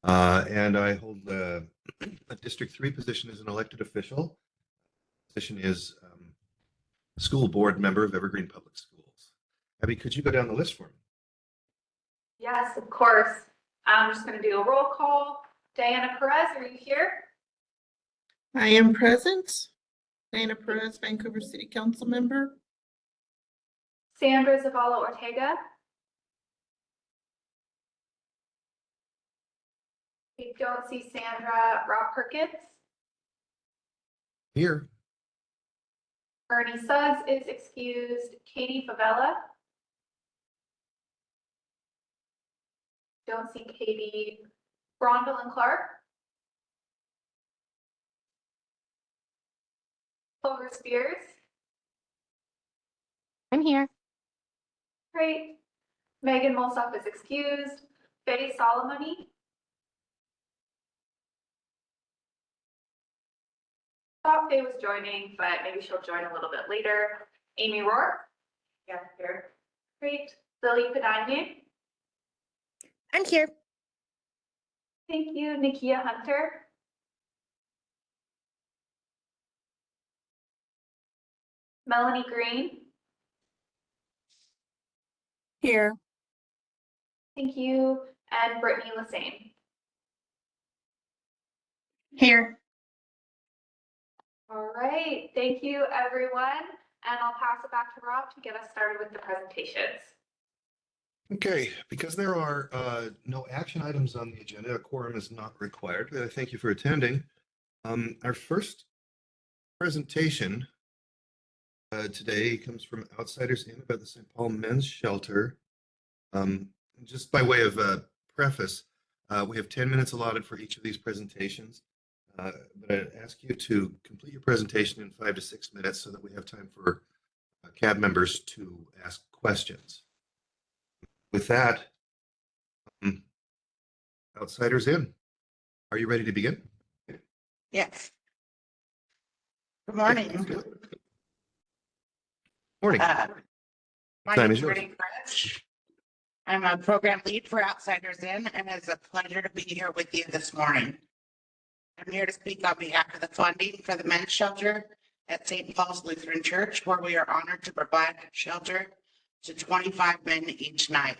And I hold a District 3 position as an elected official. Position is school board member of Evergreen Public Schools. Abby, could you go down the list for me? Yes, of course. I'm just going to do a roll call. Diana Perez, are you here? I am present. Diana Perez, Vancouver City Council member. Sandra Zavala Ortega. We don't see Sandra. Rob Perkins. Here. Ernie Suggs is excused. Katie Favela. Don't see Katie. Bronwyn Clark. Clover Spears. I'm here. Great. Megan Molsoff is excused. Faye Solomoni. Thought Faye was joining, but maybe she'll join a little bit later. Amy Rourke. Yeah, here. Great. Lily Padanye. I'm here. Thank you. Nikia Hunter. Melanie Green. Here. Thank you. And Brittany Lassane. Here. All right. Thank you, everyone. And I'll pass it back to Rob to get us started with the presentations. Okay, because there are no action items on the agenda, a quorum is not required. Thank you for attending. Our first presentation today comes from Outsiders In about the St. Paul Men's Shelter. Just by way of preface, we have 10 minutes allotted for each of these presentations, but I'd ask you to complete your presentation in 5 to 6 minutes so that we have time for CAAB members to ask questions. With that, Outsiders In, are you ready to begin? Yes. Good morning. Morning. My Time name is is yours. Brittany Perez. I'm a program lead for Outsiders In, and it's a pleasure to be here with you this morning. I'm here to speak on behalf of the funding for the men's shelter at St. Paul's Lutheran Church, where we are honored to provide shelter to 25 men each night.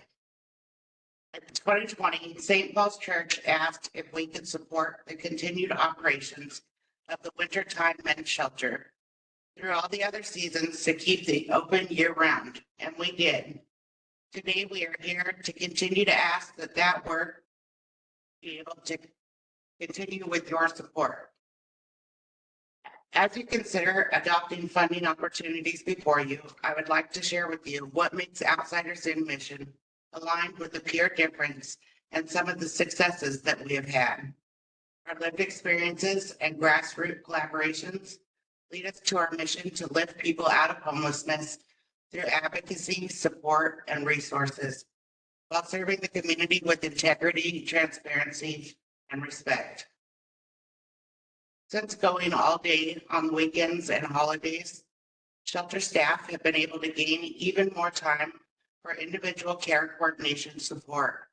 In 2020, St. Paul's Church asked if we could support the continued operations of the wintertime men's shelter through all the other seasons to keep the open year round, and we did. Today, we are here to continue to ask that work be able to continue with your support. As you consider adopting funding opportunities before you, I would like to share with you what makes Outsiders In mission aligned with the peer difference and some of the successes that we have had. Our lived experiences and grassroots collaborations lead us to our mission to lift people out of homelessness through advocacy, support, and resources, while serving the community with integrity, transparency, and respect. Since going all day on weekends and holidays, shelter staff have been able to gain even more time for individual care coordination support.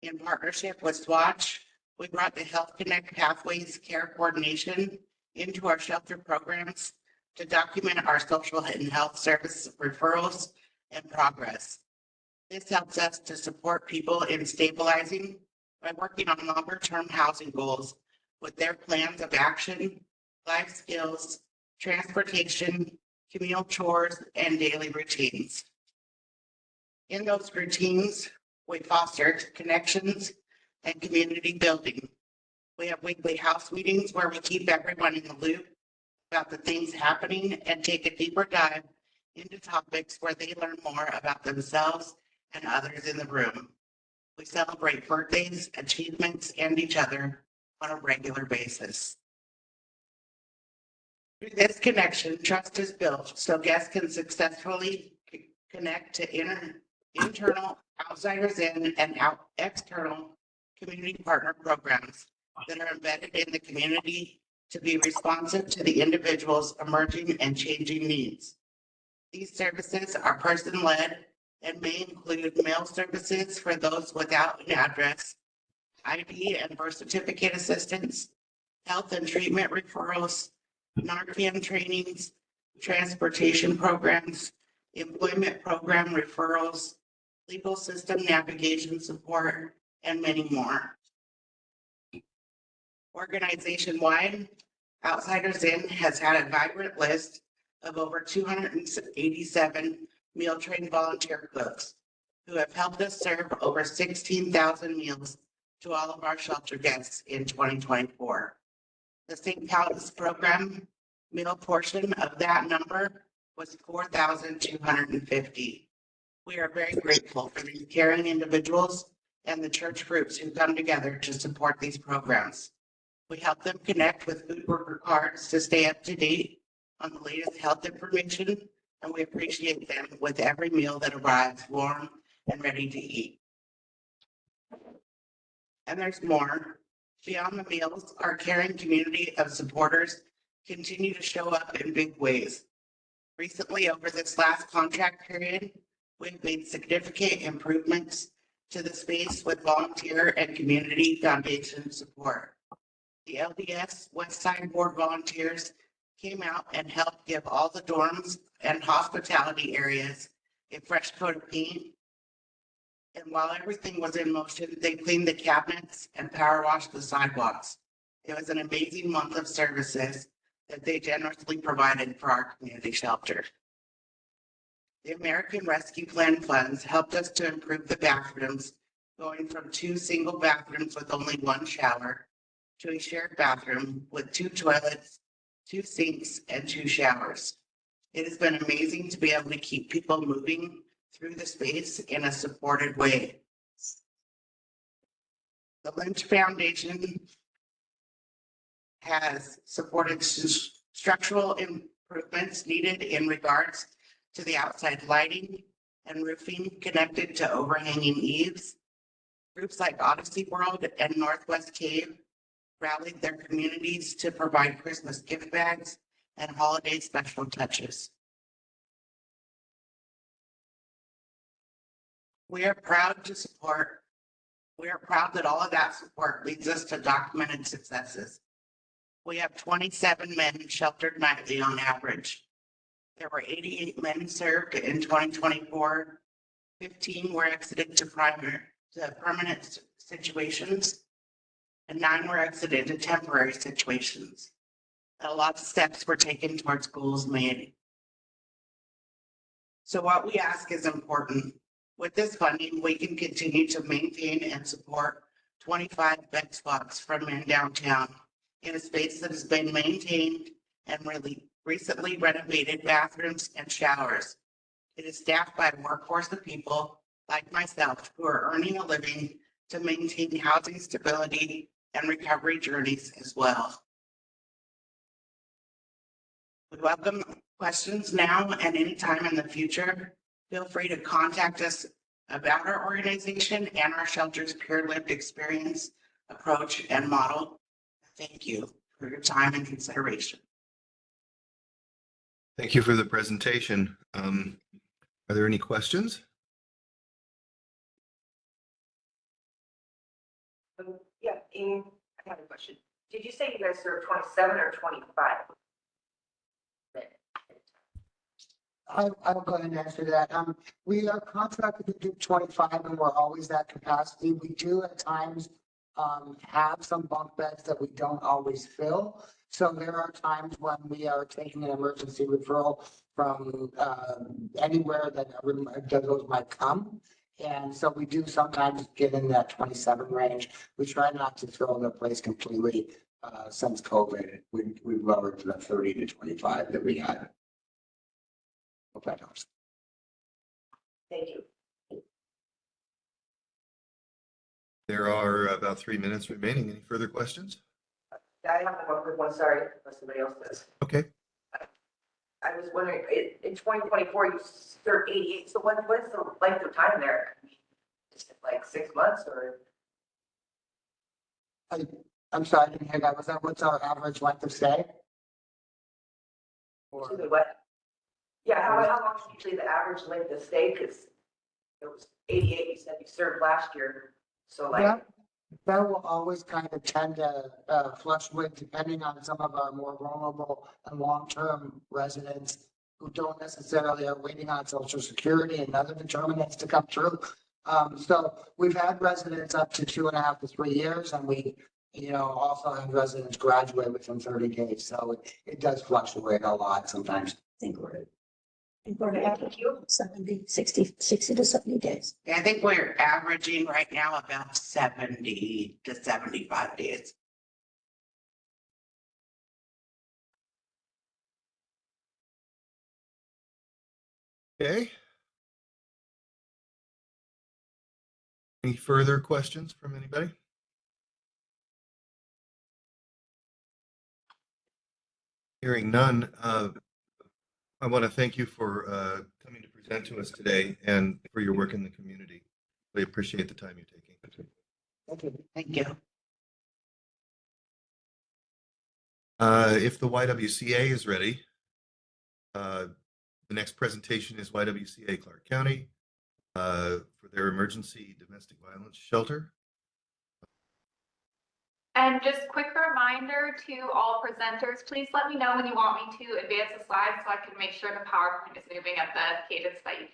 In partnership with Swatch, we brought the Health Connect Pathways Care Coordination into our shelter programs to document our social and health service referrals and progress. This helps us to support people in stabilizing by working on longer-term housing goals with their plans of action, life skills, transportation, communal chores, and daily routines. In those routines, we foster connections and community building. We have weekly house meetings where we keep everyone in the loop about the things happening and take a deeper dive into topics where they learn more about themselves and others in the room. We celebrate birthdays, achievements, and each other on a regular basis. Through this connection, trust is built so guests can successfully connect to internal Outsiders In and external community partner programs that are embedded in the community to be responsive to the individual's emerging and changing needs. These services are person-led and may include mail services for those without an address, ID and birth certificate assistance, health and treatment referrals, Narcan trainings, transportation programs, employment program referrals, legal system navigation support, and many more. Organization-wide, Outsiders In has had a vibrant list of over 287 meal-trained volunteer cooks who have helped us serve over 16,000 meals to all of our shelter guests in 2024. The St. Paul's program meal portion of that number was 4,250. We are very grateful for these caring individuals and the church groups who come together to support these programs. We help them connect with food worker cards to stay up to date on the latest health information, and we appreciate them with every meal that arrives warm and ready to eat. And there's more. Beyond the meals, our caring community of supporters continue to show up in big ways. Recently, over this last contract period, we've made significant improvements to the space with volunteer and community foundation support. The LDS West Side Board volunteers came out and helped give all the dorms and hospitality areas a fresh coat of paint. And while everything was in motion, they cleaned the cabinets and power washed the sidewalks. It was an amazing month of services that they generously provided for our community shelter. The American Rescue Plan funds helped us to improve the bathrooms, going from 2 single bathrooms with only 1 shower to a shared bathroom with 2 toilets, 2 sinks, and 2 showers. It has been amazing to be able to keep people moving through the space in a supported way. The Lynch Foundation has supported structural improvements needed in regards to the outside lighting and roofing connected to overhanging eaves. Groups like Odyssey World and Northwest Cave rallied their communities to provide Christmas gift bags and holiday special touches. We are proud that all of that support leads us to documented successes. We have 27 men sheltered nightly on average. There were 88 men served in 2024. 15 were exited to permanent situations, and 9 were exited to temporary situations. And a lot of steps were taken towards goals made. So what we ask is important. With this funding, we can continue to maintain and support 25 bed spots for men downtown in a space that has been maintained and really recently renovated bathrooms and showers. It is staffed by a workforce of people like myself who are earning a living to maintain housing stability and recovery journeys as well. We welcome questions now and anytime in the future. Feel free to contact us about our organization and our shelter's peer lived experience, approach, and model. Thank you for your time and consideration. Thank you for the presentation. Are there any questions? Yeah, Amy, I have a question. Did you say you guys serve 27 or 25? I'll go ahead and answer that. We are contracted to do 25 and we're always at capacity. We do at times have some bunk beds that we don't always fill. So there are times when we are taking an emergency referral from anywhere that those might come. And so we do sometimes get in that 27 range. We try not to fill the place completely. Since COVID, we've lowered to the 30 to 25 that we had. Hope that helps. Thank you. There are about 3 minutes remaining. Any further questions? I have one quick one, sorry, unless somebody else does. Okay. I was wondering, in 2024, you served 88, so what is the length of time there? Is it like 6 months or? I'm sorry, I didn't hear that. Was that what's our average length of stay? Or Excuse me, what? Yeah, how long is usually the average length of stay? Because it was 88, you said you served last year, so like. Yeah. That will always kind of tend to fluctuate depending on some of our more vulnerable and long-term residents who don't necessarily are waiting on social security and other determinants to come through. So we've had residents up to 2.5 to 3 years, and we, also have residents graduate within 30 days. So it does fluctuate a lot sometimes. Think we're average 60 to 70 days. I think we're averaging right now about 70 to 75 days. Okay. Any further questions from anybody? Hearing none, I want to thank you for coming to present to us today and for your work in the community. We appreciate the time you're taking. Thank you. If the YWCA is ready, the next presentation is YWCA Clark County for their emergency domestic violence shelter. And just quick reminder to all presenters, please let me know when you want me to advance the slides so I can make sure the PowerPoint is moving at the cadence that you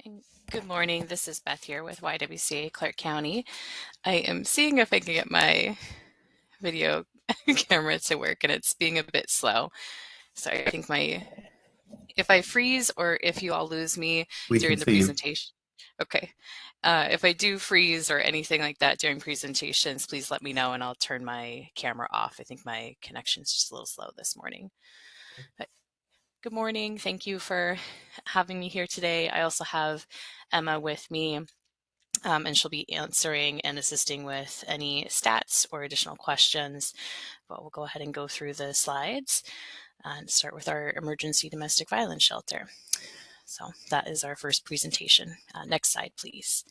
planned. Good morning, this is Beth here with YWCA Clark County. I am seeing if I can get my video camera to work, and it's being a bit slow. So I think if I freeze or if you all lose me during the presentation. Okay. If I do freeze or anything like that during presentations, please let me know and I'll turn my camera off. I think my connection's just a little slow this morning. But good morning. Thank you for having me here today. I also have Emma with me, and she'll be answering and assisting with any stats or additional questions. But we'll go ahead and go through the slides and start with our emergency domestic violence shelter. So that is our first presentation. Next slide, please.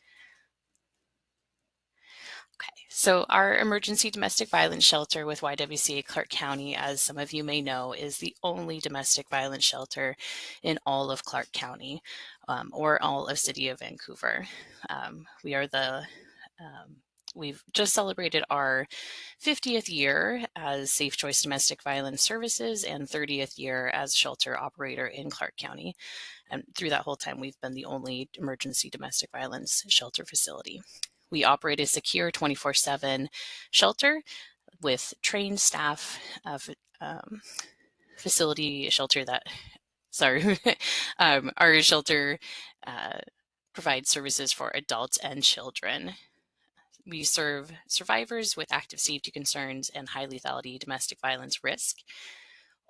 Okay, so our emergency domestic violence shelter with YWCA Clark County, as some of you may know, is the only domestic violence shelter in all of Clark County, or all of City of Vancouver. We've just celebrated our 50th year as Safe Choice Domestic Violence Services and 30th year as shelter operator in Clark County. And through that whole time, we've been the only emergency domestic violence shelter facility. We operate a secure 24/7 shelter with trained staff of facility shelter that, sorry, our shelter provides services for adults and children. We serve survivors with active safety concerns and high lethality domestic violence risk.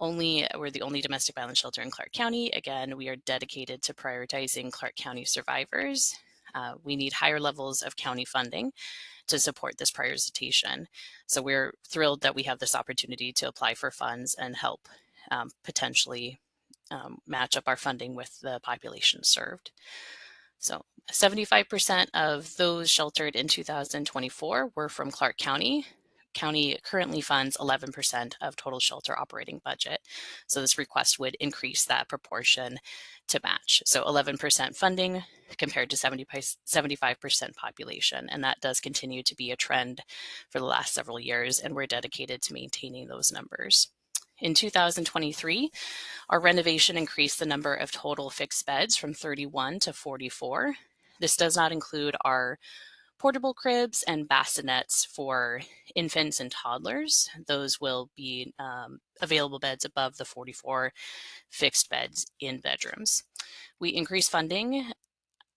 We're the only domestic violence shelter in Clark County. Again, we are dedicated to prioritizing Clark County survivors. We need higher levels of county funding to support this prioritization. So we're thrilled that we have this opportunity to apply for funds and help potentially match up our funding with the population served. So 75% of those sheltered in 2024 were from Clark County. County currently funds 11% of total shelter operating budget. So this request would increase that proportion to match. So 11% funding compared to 75% population. And that does continue to be a trend for the last several years, and we're dedicated to maintaining those numbers. In 2023, our renovation increased the number of total fixed beds from 31 to 44. This does not include our portable cribs and bassinets for infants and toddlers. Those will be available beds above the 44 fixed beds in bedrooms. We increased funding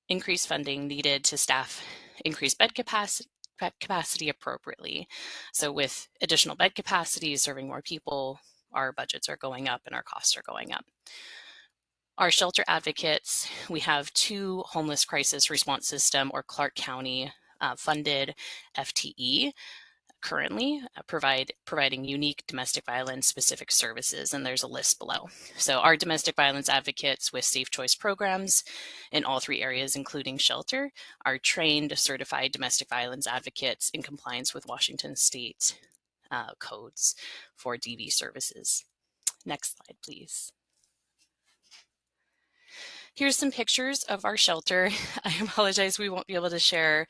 needed to staff increased bed capacity appropriately. So with additional bed capacity serving more people, our budgets are going up and our costs are going up. Our shelter advocates, we have 2 homeless crisis response system or Clark County funded FTE currently providing unique domestic violence specific services, and there's a list below. So our domestic violence advocates with safe choice programs in all 3 areas, including shelter, are trained certified domestic violence advocates in compliance with Washington state codes for DV services. Next slide, please. Here's some pictures of our shelter. I apologize, we won't be able to share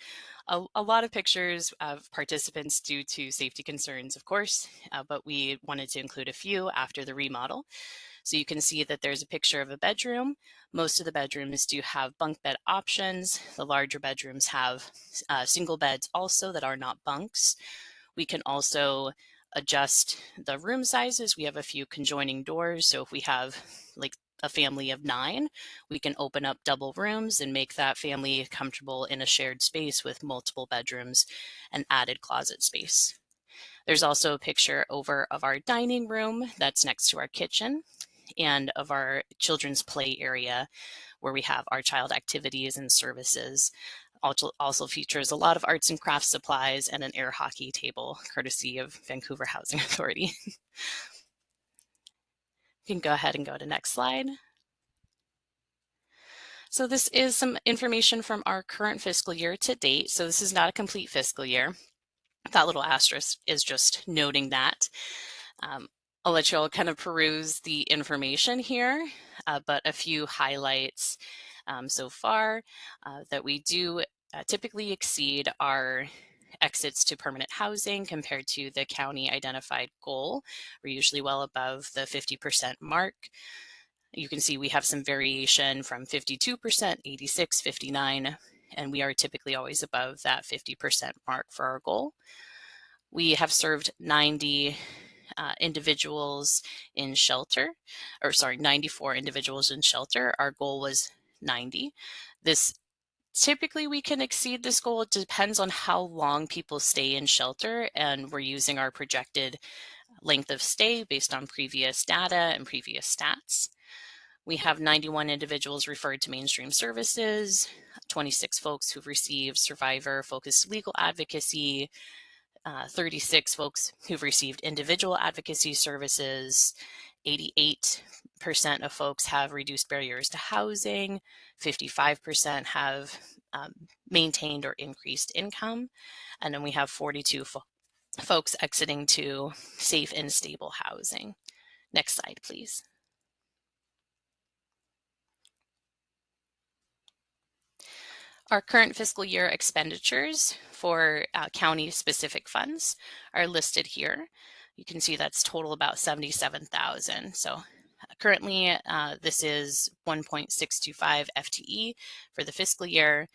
a lot of pictures of participants due to safety concerns, of course, but we wanted to include a few after the remodel. So you can see that there's a picture of a bedroom. Most of the bedrooms do have bunk bed options. The larger bedrooms have single beds also that are not bunks. We can also adjust the room sizes. We have a few conjoining doors. So if we have like a family of 9, we can open up double rooms and make that family comfortable in a shared space with multiple bedrooms and added closet space. There's also a picture over of our dining room that's next to our kitchen and of our children's play area where we have our child activities and services. Also features a lot of arts and crafts supplies and an air hockey table, courtesy of Vancouver Housing Authority. You can go ahead and go to next slide. So this is some information from our current fiscal year to date. So this is not a complete fiscal year. That little asterisk is just noting that. I'll let you all kind of peruse the information here, but a few highlights so far that we do typically exceed our exits to permanent housing compared to the county identified goal. We're usually well above the 50% mark. You can see we have some variation from 52%, 86, 59, and we are typically always above that 50% mark for our goal. We have served 90 individuals in shelter, or sorry, 94 individuals in shelter. Our goal was 90. This typically we can exceed this goal. It depends on how long people stay in shelter, and we're using our projected length of stay based on previous data and previous stats. We have 91 individuals referred to mainstream services, 26 folks who've received survivor-focused legal advocacy, 36 folks who've received individual advocacy services, 88% of folks have reduced barriers to housing, 55% have maintained or increased income, and then we have 42 folks exiting to safe and stable housing. Next slide, please. Our current fiscal year expenditures for county-specific funds are listed here. You can see that's total about $77,000. So currently, this is 1.625 FTE for the fiscal year.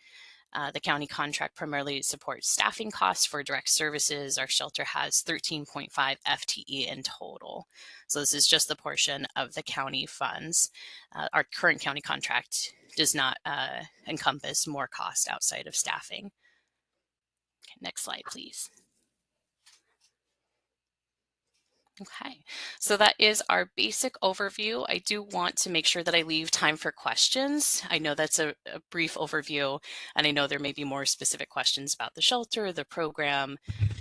The county contract primarily supports staffing costs for direct services. Our shelter has 13.5 FTE in total. So this is just the portion of the county funds. Our current county contract does not encompass more cost outside of staffing. Okay, next slide, please. Okay, so that is our basic overview. I do want to make sure that I leave time for questions. I know that's a brief overview, and I know there may be more specific questions about the shelter, the program,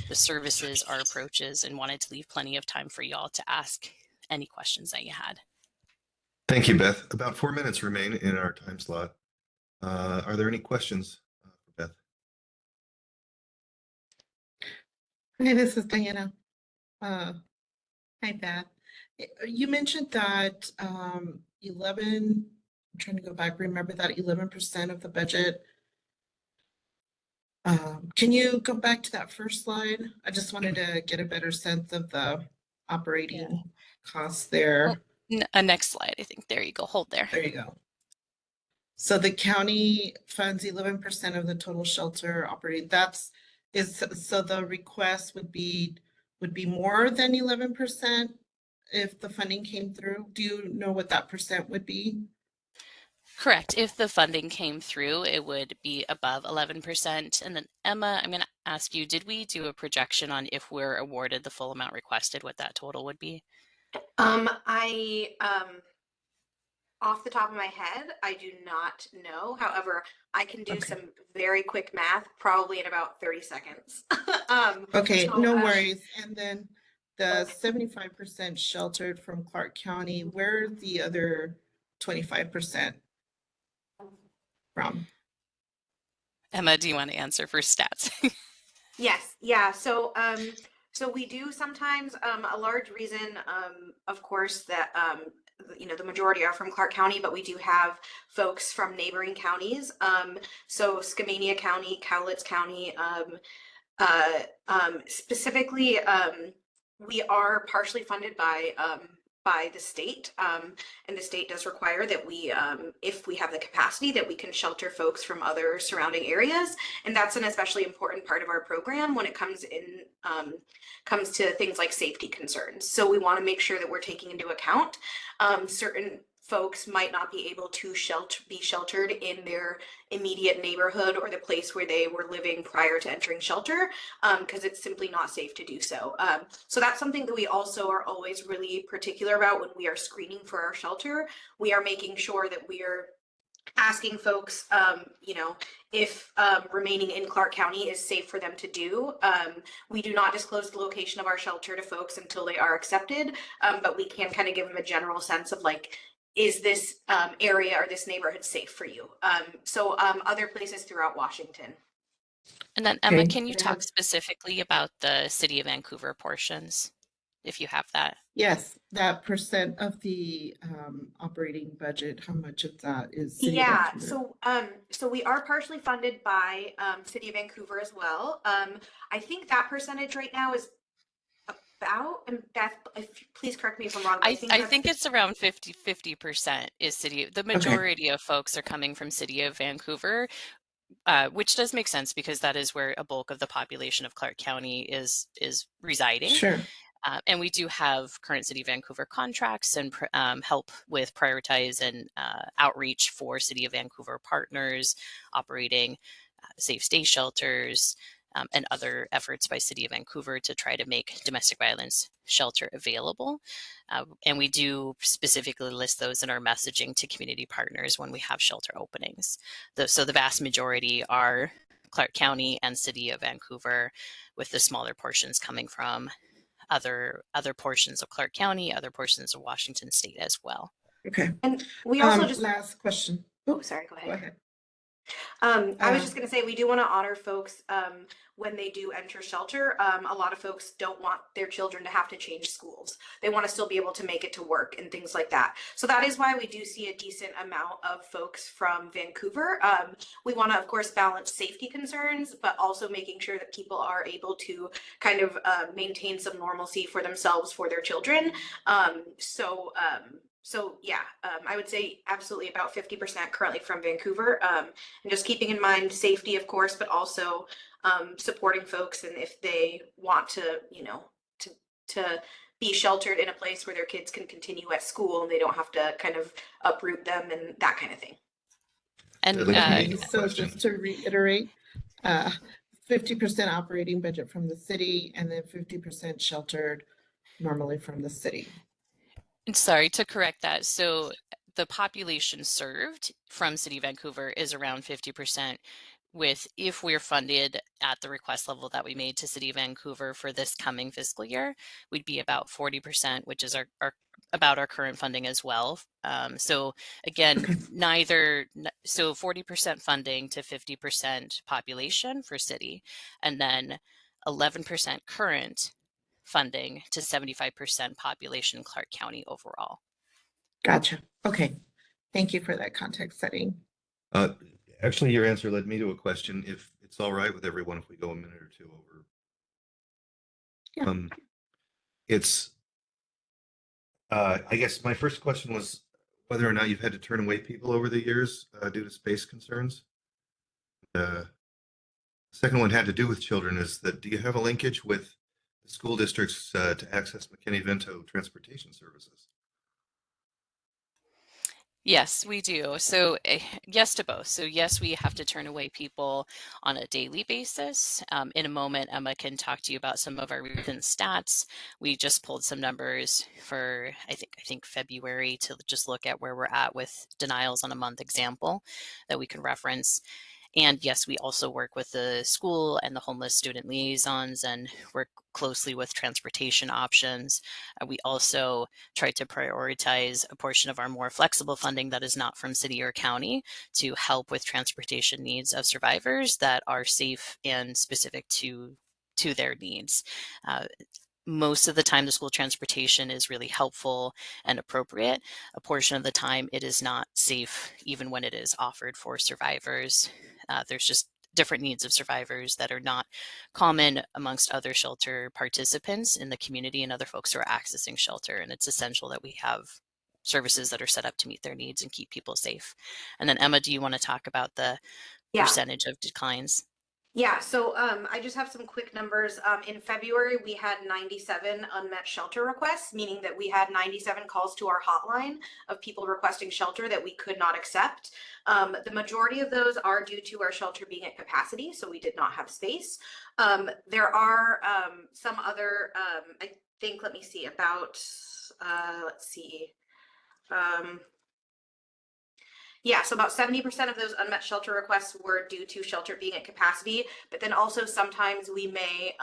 the services, our approaches, and wanted to leave plenty of time for y'all to ask any questions that you had. Thank you, Beth. About 4 minutes remain in our time slot. Are there any questions for Beth? Hi, this is Diana. Hi, Beth. You mentioned that 11, I'm trying to go back, remember that 11% of the budget. Can you go back to that first slide? I just wanted to get a better sense of the operating costs there. Next slide, I think. There you go. Hold there. There you go. So the county funds 11% of the total shelter operating. So the request would be more than 11% if the funding came through. Do you know what that percent would be? Correct. If the funding came through, it would be above 11%. And then Emma, I'm going to ask you, did we do a projection on if we're awarded the full amount requested, what that total would be? Off the top of my head, I do not know. However, I can do Okay. some very quick math, probably in about 30 seconds. Okay, so, no worries. And then the 75% sheltered from Clark County, where's the other 25% from? Emma, do you want to answer for stats? Yes, yeah. So we do sometimes, a large reason, of course, that the majority are from Clark County, but we do have folks from neighboring counties. So Skamania County, Cowlitz County, specifically, we are partially funded by the state, and the state does require that we, if we have the capacity, that we can shelter folks from other surrounding areas, and that's an especially important part of our program when it comes to things like safety concerns. So we want to make sure that we're taking into account certain folks might not be able to be sheltered in their immediate neighborhood or the place where they were living prior to entering shelter, because it's simply not safe to do so. So that's something that we also are always really particular about when we are screening for our shelter. We are making sure that we are asking folks, if remaining in Clark County is safe for them to do. We do not disclose the location of our shelter to folks until they are accepted, but we can kind of give them a general sense of like, is this area or this neighborhood safe for you? So other places throughout Washington. And then Emma, Okay. can you talk specifically about the City of Vancouver portions, if you have that? Yes, that percent of the operating budget, how much of that is City of Yeah, Vancouver? so we are partially funded by City of Vancouver as well. I think that percentage right now is about, and Beth, please correct me if I'm wrong, but I think it's around 50% is the majority of folks are coming from City of Vancouver, which does make sense because that is where a bulk of the population of Clark County is residing. Sure. And we do have current City of Vancouver contracts and help with prioritize and outreach for City of Vancouver partners operating safe stay shelters, and other efforts by City of Vancouver to try to make domestic violence shelter available. And we do specifically list those in our messaging to community partners when we have shelter openings. So the vast majority are Clark County and City of Vancouver, with the smaller portions coming from other portions of Clark County, other portions of Washington State as well. Okay. And we also last question. Oh, sorry, go ahead. Go ahead. I was just going to say, we do want to honor folks when they do enter shelter. A lot of folks don't want their children to have to change schools. They want to still be able to make it to work and things like that. So that is why we do see a decent amount of folks from Vancouver. We want to, of course, balance safety concerns, but also making sure that people are able to kind of maintain some normalcy for themselves, for their children. So yeah, I would say absolutely about 50% currently from Vancouver, and just keeping in mind safety, of course, but also supporting folks, and if they want to, to be sheltered in a place where their kids can continue at school and they don't have to kind of uproot them and that kind of thing. And so just to reiterate, 50% operating budget from the city and then 50% sheltered normally from the city. Sorry to correct that. So the population served from City of Vancouver is around 50%, with if we're funded at the request level that we made to City of Vancouver for this coming fiscal year, we'd be about 40%, which is our about our current funding as well. So again, so 40% funding to 50% population for city, and then 11% current funding to 75% population in Clark County overall. Gotcha. Okay. Thank you for that context setting. Actually, your answer led me to a question. If it's all right with everyone, if we go a minute or two over. Yeah. I guess my first question was whether or not you've had to turn away people over the years due to space concerns. Second one had to do with children. Is that, do you have a linkage with the school districts to access McKinney-Vento transportation services? Yes, we do. So yes to both. So yes, we have to turn away people on a daily basis. In a moment, Emma can talk to you about some of our recent stats. We just pulled some numbers for, I think February, to just look at where we're at with denials on a month example that we can reference. And yes, we also work with the school and the homeless student liaisons and work closely with transportation options. We also try to prioritize a portion of our more flexible funding that is not from city or county to help with transportation needs of survivors that are safe and specific to their needs. most of the time the school transportation is really helpful and appropriate. A portion of the time it is not safe, even when it is offered for survivors. There's just different needs of survivors that are not common amongst other shelter participants in the community and other folks who are accessing shelter. And it's essential that we have services that are set up to meet their needs and keep people safe. And then Emma, do you want to talk about the percentage of declines? Yeah, so I just have some quick numbers. In February, we had 97 unmet shelter requests, meaning that we had 97 calls to our hotline of people requesting shelter that we could not accept. The majority of those are due to our shelter being at capacity, so we did not have space. There are some other, I think, let me see, about, let's see. Yeah, so about 70% of those unmet shelter requests were due to shelter being at capacity, but then also sometimes we may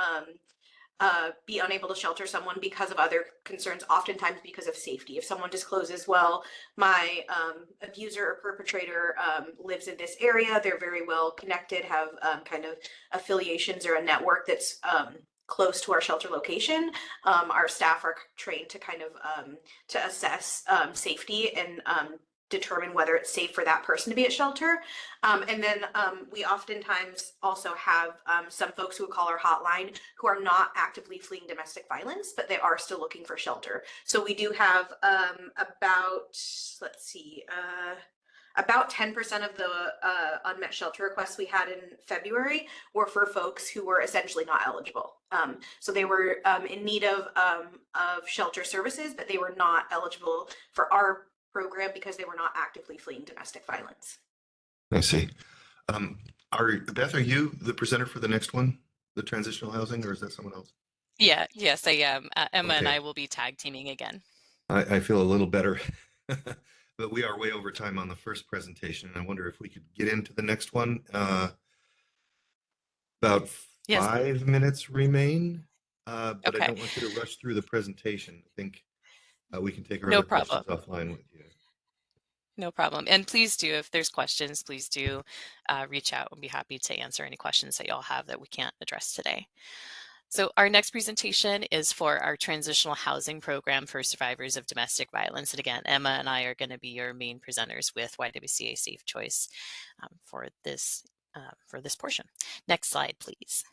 be unable to shelter someone because of other concerns, oftentimes because of safety. If someone discloses, well, my abuser or perpetrator lives in this area, they're very well connected, have kind of affiliations or a network that's close to our shelter location, our staff are trained to kind of to assess safety and determine whether it's safe for that person to be at shelter. And then we oftentimes also have some folks who call our hotline who are not actively fleeing domestic violence, but they are still looking for shelter. So we do have about, let's see, about 10% of the unmet shelter requests we had in February were for folks who were essentially not eligible. So they were in need of shelter services, but they were not eligible for our program because they were not actively fleeing domestic violence. I see. Beth, are you the presenter for the next one, the transitional housing, or is that someone else? Yeah, yes, I am. Emma and Okay. I will be tag teaming again. I feel a little better, but we are way over time on the first presentation. And I wonder if we could get into the next one. About Yes. 5 minutes remain, but I Okay. don't want you to rush through the presentation. I think we can take our No other questions problem. offline with you. No problem. And please do, if there's questions, please do reach out. We'll be happy to answer any questions that y'all have that we can't address today. So our next presentation is for our transitional housing program for survivors of domestic violence. And again, Emma and I are going to be your main presenters with YWCA Safe Choice for this portion. Next slide, please.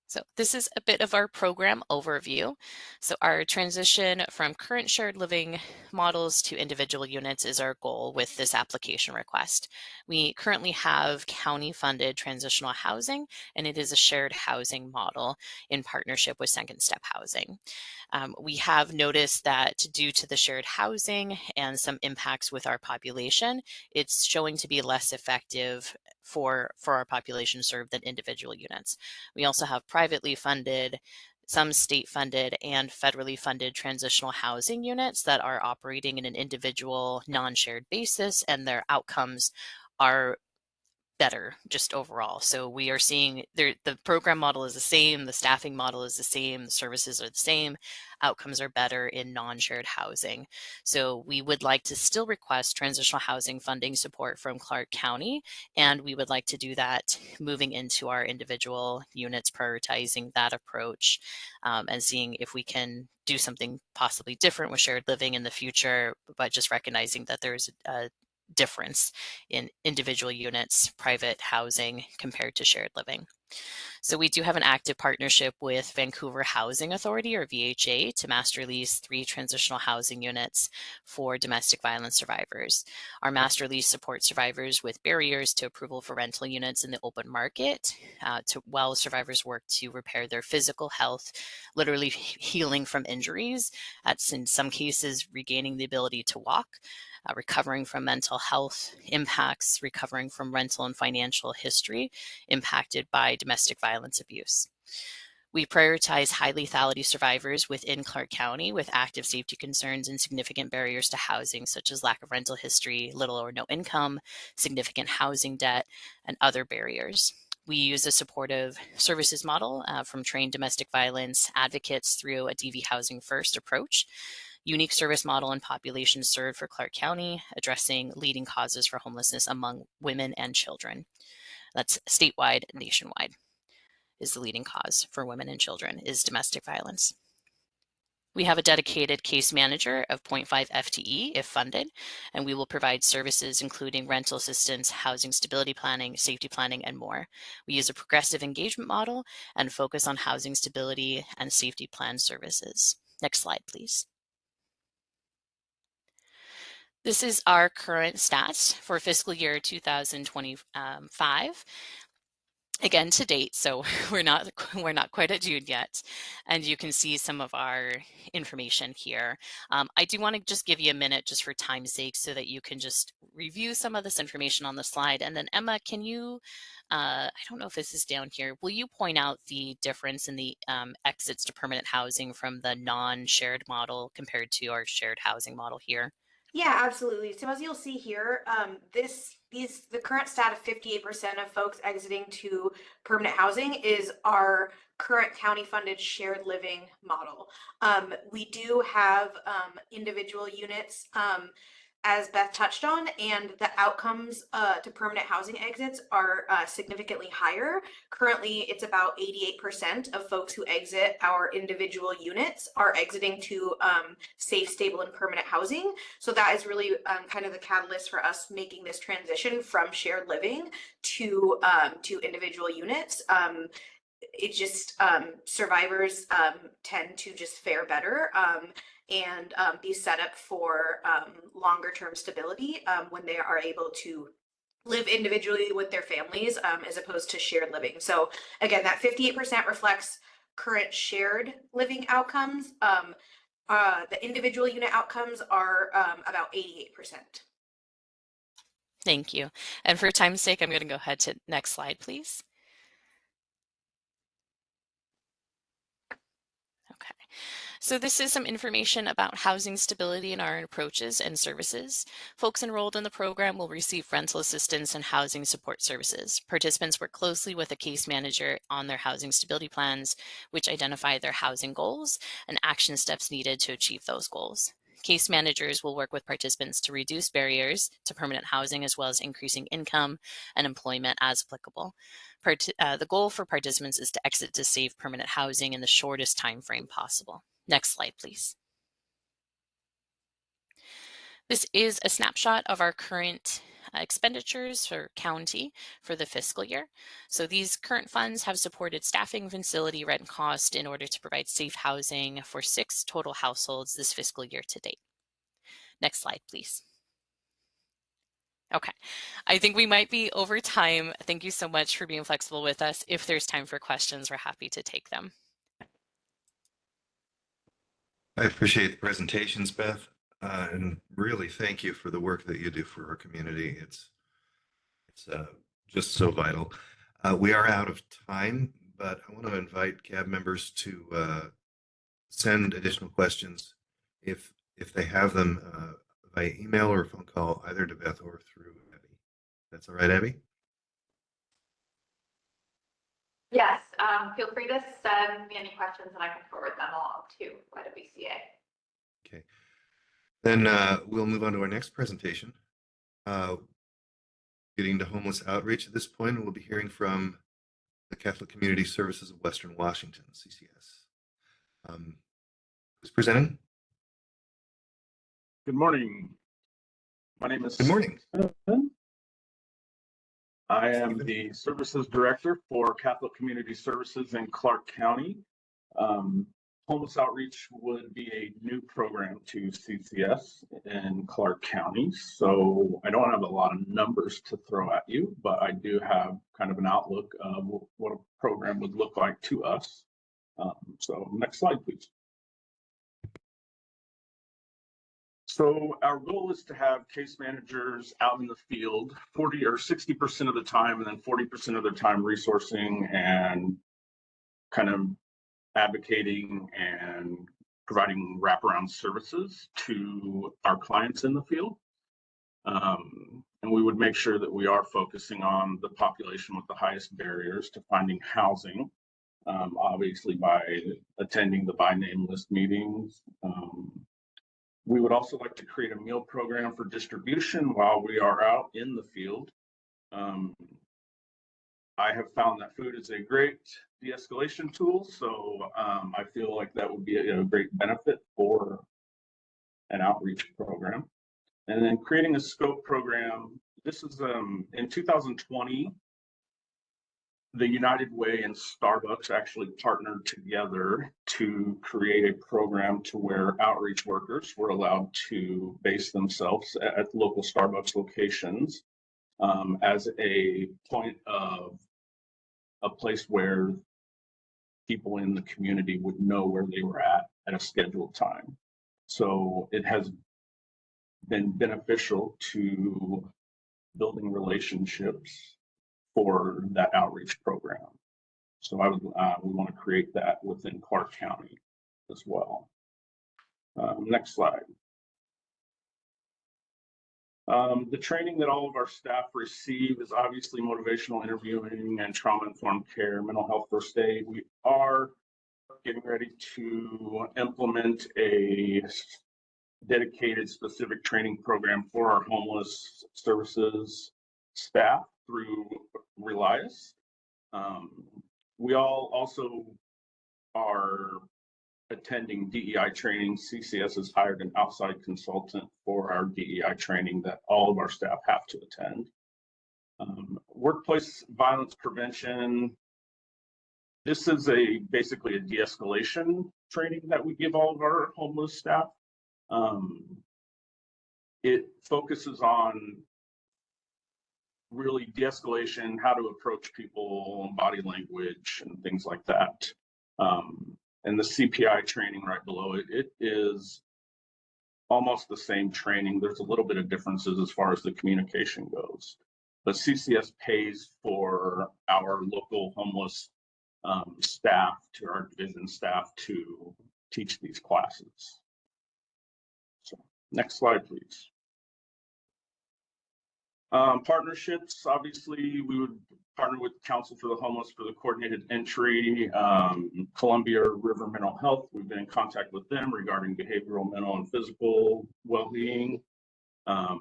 So this is a bit of our program overview. So our transition from current shared living models to individual units is our goal with this application request. We currently have county-funded transitional housing, and it is a shared housing model in partnership with Second Step Housing. We have noticed that due to the shared housing and some impacts with our population, it's showing to be less effective for our population served than individual units. We also have privately funded, some state funded, and federally funded transitional housing units that are operating in an individual non-shared basis, and their outcomes are better just overall. So we are seeing the program model is the same, the staffing model is the same, the services are the same, outcomes are better in non-shared housing. So we would like to still request transitional housing funding support from Clark County, and we would like to do that moving into our individual units, prioritizing that approach and seeing if we can do something possibly different with shared living in the future, but just recognizing that there's a difference in individual units, private housing compared to shared living. So we do have an active partnership with Vancouver Housing Authority, or VHA, to master lease 3 transitional housing units for domestic violence survivors. Our master lease supports survivors with barriers to approval for rental units in the open market, while survivors work to repair their physical health, literally healing from injuries, in some cases regaining the ability to walk, recovering from mental health impacts, recovering from rental and financial history impacted by domestic violence abuse. We prioritize high lethality survivors within Clark County with active safety concerns and significant barriers to housing, such as lack of rental history, little or no income, significant housing debt, and other barriers. We use a supportive services model from trained domestic violence advocates through a DV Housing First approach. Unique service model and population served for Clark County, addressing leading causes for homelessness among women and children. That's statewide, nationwide. is the leading cause for women and children is domestic violence. We have a dedicated case manager of 0.5 FTE if funded, and we will provide services including rental assistance, housing stability planning, safety planning, and more. We use a progressive engagement model and focus on housing stability and safety plan services. Next slide, please. This is our current stats for fiscal year 2025. Again, to date, so we're not quite at June yet, and you can see some of our information here. I do want to just give you a minute just for time's sake so that you can just review some of this information on the slide. And then Emma, can you, I don't know if this is down here, will you point out the difference in the exits to permanent housing from the non-shared model compared to our shared housing model here? Yeah, absolutely. So as you'll see here, the current stat of 58% of folks exiting to permanent housing is our current county funded shared living model. We do have individual units, as Beth touched on, and the outcomes to permanent housing exits are significantly higher. Currently, it's about 88% of folks who exit our individual units are exiting to safe, stable, and permanent housing. So that is really kind of the catalyst for us making this transition from shared living to individual units. It just survivors tend to just fare better and be set up for longer term stability when they are able to live individually with their families as opposed to shared living. So again, that 58% reflects current shared living outcomes. The individual unit outcomes are about 88%. Thank you. And for time's sake, I'm going to go ahead to next slide, please. Okay. So this is some information about housing stability and our approaches and services. Folks enrolled in the program will receive rental assistance and housing support services. Participants work closely with a case manager on their housing stability plans, which identify their housing goals and action steps needed to achieve those goals. Case managers will work with participants to reduce barriers to permanent housing as well as increasing income and employment as applicable. The goal for participants is to exit to safe permanent housing in the shortest time frame possible. Next slide, please. This is a snapshot of our current expenditures for county for the fiscal year. So these current funds have supported staffing, facility, rent, and cost in order to provide safe housing for 6 total households this fiscal year to date. Next slide, please. Okay, I think we might be over time. Thank you so much for being flexible with us. If there's time for questions, we're happy to take them. I appreciate the presentations, Beth, and really thank you for the work that you do for our community. It's just so vital. We are out of time, but I want to invite CAAB members to send additional questions if they have them by email or phone call, either to Beth or through Abby. That's all right, Abby? Yes, feel free to send me any questions and I can forward them along to YWCA. Okay. Then we'll move on to our next presentation. Getting to homeless outreach at this point, we'll be hearing from the Catholic Community Services of Western Washington, CCS. Who's presenting? Good morning. My name is. Good morning. I am the Services Director for Catholic Community Services in Clark County. Homeless Outreach would be a new program to CCS in Clark County. So I don't have a lot of numbers to throw at you, but I do have kind of an outlook of what a program would look like to us. So next slide, please. So our goal is to have case managers out in the field 40 or 60% of the time, and then 40% of their time resourcing and kind of advocating and providing wraparound services to our clients in the field. And we would make sure that we are focusing on the population with the highest barriers to finding housing, obviously by attending the by name list meetings. We would also like to create a meal program for distribution while we are out in the field. I have found that food is a great de-escalation tool, so I feel like that would be a great benefit for an outreach program. And then creating a scope program. This is in 2020, the United Way and Starbucks actually partnered together to create a program to where outreach workers were allowed to base themselves at local Starbucks locations as a point of a place where people in the community would know where they were at a scheduled time. So it has been beneficial to building relationships for that outreach program. So we want to create that within Clark County as well. Next slide. The training that all of our staff receive is obviously motivational interviewing and trauma-informed care, mental health first aid. We are getting ready to implement a dedicated specific training program for our homeless services staff through Relias. We all also are attending DEI training. CCS has hired an outside consultant for our DEI training that all of our staff have to attend. Workplace violence prevention. This is basically a de-escalation training that we give all of our homeless staff. It focuses on really de-escalation, how to approach people, body language, and things like that. And the CPI training right below it, it is almost the same training. There's a little bit of differences as far as the communication goes. But CCS pays for our local homeless staff, to our division staff, to teach these classes. So next slide, please. Partnerships, obviously, we would partner with Council for the Homeless for the coordinated entry. Columbia River Mental Health, we've been in contact with them regarding behavioral, mental, and physical well-being. And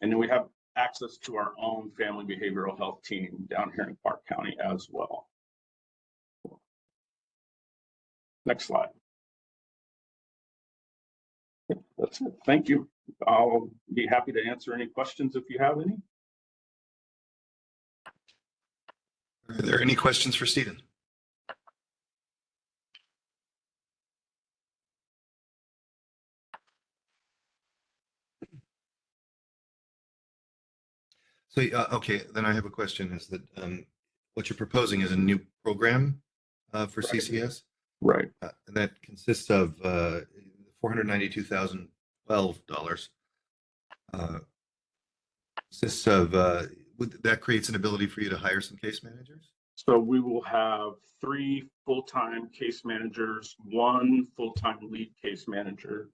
then we have access to our own family behavioral health team down here in Clark County as well. Next slide. That's it. Thank you. I'll be happy to answer any questions if you have any. Are there any questions for Stephen? So, okay, then I have a question. Is that what you're proposing is a new program for Right. CCS? Right. And that consists of $492,012. Consists of, that creates an ability for you to hire some case managers? So we will have 3 full-time case managers, 1 full-time lead case manager,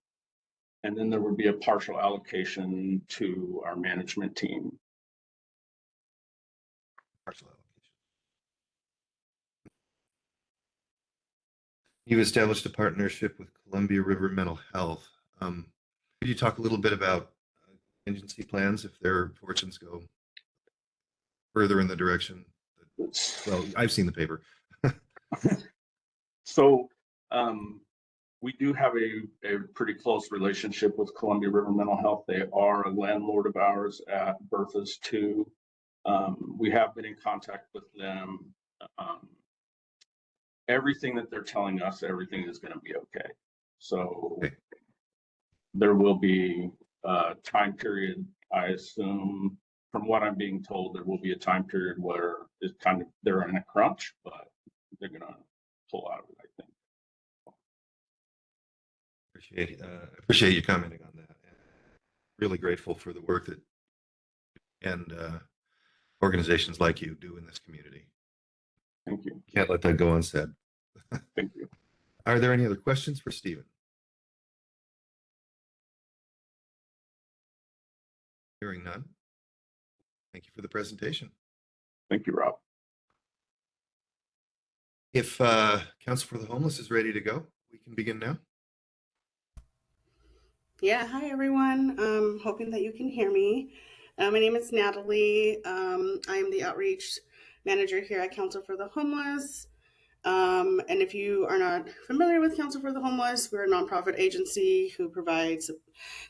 and then there would be a partial allocation to our management team. Partial allocation. You've established a partnership with Columbia River Mental Health. Could you talk a little bit about contingency plans if their fortunes go further in the direction that, well, I've seen the paper. So we do have a pretty close relationship with Columbia River Mental Health. They are a landlord of ours at Bertha's 2. We have been in contact with them. Everything that they're telling us, everything is going to be okay. So Okay. There will be a time period, I assume, from what I'm being told, there will be a time period where it's kind of, they're in a crunch, but they're going to pull out of it, I think. Appreciate you commenting on that. Really grateful for the work that and organizations like you do in this community. Thank you. Can't let that go unsaid. Thank you. Are there any other questions for Stephen? Hearing none. Thank you for the presentation. Thank you, Rob. If Council for the Homeless is ready to go, we can begin now. Yeah, hi everyone. Hoping that you can hear me. My name is Natalie. I'm the outreach manager here at Council for the Homeless. And if you are not familiar with Council for the Homeless, we're a nonprofit agency who provides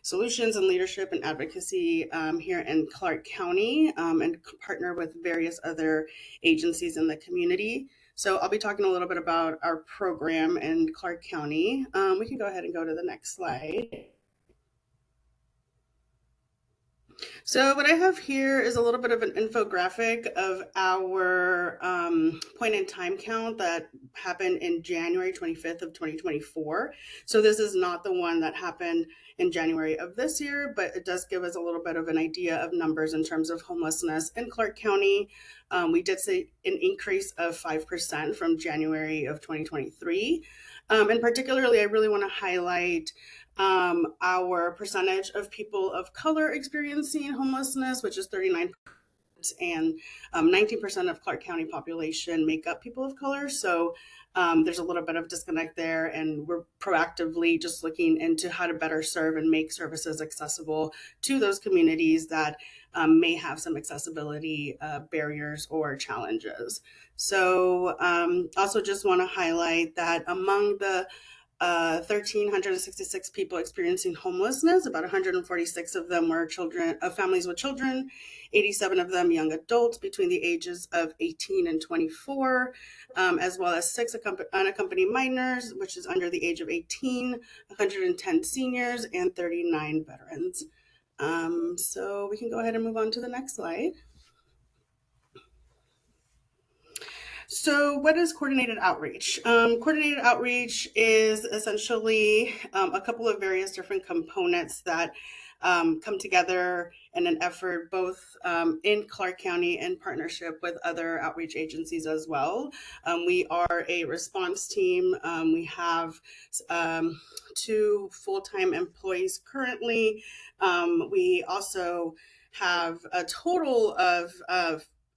solutions and leadership and advocacy here in Clark County, and partner with various other agencies in the community. So I'll be talking a little bit about our program in Clark County. We can go ahead and go to the next slide. So what I have here is a little bit of an infographic of our point in time count that happened in January 25th of 2024. So this is not the one that happened in January of this year, but it does give us a little bit of an idea of numbers in terms of homelessness in Clark County. We did see an increase of 5% from January of 2023. And particularly, I really want to highlight our percentage of people of color experiencing homelessness, which is 39%, and 19% of Clark County population make up people of color. So there's a little bit of disconnect there, and we're proactively just looking into how to better serve and make services accessible to those communities that may have some accessibility barriers or challenges. So also just want to highlight that among the 1,366 people experiencing homelessness, about 146 of them were children, families with children, 87 of them young adults between the ages of 18 and 24, as well as 6 unaccompanied minors, which is under the age of 18, 110 seniors, and 39 veterans. So we can go ahead and move on to the next slide. So what is coordinated outreach? Coordinated outreach is essentially a couple of various different components that come together in an effort both in Clark County in partnership with other outreach agencies as well. We are a response team. We have 2 full-time employees currently. We also have a total of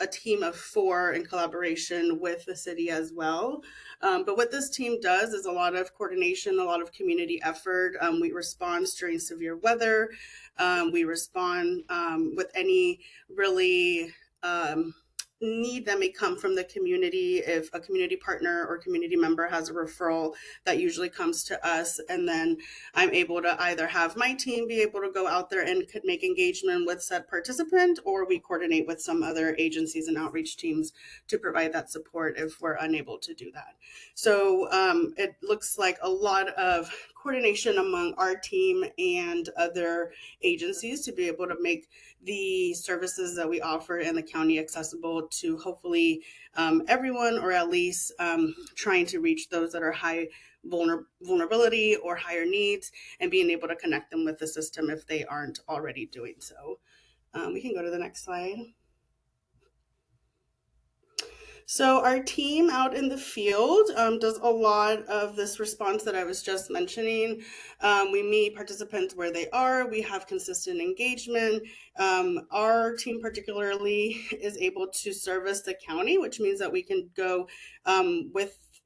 a team of 4 in collaboration with the city as well. But what this team does is a lot of coordination, a lot of community effort. We respond during severe weather. We respond with any really need that may come from the community. If a community partner or community member has a referral, that usually comes to us, and then I'm able to either have my team be able to go out there and could make engagement with said participant, or we coordinate with some other agencies and outreach teams to provide that support if we're unable to do that. So it looks like a lot of coordination among our team and other agencies to be able to make the services that we offer in the county accessible to hopefully everyone, or at least trying to reach those that are high vulnerability or higher needs, and being able to connect them with the system if they aren't already doing so. We can go to the next slide. So our team out in the field does a lot of this response that I was just mentioning. We meet participants where they are. We have consistent engagement. Our team particularly is able to service the county, which means that we can go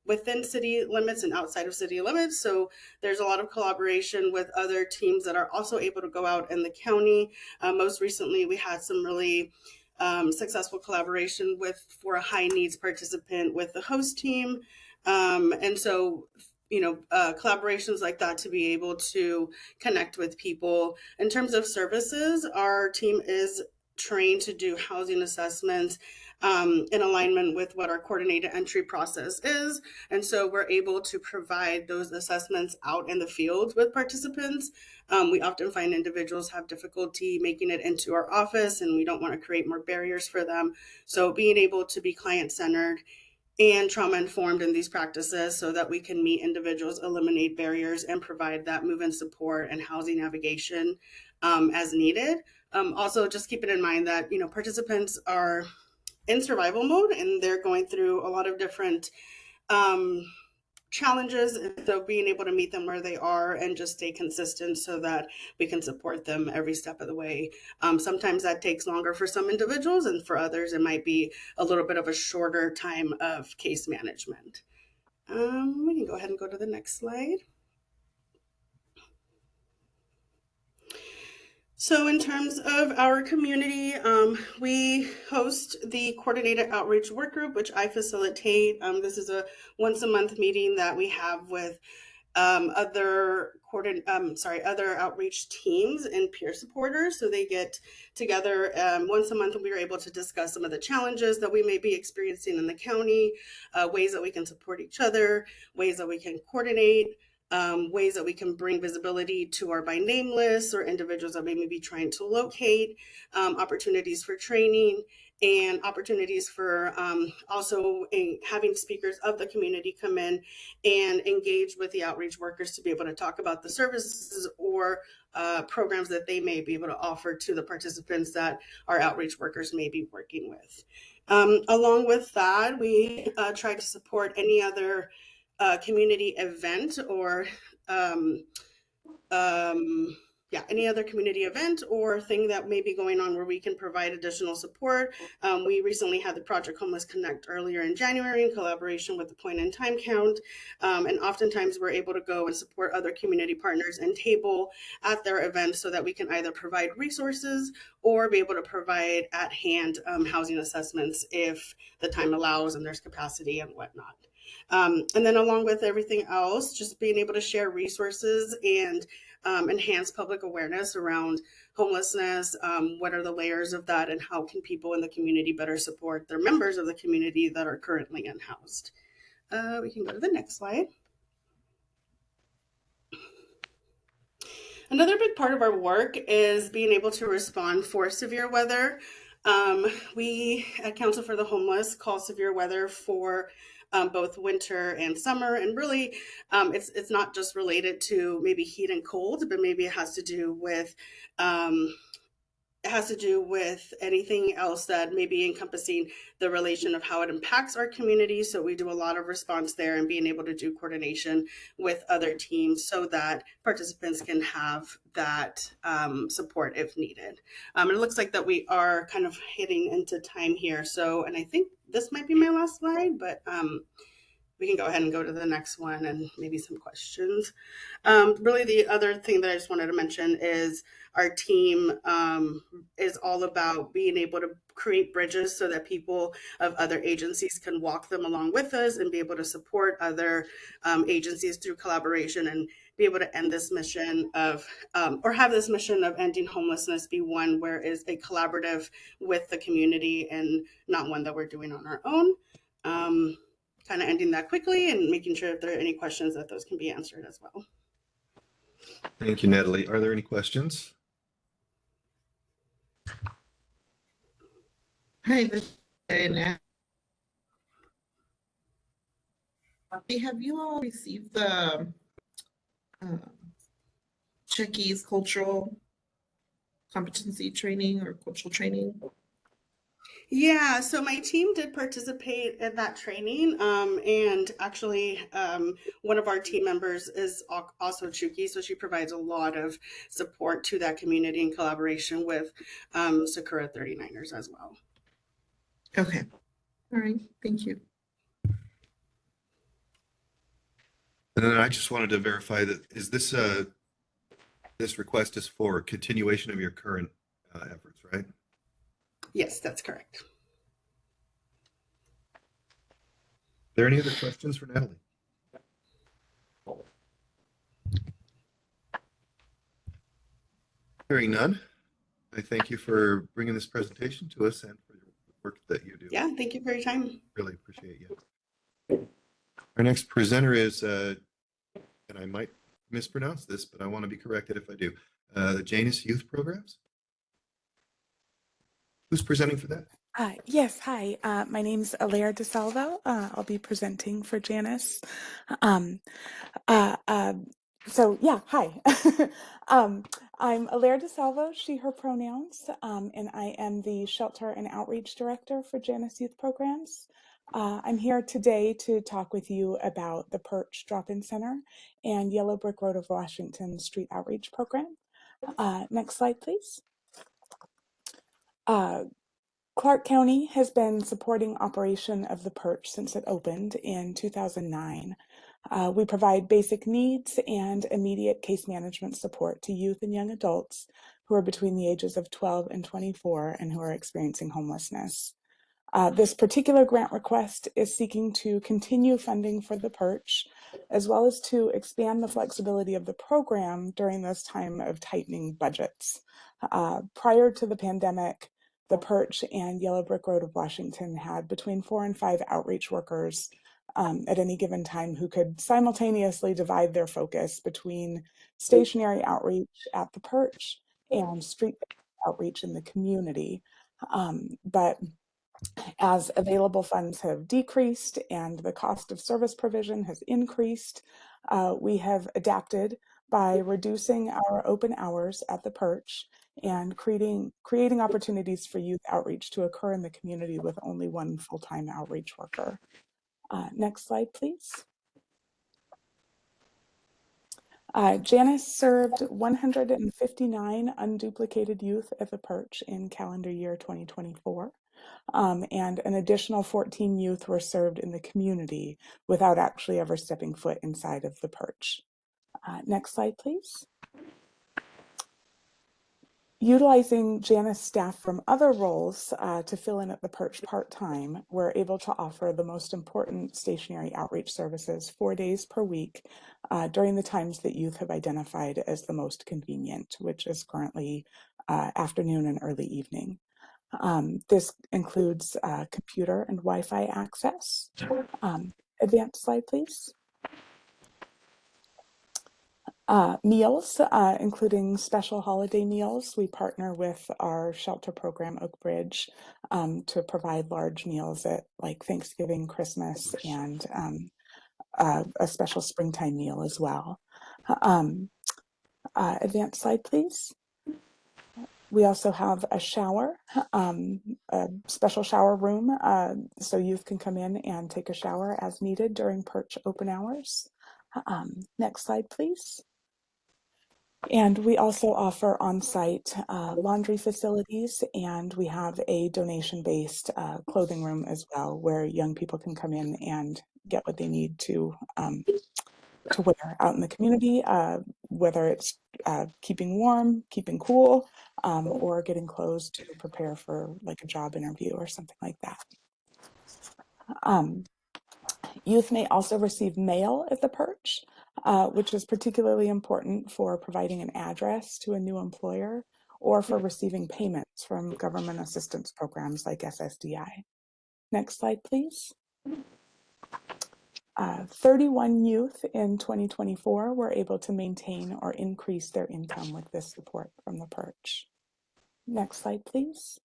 within city limits and outside of city limits. So there's a lot of collaboration with other teams that are also able to go out in the county. Most recently, we had some really successful collaboration for a high needs participant with the host team. And so, collaborations like that to be able to connect with people. In terms of services, our team is trained to do housing assessments in alignment with what our coordinated entry process is. And so we're able to provide those assessments out in the field with participants. We often find individuals have difficulty making it into our office, and we don't want to create more barriers for them. So being able to be client-centered and trauma-informed in these practices so that we can meet individuals, eliminate barriers, and provide that move-in support and housing navigation as needed. Also, just keeping in mind that, participants are in survival mode, and they're going through a lot of different challenges. And so being able to meet them where they are and just stay consistent so that we can support them every step of the way. Sometimes that takes longer for some individuals, and for others, it might be a little bit of a shorter time of case management. We can go ahead and go to the next slide. So in terms of our community, we host the Coordinated Outreach Work Group, which I facilitate. This is a once a month meeting that we have with other outreach teams and peer supporters. So they get together once a month, and we are able to discuss some of the challenges that we may be experiencing in the county, ways that we can support each other, ways that we can coordinate, ways that we can bring visibility to our by name lists or individuals that we may be trying to locate, opportunities for training, and opportunities for also having speakers of the community come in and engage with the outreach workers to be able to talk about the services or programs that they may be able to offer to the participants that our outreach workers may be working with. Along with that, we try to support any other community event or any other community event or thing that may be going on where we can provide additional support. We recently had the Project Homeless Connect earlier in January in collaboration with the Point in Time Count. And oftentimes we're able to go and support other community partners and table at their events so that we can either provide resources or be able to provide at hand housing assessments if the time allows and there's capacity and whatnot. And then along with everything else, just being able to share resources and enhance public awareness around homelessness. What are the layers of that, and how can people in the community better support their members of the community that are currently unhoused? We can go to the next slide. Another big part of our work is being able to respond for severe weather. We at Council for the Homeless call severe weather for both winter and summer, and really it's not just related to maybe heat and cold, but maybe it has to do with anything else that may be encompassing the relation of how it impacts our community. So we do a lot of response there and being able to do coordination with other teams so that participants can have that support if needed. It looks like that we are kind of hitting into time here. So, and I think this might be my last slide, but we can go ahead and go to the next one and maybe some questions. Really, the other thing that I just wanted to mention is our team is all about being able to create bridges so that people of other agencies can walk them along with us and be able to support other agencies through collaboration and be able to end this mission of, or have this mission of ending homelessness be one where is a collaborative with the community and not one that we're doing on our own. Kind of ending that quickly and making sure if there are any questions that those can be answered as well. Thank you, Natalie. Are there any questions? Hi, this is Diana. Have you all received the Chickies cultural competency training or cultural training? Yeah, so my team did participate in that training, and actually one of our team members is also Chuki, so she provides a lot of support to that community in collaboration with Sakura 39ers as well. Okay, all right, thank you. And then I just wanted to verify that, is this this request is for continuation of your current efforts, right? Yes, that's correct. Are there any other questions for Natalie? Hearing none, I thank you for bringing this presentation to us and for the work that you do. Yeah, thank you for your time. Really appreciate you. Our next presenter is, and I might mispronounce this, but I want to be corrected if I do, the Janus Youth Programs. Who's presenting for that? Yes, hi. My name's Alaire DeSalvo. I'll be presenting for Janus. So yeah, hi. I'm Alaire DeSalvo, she, her pronouns, and I am the Shelter and Outreach Director for Janus Youth Programs. I'm here today to talk with you about the Perch Drop-In Center and Yellow Brick Road of Washington Street Outreach Program. Next slide, please. Clark County has been supporting operation of the Perch since it opened in 2009. We provide basic needs and immediate case management support to youth and young adults who are between the ages of 12 and 24 and who are experiencing homelessness. This particular grant request is seeking to continue funding for the Perch, as well as to expand the flexibility of the program during this time of tightening budgets. Prior to the pandemic, the Perch and Yellow Brick Road of Washington had between 4 and 5 outreach workers at any given time who could simultaneously divide their focus between stationary outreach at the Perch and street outreach in the community. But as available funds have decreased and the cost of service provision has increased, we have adapted by reducing our open hours at the Perch and creating opportunities for youth outreach to occur in the community with only one full-time outreach worker. Next slide, please. Janice served 159 unduplicated youth at the Perch in calendar year 2024. And an additional 14 youth were served in the community without actually ever stepping foot inside of the Perch. Next slide, please. Utilizing Janice staff from other roles to fill in at the Perch part-time, we're able to offer the most important stationary outreach services 4 days per week during the times that youth have identified as the most convenient, which is currently afternoon and early evening. This includes computer and Wi-Fi access. Advanced slide, please. Meals, including special holiday meals. We partner with our shelter program, Oak Bridge, to provide large meals at like Thanksgiving, Christmas, and a special springtime meal as well. Advanced slide, please. We also have a shower, a special shower room, so youth can come in and take a shower as needed during Perch open hours. Next slide, please. And we also offer on-site laundry facilities, and we have a donation-based clothing room as well, where young people can come in and get what they need to wear out in the community, whether it's keeping warm, keeping cool, or getting clothes to prepare for like a job interview or something like that. Youth may also receive mail at the Perch, which is particularly important for providing an address to a new employer or for receiving payments from government assistance programs like SSDI. Next slide, please. 31 youth in 2024 were able to maintain or increase their income with this support from the Perch. Next slide, please.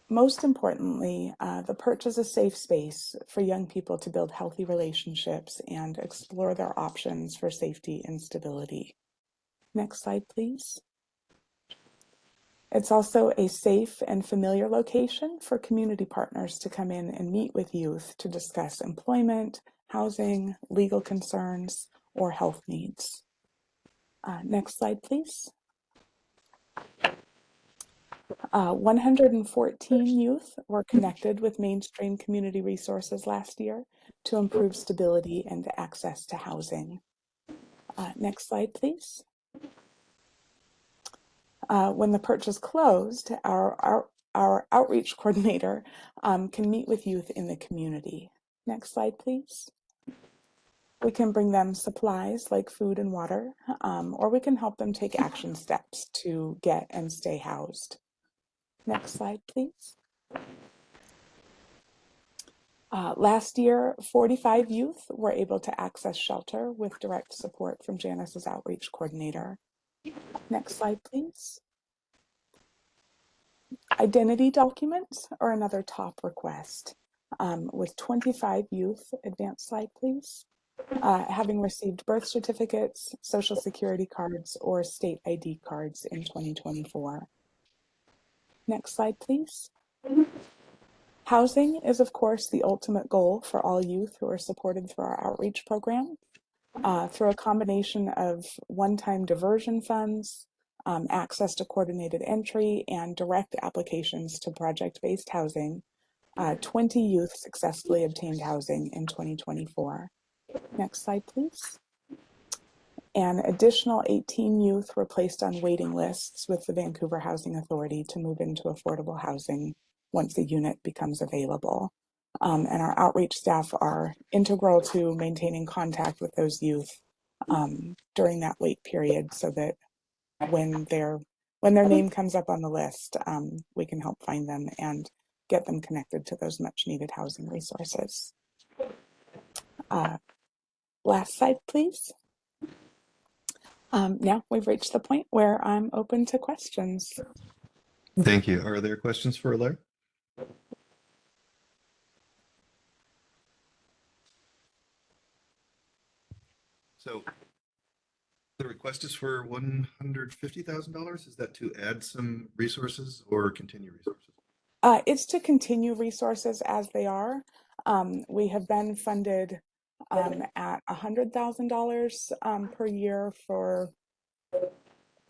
Most importantly, the Perch is a safe space for young people to build healthy relationships and explore their options for safety and stability. Next slide, please. It's also a safe and familiar location for community partners to come in and meet with youth to discuss employment, housing, legal concerns, or health needs. Next slide, please. 114 youth were connected with mainstream community resources last year to improve stability and access to housing. Next slide, please. When the Perch is closed, our outreach coordinator can meet with youth in the community. Next slide, please. We can bring them supplies like food and water, or we can help them take action steps to get and stay housed. Next slide, please. Last year, 45 youth were able to access shelter with direct support from Janice's outreach coordinator. Next slide, please. Identity documents are another top request, with 25 youth, advanced slide please, having received birth certificates, social security cards, or state ID cards in 2024. Next slide, please. Housing is, of course, the ultimate goal for all youth who are supported through our outreach program. Through a combination of one-time diversion funds, access to coordinated entry, and direct applications to project-based housing, 20 youth successfully obtained housing in 2024. Next slide, please. An additional 18 youth were placed on waiting lists with the Vancouver Housing Authority to move into affordable housing once a unit becomes available. And our outreach staff are integral to maintaining contact with those youth during that wait period, so that when their name comes up on the list, we can help find them and get them connected to those much needed housing resources. Last slide, please. Now we've reached the point where I'm open to questions. Thank you. Are there questions for Alaire? So the request is for $150,000. Is that to add some resources or continue resources? It's to continue resources as they are. We have been funded at $100,000 per year for,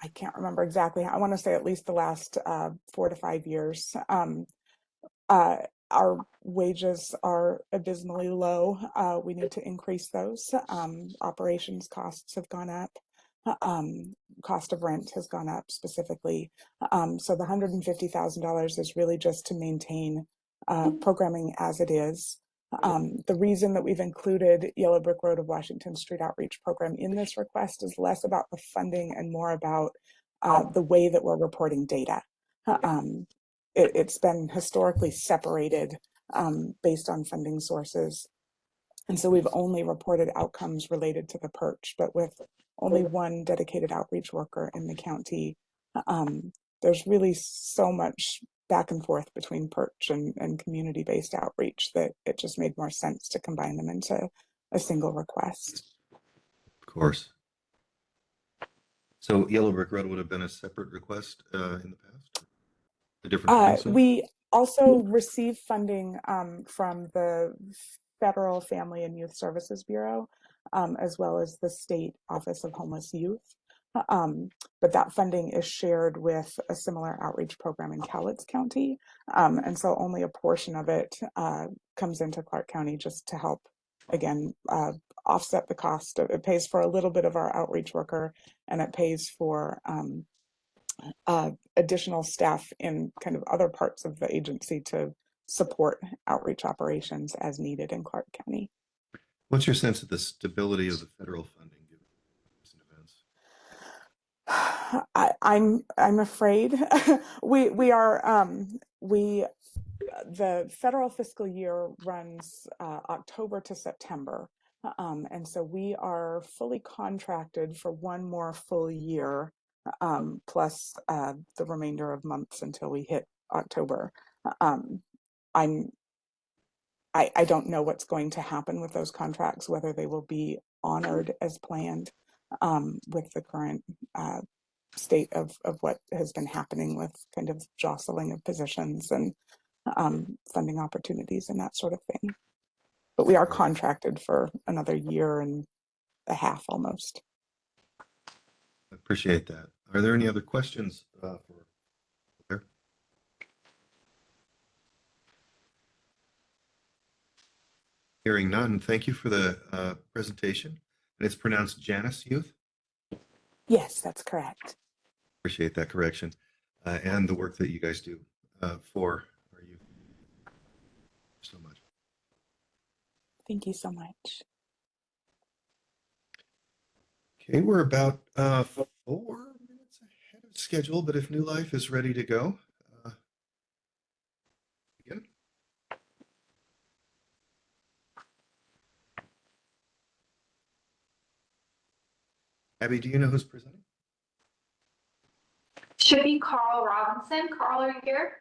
I can't remember exactly, I want to say at least the last 4 to 5 years. Our wages are abysmally low. We need to increase those. Operations costs have gone up. Cost of rent has gone up specifically. So the $150,000 is really just to maintain programming as it is. The reason that we've included Yellow Brick Road of Washington Street Outreach Program in this request is less about the funding and more about the way that we're reporting data. It's been historically separated based on funding sources. And so we've only reported outcomes related to the perch, but with only one dedicated outreach worker in the county, there's really so much back and forth between perch and community-based outreach that it just made more sense to combine them into a single request. Of course. So Yellow Brick Road would have been a separate request in the past? A different funding source? We also receive funding from the Federal Family and Youth Services Bureau, as well as the State Office of Homeless Youth. But that funding is shared with a similar outreach program in Cowlitz County. And so only a portion of it comes into Clark County just to help, again, offset the cost. It pays for a little bit of our outreach worker, and it pays for additional staff in kind of other parts of the agency to support outreach operations as needed in Clark County. What's your sense of the stability of the federal funding given recent events? I'm afraid the federal fiscal year runs October to September. And so we are fully contracted for one more full year, plus the remainder of months until we hit October. I don't know what's going to happen with those contracts, whether they will be honored as planned with the current state of what has been happening with kind of jostling of positions and funding opportunities and that sort of thing. But we are contracted for another year and a half almost. I appreciate that. Are there any other questions for Alaire? Hearing none, thank you for the presentation. And it's pronounced Janus Youth? Yes, that's correct. Appreciate that correction. And the work that you guys do for our youth. So much. Thank you so much. Okay, we're about 4 minutes ahead of schedule, but if New Life is ready to go, begin. Abby, do you know who's presenting? Should be Carl Robinson. Carl, are you here?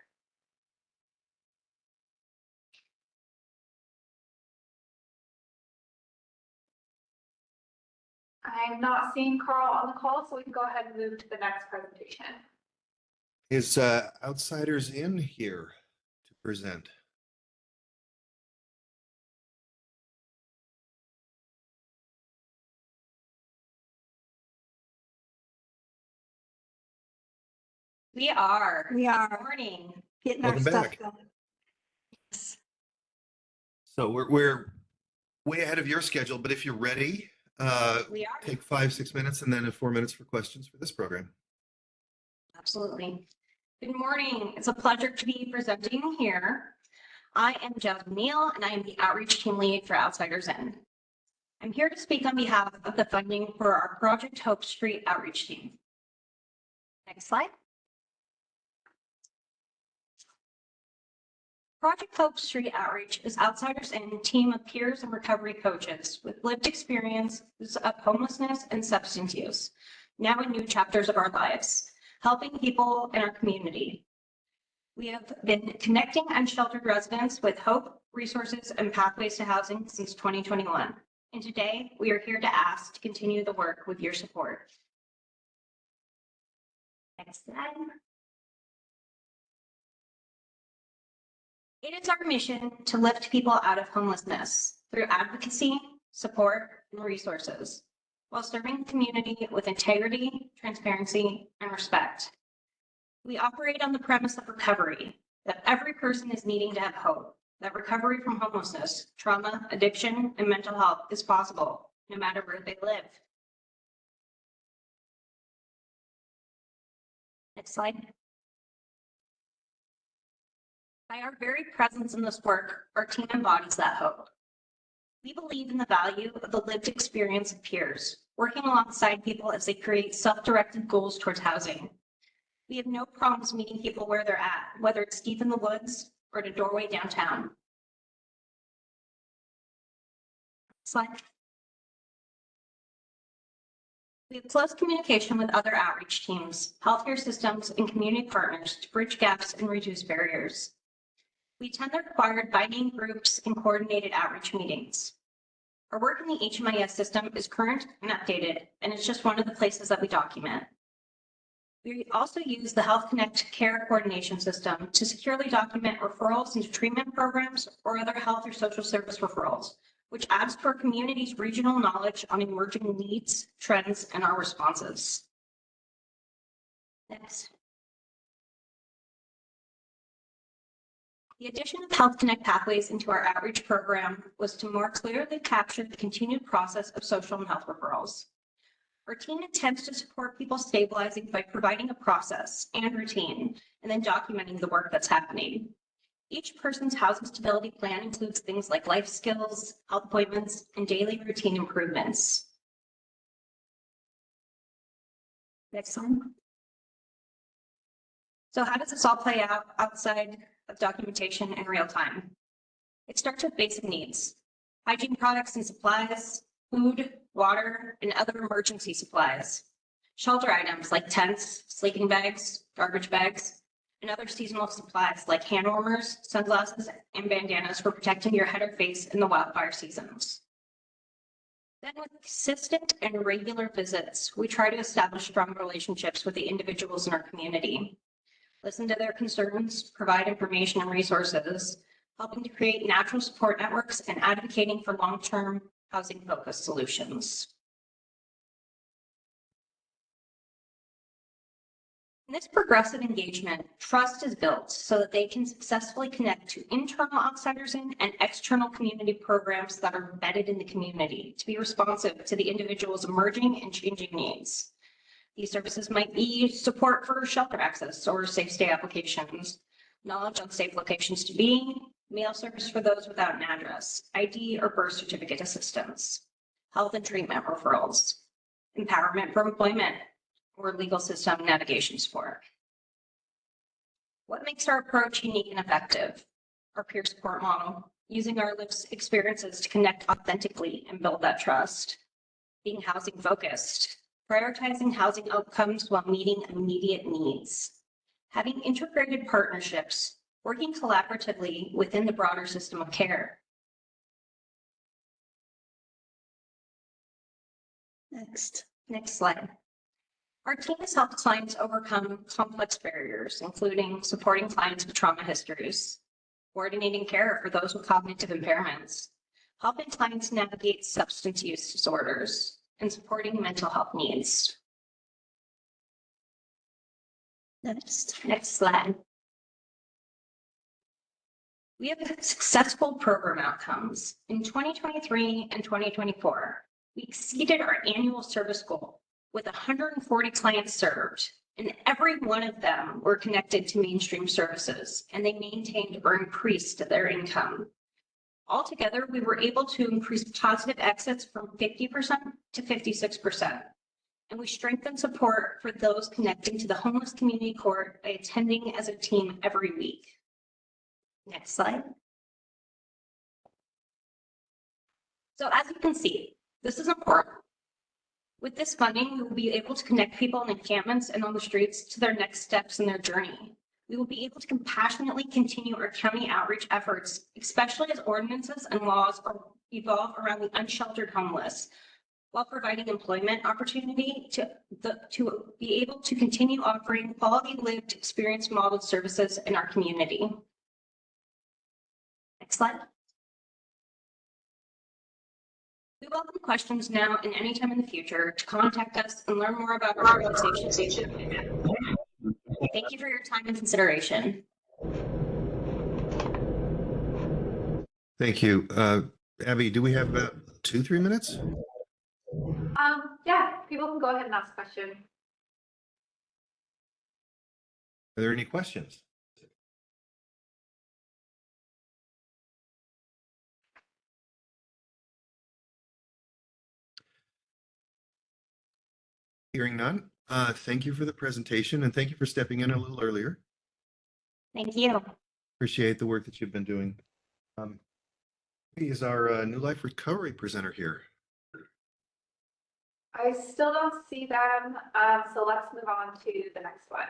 I'm not seeing Carl on the call, so we can go ahead and move to the next presentation. Is Outsiders in here to present? We are. Good Morning. Getting Welcome our back. stuff going. So we're way ahead of your schedule, but if you're ready, We are. take 5-6 minutes and then 4 minutes for questions for this program. Absolutely. Good morning. It's a pleasure to be presenting here. I am Jasmine Neal, and I am the Outreach Team Lead for Outsiders In. I'm here to speak on behalf of the funding for our Project Hope Street Outreach Team. Next slide. Project Hope Street Outreach is Outsiders In team of peers and recovery coaches with lived experiences of homelessness and substance use, now in new chapters of our lives, helping people in our community. We have been connecting unsheltered residents with hope, resources, and pathways to housing since 2021. And today, we are here to ask to continue the work with your support. Next slide. It is our mission to lift people out of homelessness through advocacy, support, and resources, while serving the community with integrity, transparency, and respect. We operate on the premise of recovery, that every person is needing to have hope, that recovery from homelessness, trauma, addiction, and mental health is possible, no matter where they live. Next slide. By our very presence in this work, our team embodies that hope. We believe in the value of the lived experience of peers, working alongside people as they create self-directed goals towards housing. We have no problems meeting people where they're at, whether it's deep in the woods or at a doorway downtown. Slide. We have close communication with other outreach teams, healthcare systems, and community partners to bridge gaps and reduce barriers. We attend the required binding groups and coordinated outreach meetings. Our work in the HMIS system is current and updated, and it's just one of the places that we document. We also use the Health Connect care coordination system to securely document referrals into treatment programs or other health or social service referrals, which adds to our community's regional knowledge on emerging needs, trends, and our responses. Next. The addition of Health Connect pathways into our outreach program was to more clearly capture the continued process of social and health referrals. Our team intends to support people stabilizing by providing a process and routine, and then documenting the work that's happening. Each person's housing stability plan includes things like life skills, health appointments, and daily routine improvements. Next one. So how does this all play out outside of documentation in real time? It starts with basic needs: hygiene products and supplies, food, water, and other emergency supplies, shelter items like tents, sleeping bags, garbage bags, and other seasonal supplies like hand warmers, sunglasses, and bandanas for protecting your head or face in the wildfire seasons. Then with consistent and regular visits, we try to establish strong relationships with the individuals in our community. Listen to their concerns, provide information and resources, helping to create natural support networks and advocating for long-term housing-focused solutions. In this progressive engagement, trust is built so that they can successfully connect to internal Outsiders In and external community programs that are embedded in the community to be responsive to the individual's emerging and changing needs. These services might be support for shelter access or safe stay applications, knowledge on safe locations to be, mail service for those without an address, ID or birth certificate assistance, health and treatment referrals, empowerment for employment, or legal system navigation support. What makes our approach unique and effective? Our peer support model, using our lived experiences to connect authentically and build that trust. Being housing focused, prioritizing housing outcomes while meeting immediate needs. Having integrated partnerships, working collaboratively within the broader system of care. Next slide. Our team has helped clients overcome complex barriers, including supporting clients with trauma histories, coordinating care for those with cognitive impairments, helping clients navigate substance use disorders, and supporting mental health needs. Next slide. We have successful program outcomes. In 2023 and 2024, We exceeded our annual service goal with 140 clients served, and every one of them were connected to mainstream services, and they maintained or increased their income. Altogether, we were able to increase positive exits from 50% to 56%. And we strengthened support for those connecting to the homeless community court by attending as a team every week. Next slide. So as you can see, this is important. With this funding, we will be able to connect people in encampments and on the streets to their next steps in their journey. We will be able to compassionately continue our county outreach efforts, especially as ordinances and laws evolve around the unsheltered homeless, while providing employment opportunity to be able to continue offering quality lived experience modeled services in our community. Next slide. We welcome questions now and anytime in the future to contact us and learn more about our organization. Thank you for your time and consideration. Thank you. Abby, do we have about 2-3 minutes? Yeah, people can go ahead and ask questions. Are there any questions? Hearing none, thank you for the presentation and thank you for stepping in a little earlier. Thank you. Appreciate the work that you've been doing. Is our New Life Recovery presenter here? I still don't see them, so let's move on to the next one.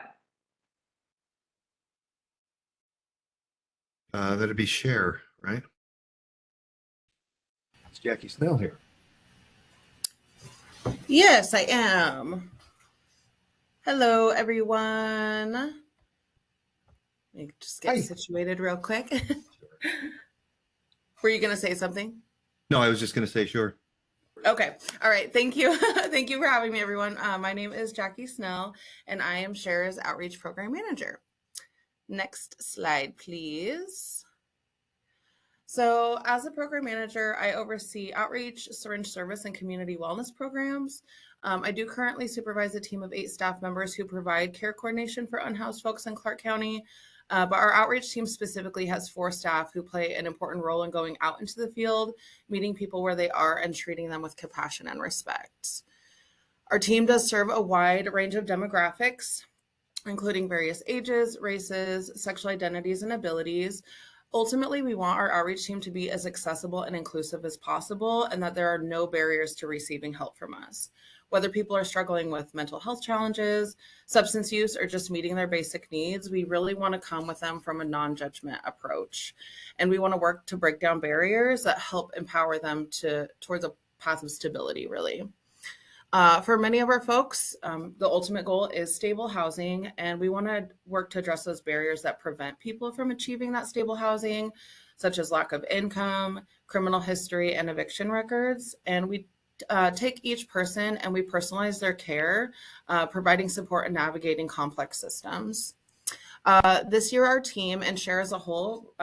That'd be Cher, right? It's Jackie Snell here. Yes, I am. Hello, everyone. Let me just get situated real quick. Were you going to say something? No, I was just going to say sure. Okay. All right. Thank you. Thank you for having me, everyone. My name is Jackie Snell, and I am Cher's Outreach Program Manager. Next slide, please. So as a program manager, I oversee outreach, syringe service, and community wellness programs. I do currently supervise a team of 8 staff members who provide care coordination for unhoused folks in Clark County. But our outreach team specifically has 4 staff who play an important role in going out into the field, meeting people where they are, and treating them with compassion and respect. Our team does serve a wide range of demographics, including various ages, races, sexual identities, and abilities. Ultimately, we want our outreach team to be as accessible and inclusive as possible, and that there are no barriers to receiving help from us. Whether people are struggling with mental health challenges, substance use, or just meeting their basic needs, we really want to come with them from a non-judgment approach. And we want to work to break down barriers that help empower them towards a path of stability, really. For many of our folks, the ultimate goal is stable housing, and we want to work to address those barriers that prevent people from achieving that stable housing, such as lack of income, criminal history, and eviction records. And we take each person and we personalize their care, providing support and navigating complex systems. This year, our team and Cher as a whole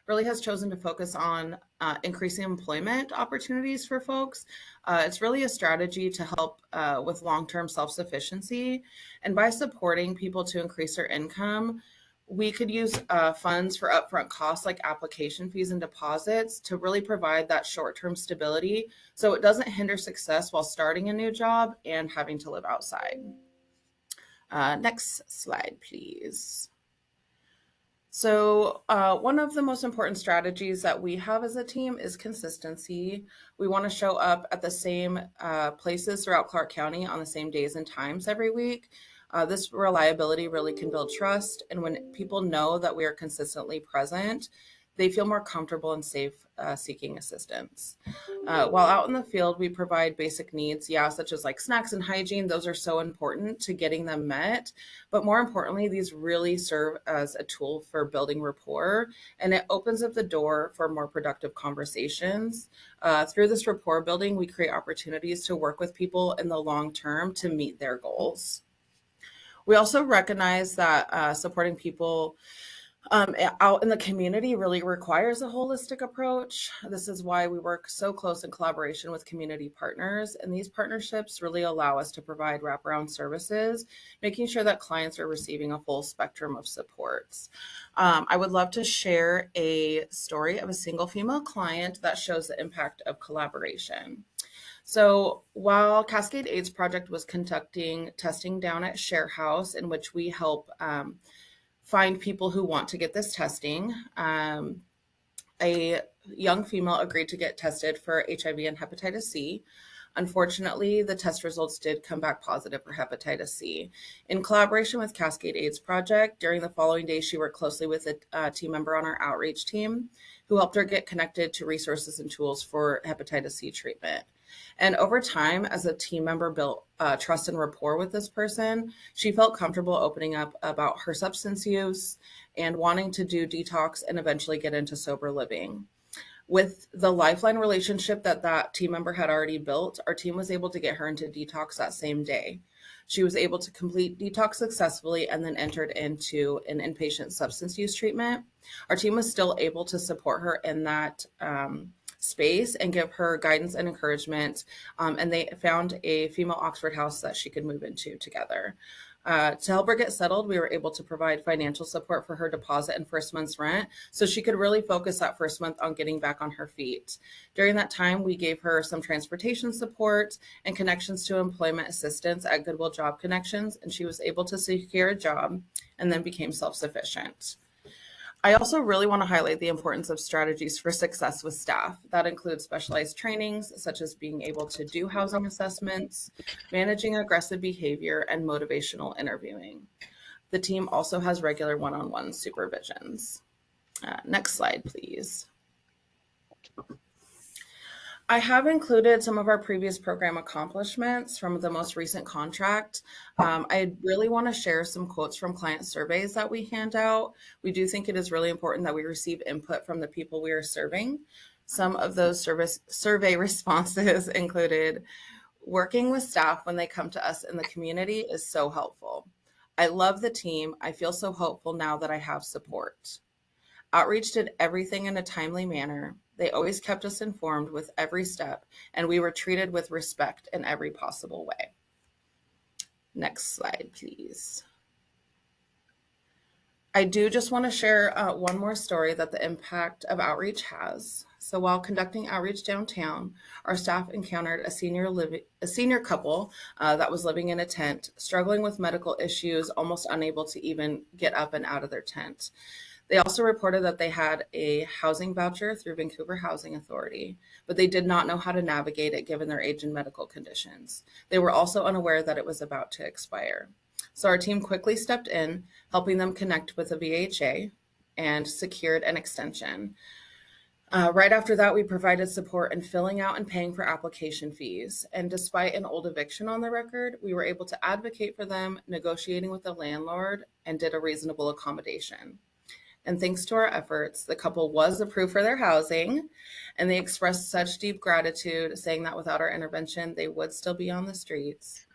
really has chosen to focus on increasing employment opportunities for folks. It's really a strategy to help with long-term self-sufficiency. And by supporting people to increase their income, we could use funds for upfront costs like application fees and deposits to really provide that short-term stability so it doesn't hinder success while starting a new job and having to live outside. Next slide, please. So one of the most important strategies that we have as a team is consistency. We want to show up at the same places throughout Clark County on the same days and times every week. This reliability really can build trust. And when people know that we are consistently present, they feel more comfortable and safe seeking assistance. While out in the field, we provide basic needs, such as like snacks and hygiene. Those are so important to getting them met. But more importantly, these really serve as a tool for building rapport, and it opens up the door for more productive conversations. Through this rapport building, we create opportunities to work with people in the long term to meet their goals. We also recognize that supporting people out in the community really requires a holistic approach. This is why we work so close in collaboration with community partners, and these partnerships really allow us to provide wraparound services, making sure that clients are receiving a full spectrum of supports. I would love to share a story of a single female client that shows the impact of collaboration. So while Cascade AIDS Project was conducting testing down at Share House, in which we help find people who want to get this testing, a young female agreed to get tested for HIV and hepatitis C. Unfortunately, the test results did come back positive for hepatitis C. In collaboration with Cascade AIDS Project, during the following days, she worked closely with a team member on our outreach team who helped her get connected to resources and tools for hepatitis C treatment. And over time, as a team member built trust and rapport with this person, she felt comfortable opening up about her substance use and wanting to do detox and eventually get into sober living. With the lifeline relationship that team member had already built, our team was able to get her into detox that same day. She was able to complete detox successfully and then entered into an inpatient substance use treatment. Our team was still able to support her in that space and give her guidance and encouragement. And they found a female Oxford house that she could move into together. To help her get settled, we were able to provide financial support for her deposit and first month's rent, so she could really focus that first month on getting back on her feet. During that time, we gave her some transportation support and connections to employment assistance at Goodwill Job Connections, and she was able to secure a job and then became self-sufficient. I also really want to highlight the importance of strategies for success with staff. That includes specialized trainings, such as being able to do housing assessments, managing aggressive behavior, and motivational interviewing. The team also has regular one-on-one supervisions. Next slide, please. I have included some of our previous program accomplishments from the most recent contract. I really want to share some quotes from client surveys that we hand out. We do think it is really important that we receive input from the people we are serving. Some of those survey responses included, working with staff when they come to us in the community is so helpful. I love the team. I feel so hopeful now that I have support. Outreach did everything in a timely manner. They always kept us informed with every step, and we were treated with respect in every possible way. Next slide, please. I do just want to share one more story that the impact of outreach has. So while conducting outreach downtown, our staff encountered a senior couple that was living in a tent, struggling with medical issues, almost unable to even get up and out of their tent. They also reported that they had a housing voucher through Vancouver Housing Authority, but they did not know how to navigate it given their age and medical conditions. They were also unaware that it was about to expire. So our team quickly stepped in, helping them connect with a VHA and secured an extension. Right after that, we provided support in filling out and paying for application fees. And despite an old eviction on the record, we were able to advocate for them, negotiating with the landlord, and did a reasonable accommodation. And thanks to our efforts, the couple was approved for their housing, and they expressed such deep gratitude, saying that without our intervention, they would still be on the streets.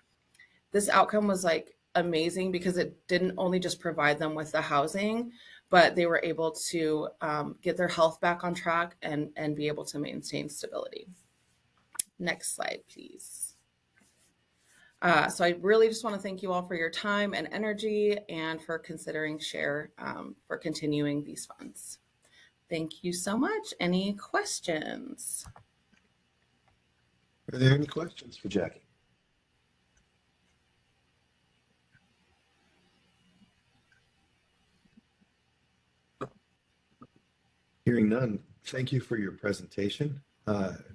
This outcome was amazing because it didn't only just provide them with the housing, but they were able to get their health back on track and be able to maintain stability. Next slide, please. So I really just want to thank you all for your time and energy and for considering Share for continuing these funds. Thank you so much. Any questions? Are there any questions for Jackie? Hearing none, thank you for your presentation.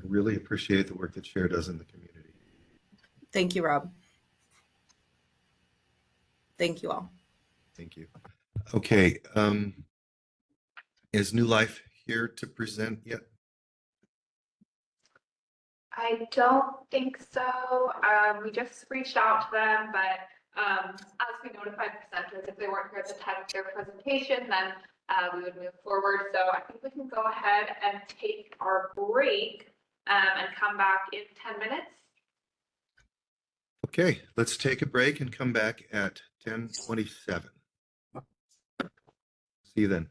Really appreciate the work that Share does in the community. Thank you, Rob. Thank you all. Thank you. Okay. Is New Life here to present yet? I don't think so. We just reached out to them, but as we notified presenters, if they weren't here at the time of their presentation, then we would move forward. So I think we can go ahead and take our break and come back in 10 minutes. Okay, let's take a break and come back at 10:27. See you then.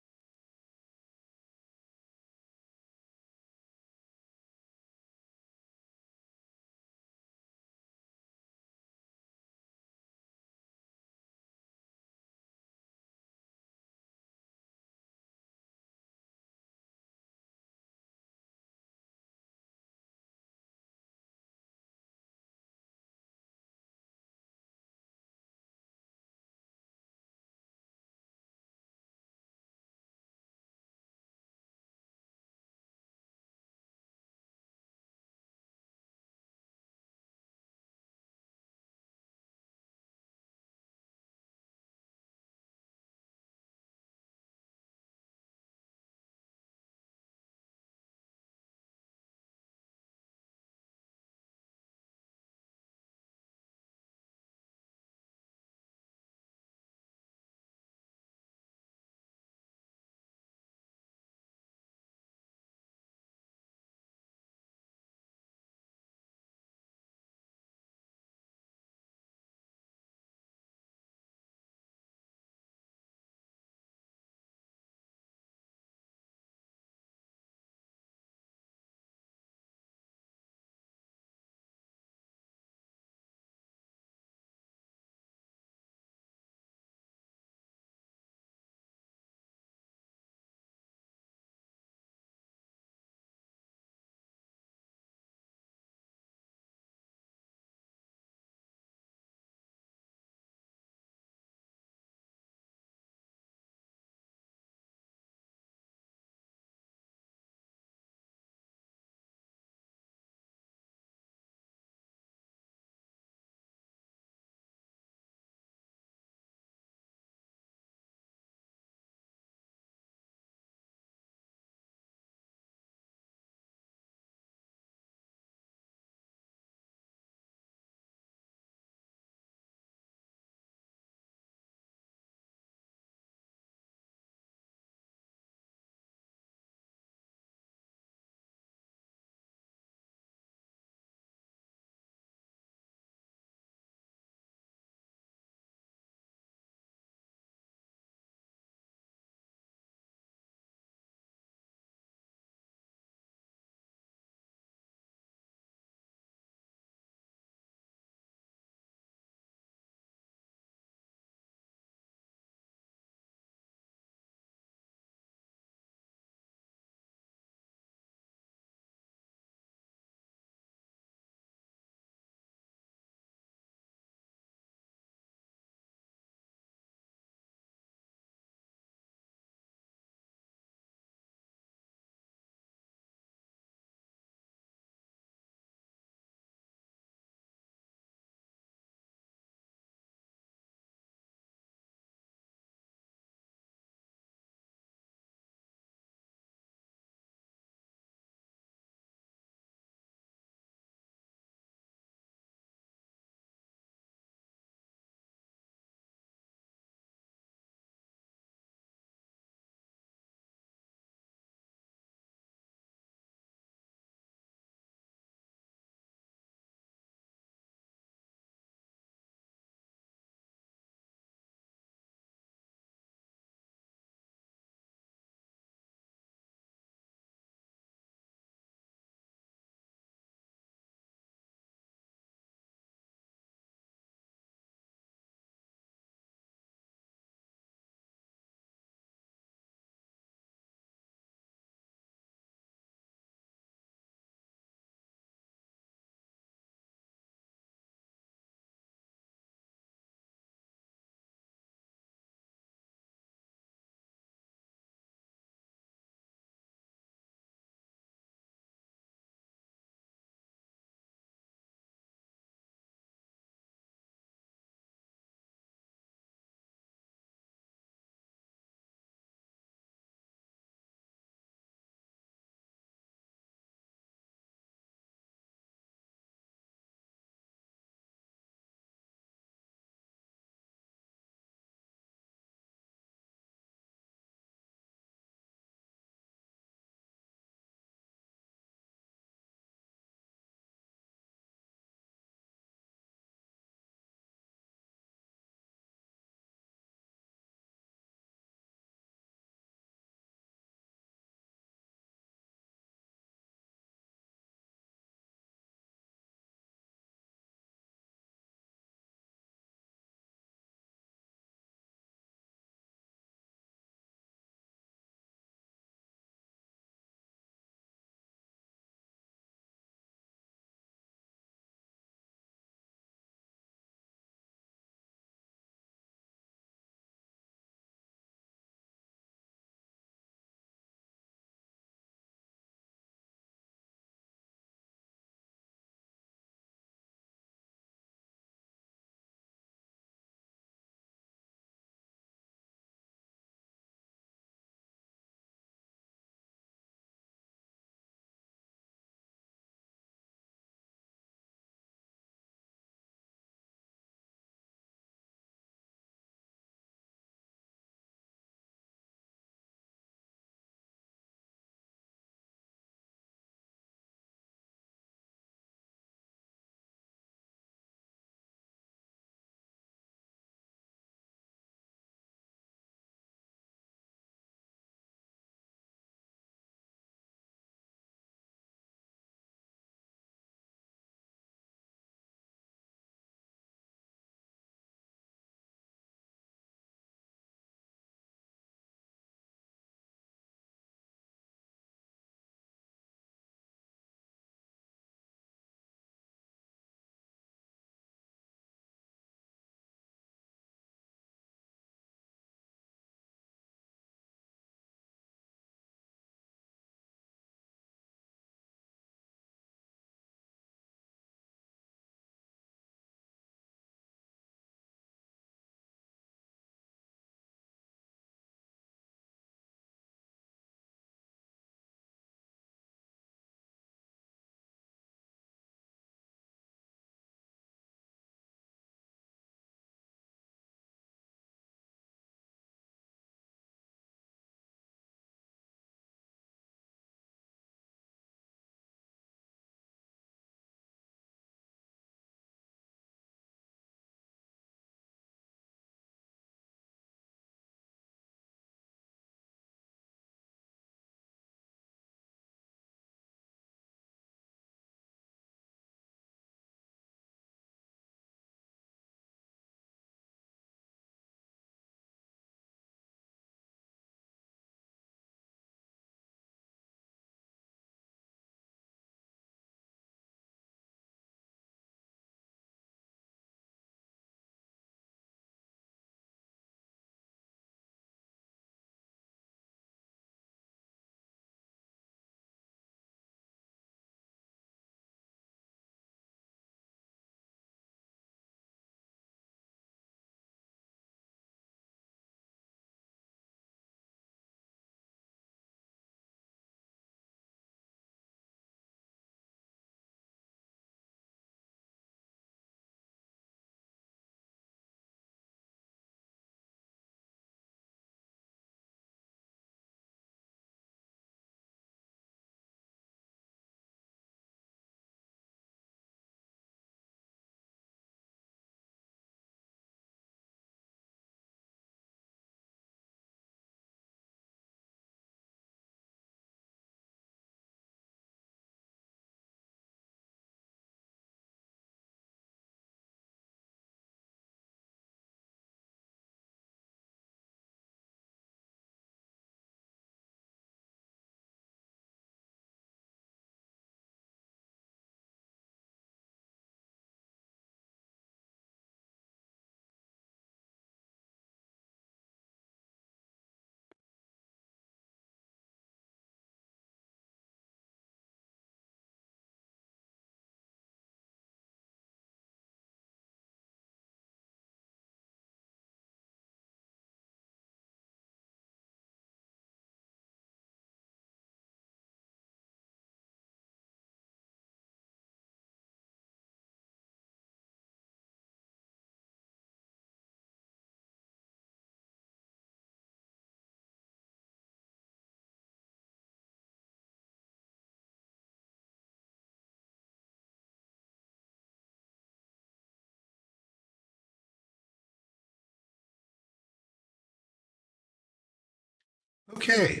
Okay.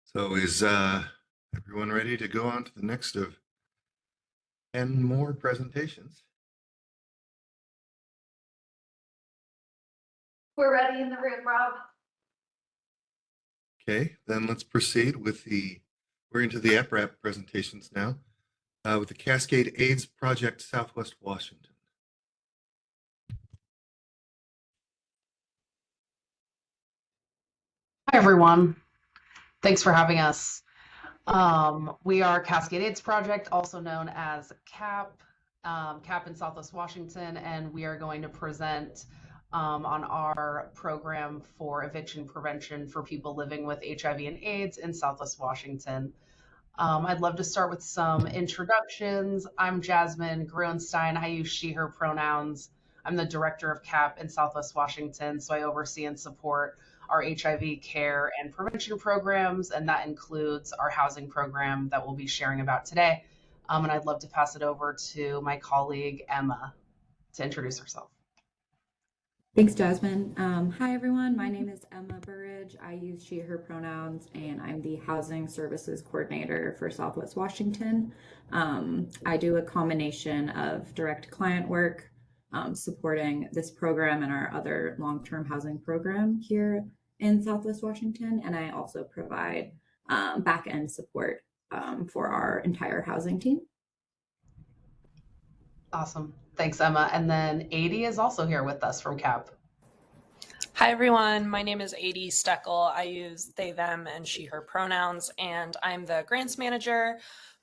So is everyone ready to go on to the next of 10 more presentations? We're ready in the room, Rob. Okay, then let's proceed with we're into the EPRAP presentations now with the Cascade AIDS Project Southwest Washington. Hi, everyone. Thanks for having us. We are Cascade AIDS Project, also known as CAAB, CAAB in Southwest Washington, and we are going to present on our program for eviction prevention for people living with HIV and AIDS in Southwest Washington. I'd love to start with some introductions. I'm Jasmine Gruenstein. I use she, her pronouns. I'm the director of CAAB in Southwest Washington, so I oversee and support our HIV care and prevention programs, and that includes our housing program that we'll be sharing about today. And I'd love to pass it over to my colleague, Emma, to introduce herself. Thanks, Jasmine. Hi, everyone. My name is Emma Burridge. I use she, her pronouns, and I'm the Housing Services Coordinator for Southwest Washington. I do a combination of direct client work, supporting this program and our other long-term housing program here in Southwest Washington, and I also provide back-end support for our entire housing team. Awesome. Thanks, Emma. And then Adi is also here with us from CAAB. Hi, everyone. My name is Adi Steckel. I use they, them, and she, her pronouns, and I'm the grants manager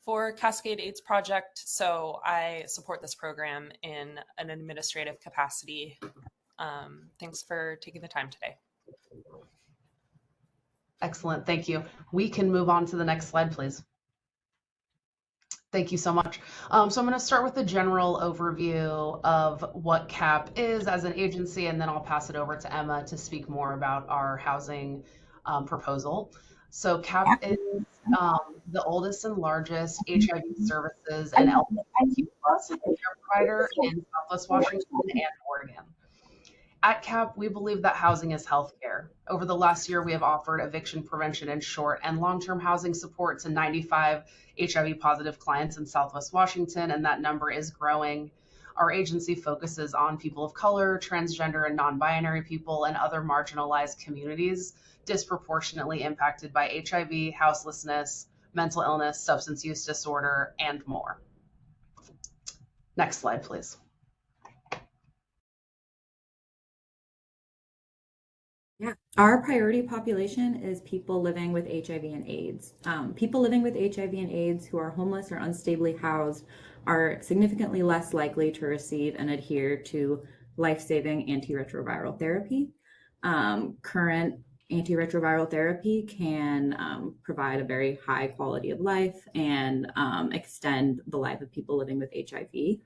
for Cascade AIDS Project. So I support this program in an administrative capacity. Thanks for taking the time today. Excellent. Thank you. We can move on to the next slide, please. Thank you so much. So I'm going to start with a general overview of what CAAB is as an agency, and then I'll pass it over to Emma to speak more about our housing proposal. So CAAB is the oldest and largest HIV services and LGBTQ+ care provider in Southwest Washington and Oregon. At CAAB, we believe that housing is healthcare. Over the last year, we have offered eviction prevention in short and long-term housing support to 95 HIV-positive clients in Southwest Washington, and that number is growing. Our agency focuses on people of color, transgender and non-binary people, and other marginalized communities disproportionately impacted by HIV, houselessness, mental illness, substance use disorder, and more. Next slide, please. Yeah, our priority population is people living with HIV and AIDS. People living with HIV and AIDS who are homeless or unstably housed are significantly less likely to receive and adhere to life-saving antiretroviral therapy. Current antiretroviral therapy can provide a very high quality of life and extend the life of people living with HIV.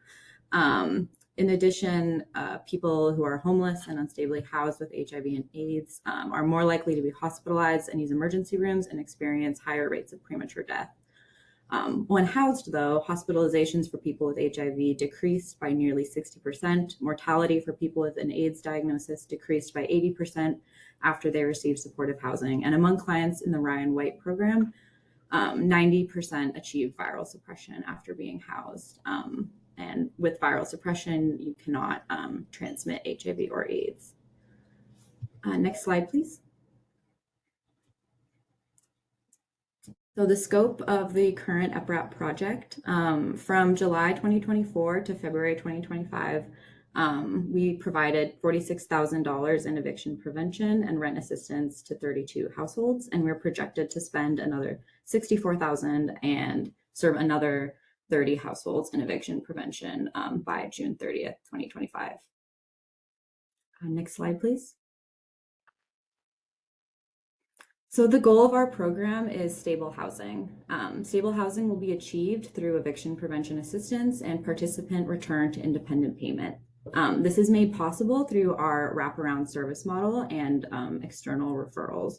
In addition, people who are homeless and unstably housed with HIV and AIDS are more likely to be hospitalized and use emergency rooms and experience higher rates of premature death. When housed, though, hospitalizations for people with HIV decreased by nearly 60%. Mortality for people with an AIDS diagnosis decreased by 80% after they received supportive housing. And among clients in the Ryan White program, 90% achieved viral suppression after being housed. And with viral suppression, you cannot transmit HIV or AIDS. Next slide, please. So the scope of the current EPRAP project, from July 2024 to February 2025, we provided $46,000 in eviction prevention and rent assistance to 32 households, and we're projected to spend another $64,000 and serve another 30 households in eviction prevention by June 30th, 2025. Next slide, please. So the goal of our program is stable housing. Stable housing will be achieved through eviction prevention assistance and participant return to independent payment. This is made possible through our wraparound service model and external referrals.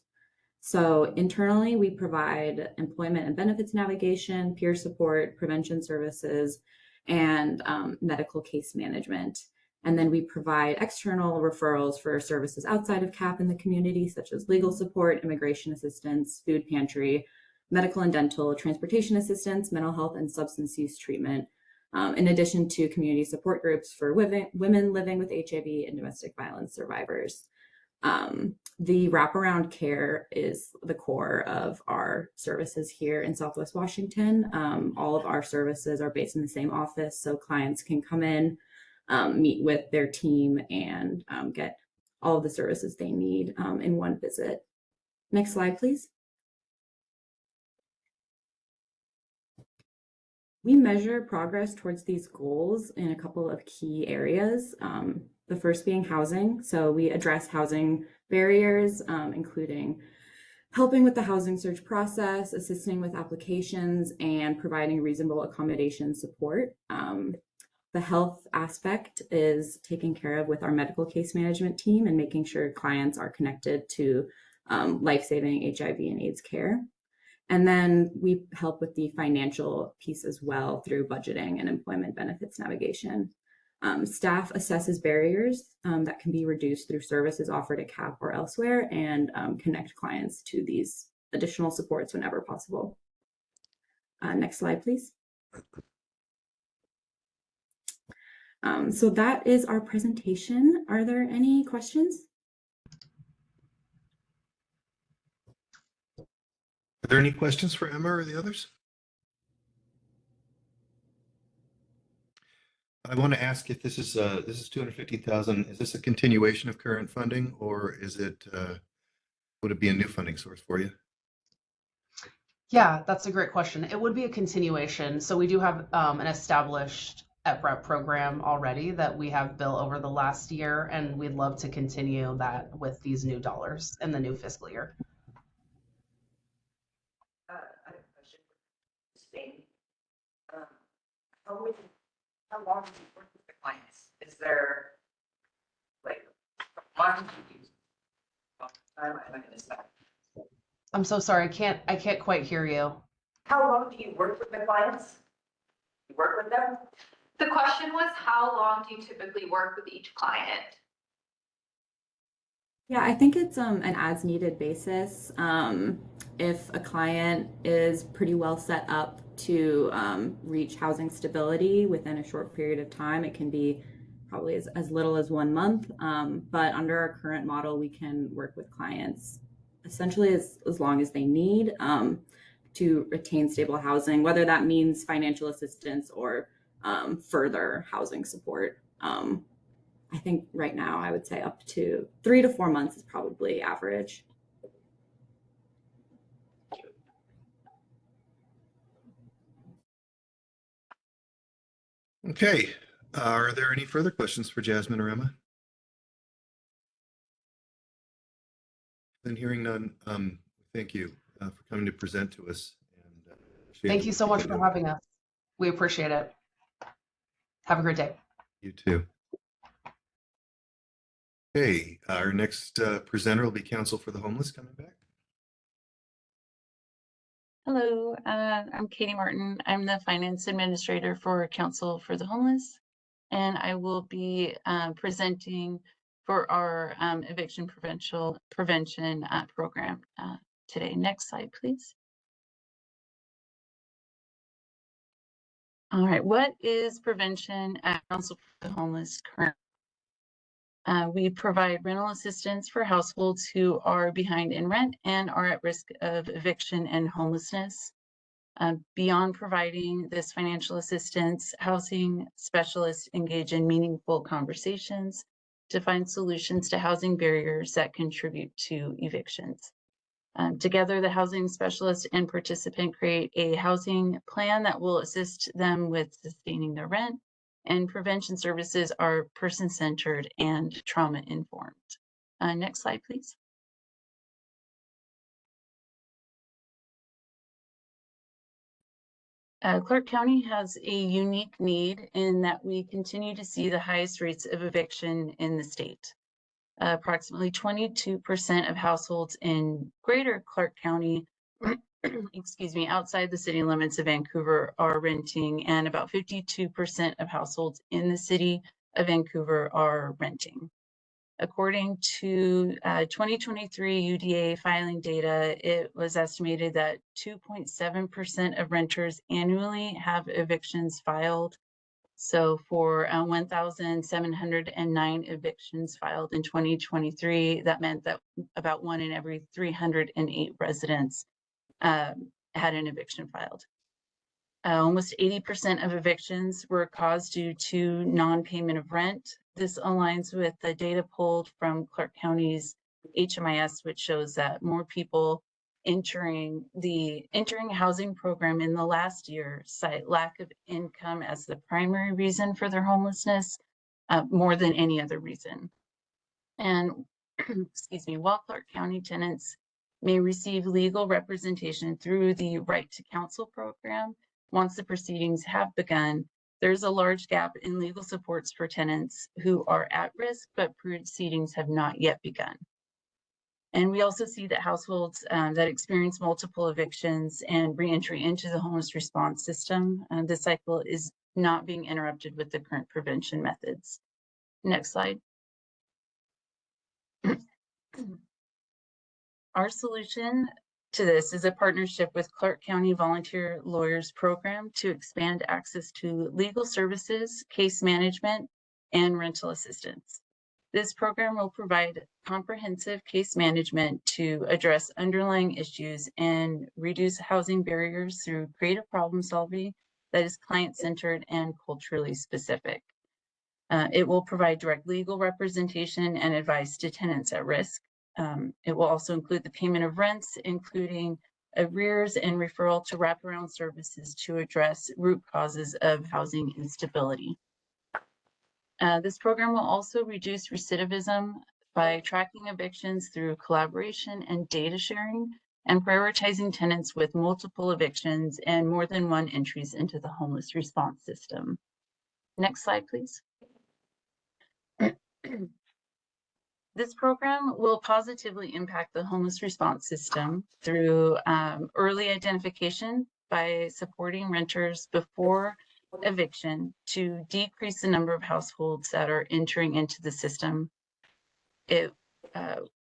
So internally, we provide employment and benefits navigation, peer support, prevention services, and medical case management. And then we provide external referrals for services outside of CAAB in the community, such as legal support, immigration assistance, food pantry, medical and dental, transportation assistance, mental health and substance use treatment, in addition to community support groups for women living with HIV and domestic violence survivors. The wraparound care is the core of our services here in Southwest Washington. All of our services are based in the same office, so clients can come in, meet with their team, and get all of the services they need in one visit. Next slide, please. We measure progress towards these goals in a couple of key areas. The first being housing. So we address housing barriers, including helping with the housing search process, assisting with applications, and providing reasonable accommodation support. The health aspect is taken care of with our medical case management team and making sure clients are connected to life-saving HIV and AIDS care. And then we help with the financial piece as well through budgeting and employment benefits navigation. Staff assesses barriers that can be reduced through services offered at CAAB or elsewhere, and connect clients to these additional supports whenever possible. Next slide, please. So that is our presentation. Are there any questions? Are there any questions for Emma or the others? I want to ask if this is 250,000. Is this a continuation of current funding, or is it would it be a new funding source for you? Yeah, that's a great question. It would be a continuation. So we do have an established EPREP program already that we have built over the last year, and we'd love to continue that with these new dollars in the new fiscal year. I have a question. Same. How long do you work with the clients? Is there like one? I'm so sorry, I can't quite hear you. How long do you work with the clients? You work with them? The question was, how long do you typically work with each client? Yeah, I think it's an as-needed basis. If a client is pretty well set up to reach housing stability within a short period of time, it can be probably as little as 1 month. But under our current model, we can work with clients essentially as long as they need to retain stable housing, whether that means financial assistance or further housing support. I think right now I would say up to 3 to 4 months is probably average. Okay. Are there any further questions for Jasmine or Emma? Then hearing none, thank you for coming to present to us. And, Thank you so much for having us. We appreciate it. Have a great day. You too. Okay, our next presenter will be Council for the Homeless coming back. Hello, I'm Katie Martin. I'm the Finance Administrator for Council for the Homeless, and I will be presenting for our eviction prevention program today. Next slide, please. All right, what is prevention at Council for the Homeless currently? We provide rental assistance for households who are behind in rent and are at risk of eviction and homelessness. Beyond providing this financial assistance, housing specialists engage in meaningful conversations to find solutions to housing barriers that contribute to evictions. Together, the housing specialist and participant create a housing plan that will assist them with sustaining their rent, and prevention services are person-centered and trauma-informed. Next slide, please. Clark County has a unique need in that we continue to see the highest rates of eviction in the state. Approximately 22% of households in greater Clark County excuse me, outside the city limits of Vancouver are renting, and about 52% of households in the city of Vancouver are renting. According to 2023 UDA filing data, it was estimated that 2.7% of renters annually have evictions filed. So for 1,709 evictions filed in 2023, that meant that about 1 in every 308 residents had an eviction filed. Almost 80% of evictions were caused due to non-payment of rent. This aligns with the data pulled from Clark County's HMIS, which shows that more people entering housing program in the last year cite lack of income as the primary reason for their homelessness, more than any other reason. And excuse me, while Clark County tenants may receive legal representation through the Right to Counsel program, once the proceedings have begun, there's a large gap in legal supports for tenants who are at risk, but proceedings have not yet begun. And we also see that households that experience multiple evictions and reentry into the homeless response system, this cycle is not being interrupted with the current prevention methods. Next slide. Our solution to this is a partnership with Clark County Volunteer Lawyers Program to expand access to legal services, case management, and rental assistance. This program will provide comprehensive case management to address underlying issues and reduce housing barriers through creative problem solving that is client-centered and culturally specific. It will provide direct legal representation and advice to tenants at risk. It will also include the payment of rents, including arrears and referral to wraparound services to address root causes of housing instability. This program will also reduce recidivism by tracking evictions through collaboration and data sharing, and prioritizing tenants with multiple evictions and more than one entries into the homeless response system. Next slide, please. This program will positively impact the homeless response system through early identification by supporting renters before eviction to decrease the number of households that are entering into the system. It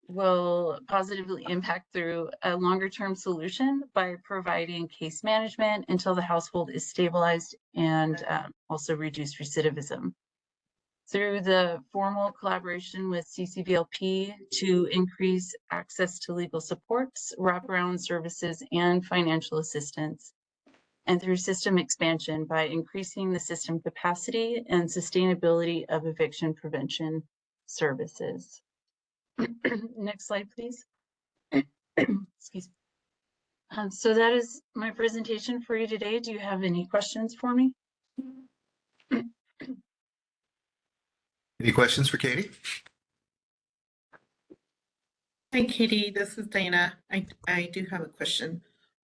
will positively impact through a longer-term solution by providing case management until the household is stabilized and also reduce recidivism. Through the formal collaboration with CCVLP to increase access to legal supports, wraparound services, and financial assistance, and through system expansion by increasing the system capacity and sustainability of eviction prevention services. Next slide, please. Excuse me. So that is my presentation for you today. Do you have any questions for me? Any questions for Katie? Hi, Katie. This is Dana. I do have a question.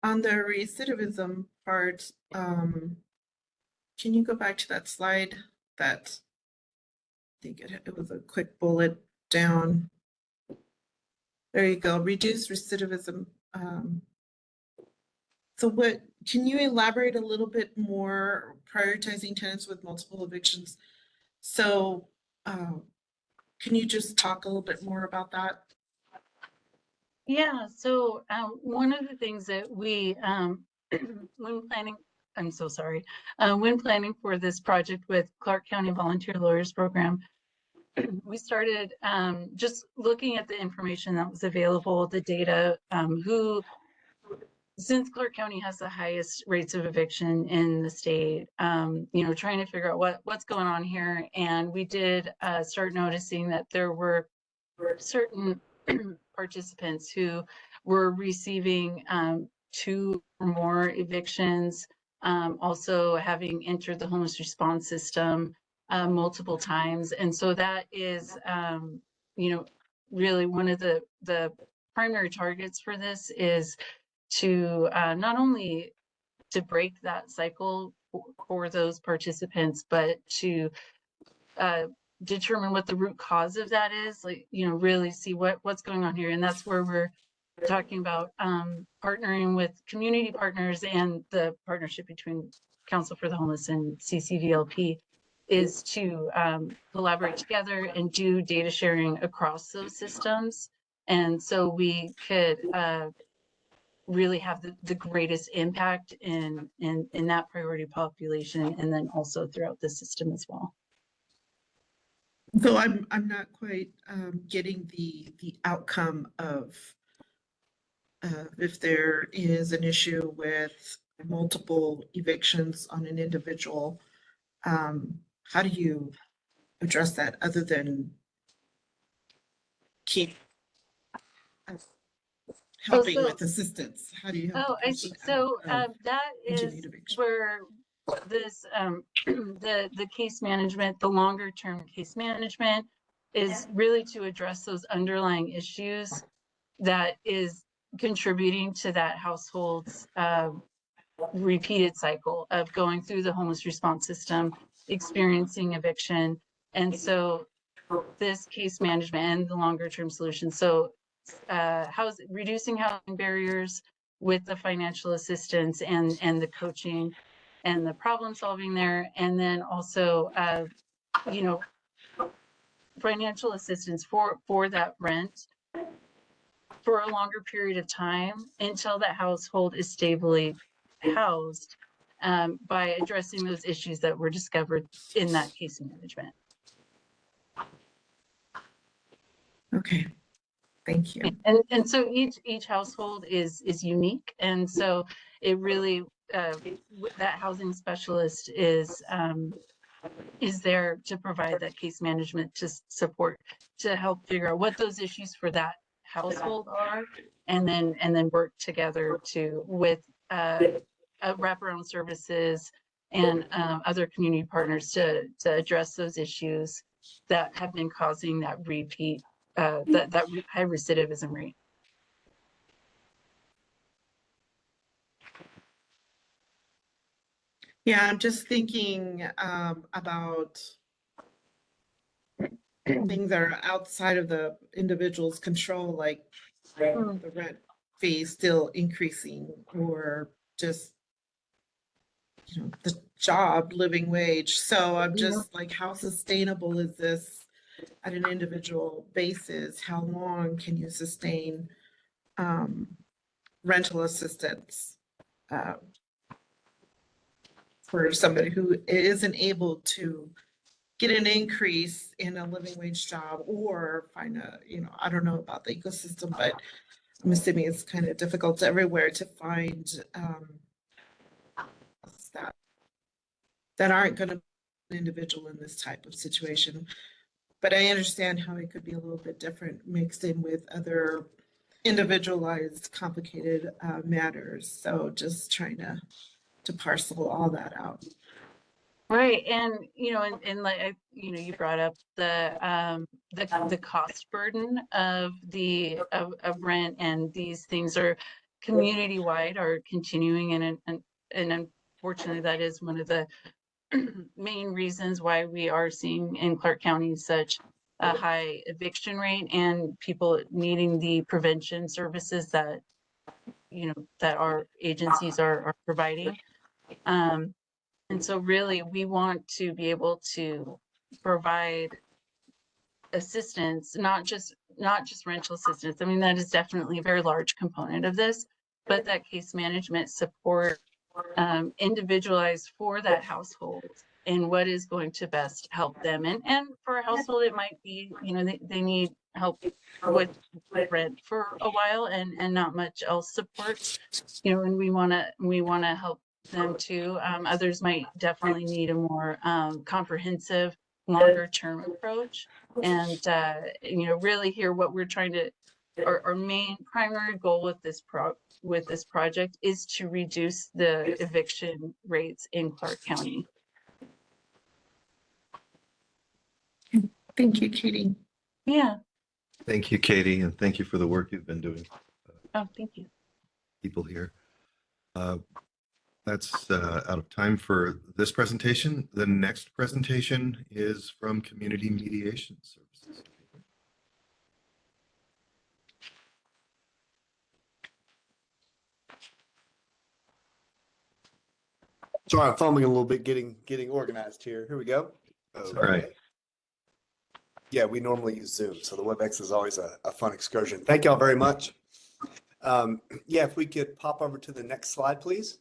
On the recidivism part, can you go back to that slide that I think it was a quick bullet down. There you go, reduce recidivism. So what, can you elaborate a little bit more, prioritizing tenants with multiple evictions? So can you just talk a little bit more about that? Yeah, so one of the things that we, when planning, I'm so sorry, when planning for this project with Clark County Volunteer Lawyers Program, we started just looking at the information that was available, the data, since Clark County has the highest rates of eviction in the state, you know, trying to figure out what's going on here. And we did start noticing that there were certain participants who were receiving 2 or more evictions, also having entered the homeless response system multiple times. And so that is, you know, really one of the primary targets for this is to not only to break that cycle for those participants, but to determine what the root cause of that is, like, you know, really see what's going on here. And that's where we're talking about partnering with community partners and the partnership between Council for the Homeless and CCVLP is to collaborate together and do data sharing across those systems. And so we could really have the greatest impact in that priority population, and then also throughout the system as well. So I'm not quite getting the outcome of if there is an issue with multiple evictions on an individual, how do you address that other than keep helping with assistance? How do you help Oh, the I person see. So out of that is continued eviction? where this the case management, the longer term case management, is really to address those underlying issues that is contributing to that household's repeated cycle of going through the homeless response system, experiencing eviction. And so this case management and the longer term solution. So reducing housing barriers with the financial assistance and the coaching and the problem solving there. And then also, you know, financial assistance for that rent for a longer period of time until that household is stably housed, by addressing those issues that were discovered in that case management. Okay, thank you. And so each household is unique, and so it really that housing specialist is there to provide that case management to support, to help figure out what those issues for that household are, and then work together with wraparound services and other community partners to address those issues that have been causing that repeat that high recidivism rate. Yeah, I'm just thinking about things that are outside of the individual's control, like the rent fee still increasing, or just, you know, the job, living wage. So I'm just like, how sustainable is this at an individual basis? How long can you sustain rental assistance for somebody who isn't able to get an increase in a living wage job or find a, you know, I don't know about the ecosystem, but I'm assuming it's kind of difficult everywhere to find that aren't going to be an individual in this type of situation. But I understand how it could be a little bit different mixed in with other individualized, complicated matters. So just trying to parcel all that out. Right, and you know, and like you know, you brought up the cost burden of of rent, and these things are community wide, are continuing, and unfortunately, that is one of the main reasons why we are seeing in Clark County such a high eviction rate and people needing the prevention services that, you know, that our agencies are providing. And so really we want to be able to provide assistance, not just rental assistance. I mean, that is definitely a very large component of this, but that case management support, individualized for that household and what is going to best help them. And for a household, it might be, you know, they need help with rent for a while and not much else support, you know, and we want to help them too. Others might definitely need a more comprehensive, longer term approach. And you know, really here what we're trying to, our main primary goal with this project is to reduce the eviction rates in Clark County. Thank you, Katie. Yeah. Thank you, Katie, and thank you for the work you've been doing. Oh, thank you. People here. That's out of time for this presentation. The next presentation is from Community Mediation Services. Sorry, I'm fumbling a little bit getting organized here. Here we go. All right. Yeah, we normally use Zoom, so the WebEx is always a fun excursion. Thank y'all very much. Yeah, if we could pop over to the next slide, please.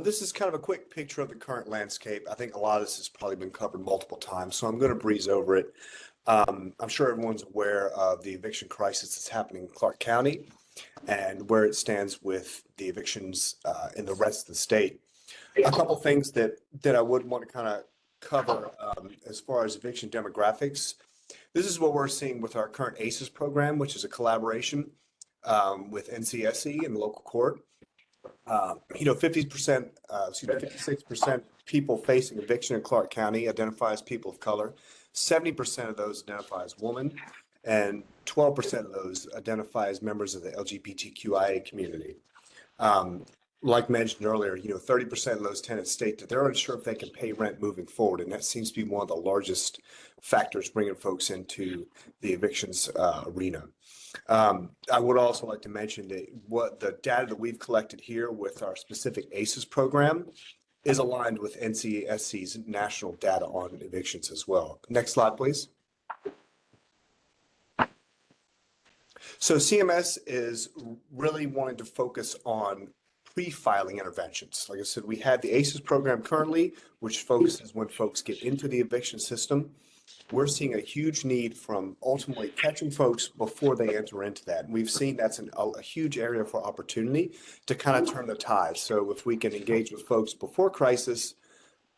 This is kind of a quick picture of the current landscape. I think a lot of this has probably been covered multiple times, so I'm going to breeze over it. I'm sure everyone's aware of the eviction crisis that's happening in Clark County and where it stands with the evictions in the rest of the state. A couple things that I would want to kind of cover as far as eviction demographics. This is what we're seeing with our current ACES program, which is a collaboration with NCSE and the local court. 50%, 56% people facing eviction in Clark County identify as people of color. 70% of those identify as women, and 12% of those identify as members of the LGBTQIA community. Like mentioned earlier, 30% of those tenants state that they're unsure if they can pay rent moving forward, and that seems to be one of the largest factors bringing folks into the evictions arena. I would also like to mention that what the data that we've collected here with our specific ACES program is aligned with NCSC's national data on evictions as well. Next slide, please. So CMS is really wanting to focus on pre-filing interventions. Like I said, we have the ACES program currently, which focuses when folks get into the eviction system. We're seeing a huge need from ultimately catching folks before they enter into that. And we've seen that's a huge area for opportunity to kind of turn the tide. So if we can engage with folks before crisis,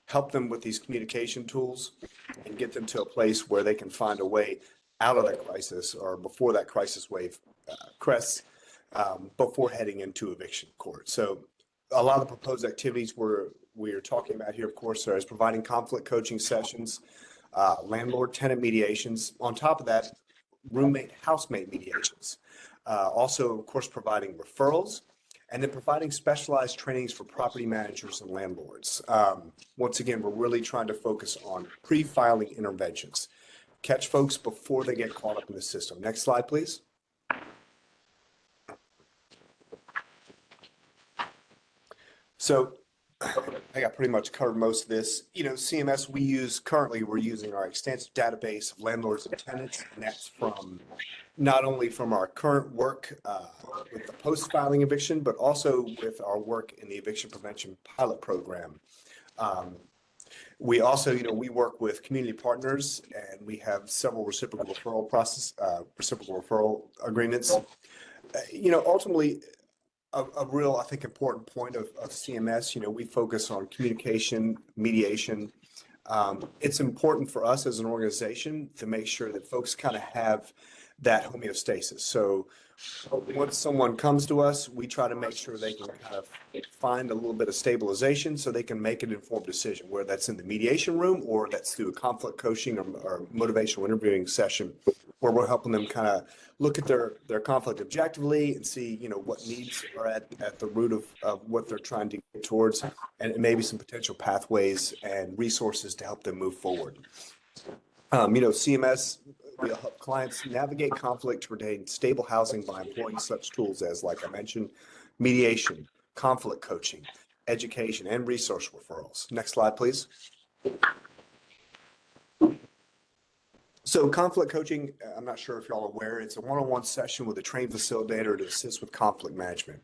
help them with these communication tools, and get them to a place where they can find a way out of that crisis or before that crisis wave crests, before heading into eviction court. So a lot of the proposed activities we're talking about here, of course, is providing conflict coaching sessions, landlord-tenant mediations. On top of that, roommate-housemate mediations. Also, of course, providing referrals, and then providing specialized trainings for property managers and landlords. Once again, we're really trying to focus on pre-filing interventions. Catch folks before they get caught up in the system. Next slide, please. So I think I pretty much covered most of this. CMS, we're using our extensive database of landlords and tenants, and that's from not only from our current work with the post-filing eviction, but also with our work in the eviction prevention pilot program. We also, we work with community partners, and we have several reciprocal referral agreements. Ultimately, a real, I think, important point of CMS, we focus on communication, mediation. It's important for us as an organization to make sure that folks kind of have that homeostasis. So once someone comes to us, we try to make sure they can kind of find a little bit of stabilization so they can make an informed decision, whether that's in the mediation room or that's through a conflict coaching or motivational interviewing session, where we're helping them kind of look at their conflict objectively and see, what needs are at the root of what they're trying to get towards, and maybe some potential pathways and resources to help them move forward. CMS, we help clients navigate conflict to retain stable housing by employing such tools as, like I mentioned, mediation, conflict coaching, education, and resource referrals. Next slide, please. So conflict coaching, I'm not sure if y'all are aware, it's a one-on-one session with a trained facilitator to assist with conflict management.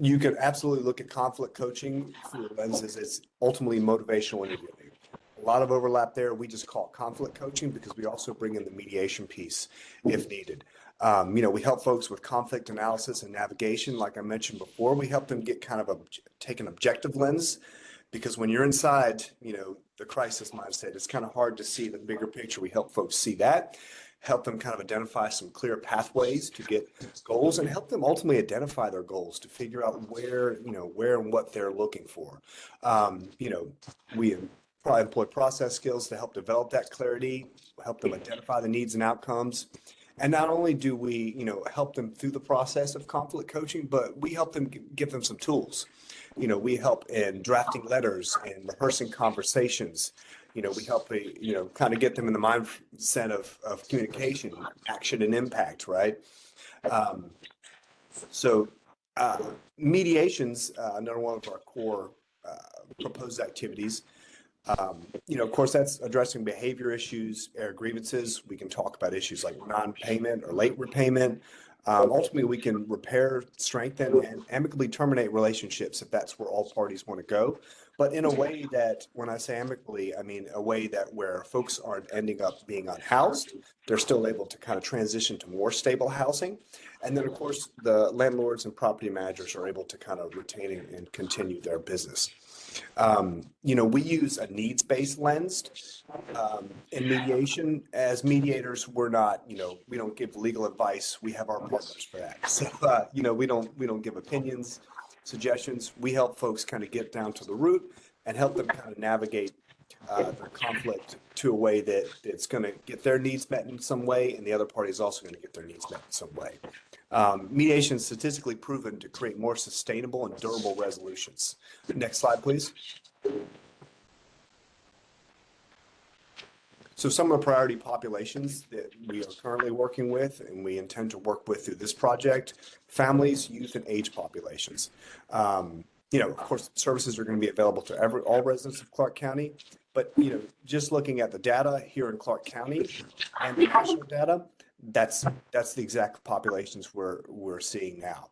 You can absolutely look at conflict coaching through the lenses as ultimately motivational interviewing. A lot of overlap there. We just call it conflict coaching because we also bring in the mediation piece if needed. We help folks with conflict analysis and navigation. Like I mentioned before, we help them get kind of take an objective lens, because when you're inside, the crisis mindset, it's kind of hard to see the bigger picture. We help folks see that, help them kind of identify some clear pathways to get goals, and help them ultimately identify their goals to figure out where and what they're looking for. We probably employ process skills to help develop that clarity, help them identify the needs and outcomes. And not only do we, help them through the process of conflict coaching, but we help them give them some tools. We help in drafting letters and rehearsing conversations. We help, kind of get them in the mindset of communication, action, and impact, right? So Mediations, another one of our core proposed activities. Of course, that's addressing behavior issues or grievances. We can talk about issues like non-payment or late repayment. Ultimately, we can repair, strengthen, and amicably terminate relationships if that's where all parties want to go. But in a way that, when I say amicably, I mean a way that where folks aren't ending up being unhoused, they're still able to kind of transition to more stable housing. And then, of course, the landlords and property managers are able to kind of retain and continue their business. We use a needs-based lens in mediation. As mediators, we're not, we don't give legal advice. We have our partners for that. So, we don't give opinions, suggestions. We help folks kind of get down to the root and help them kind of navigate their conflict to a way that it's going to get their needs met in some way, and the other party is also going to get their needs met in some way. Mediation is statistically proven to create more sustainable and durable resolutions. Next slide, please. So some of the priority populations that we are currently working with and we intend to work with through this project: families, youth, and age populations. Of course, services are going to be available to all residents of Clark County, but, just looking at the data here in Clark County and the national data, that's the exact populations we're seeing now.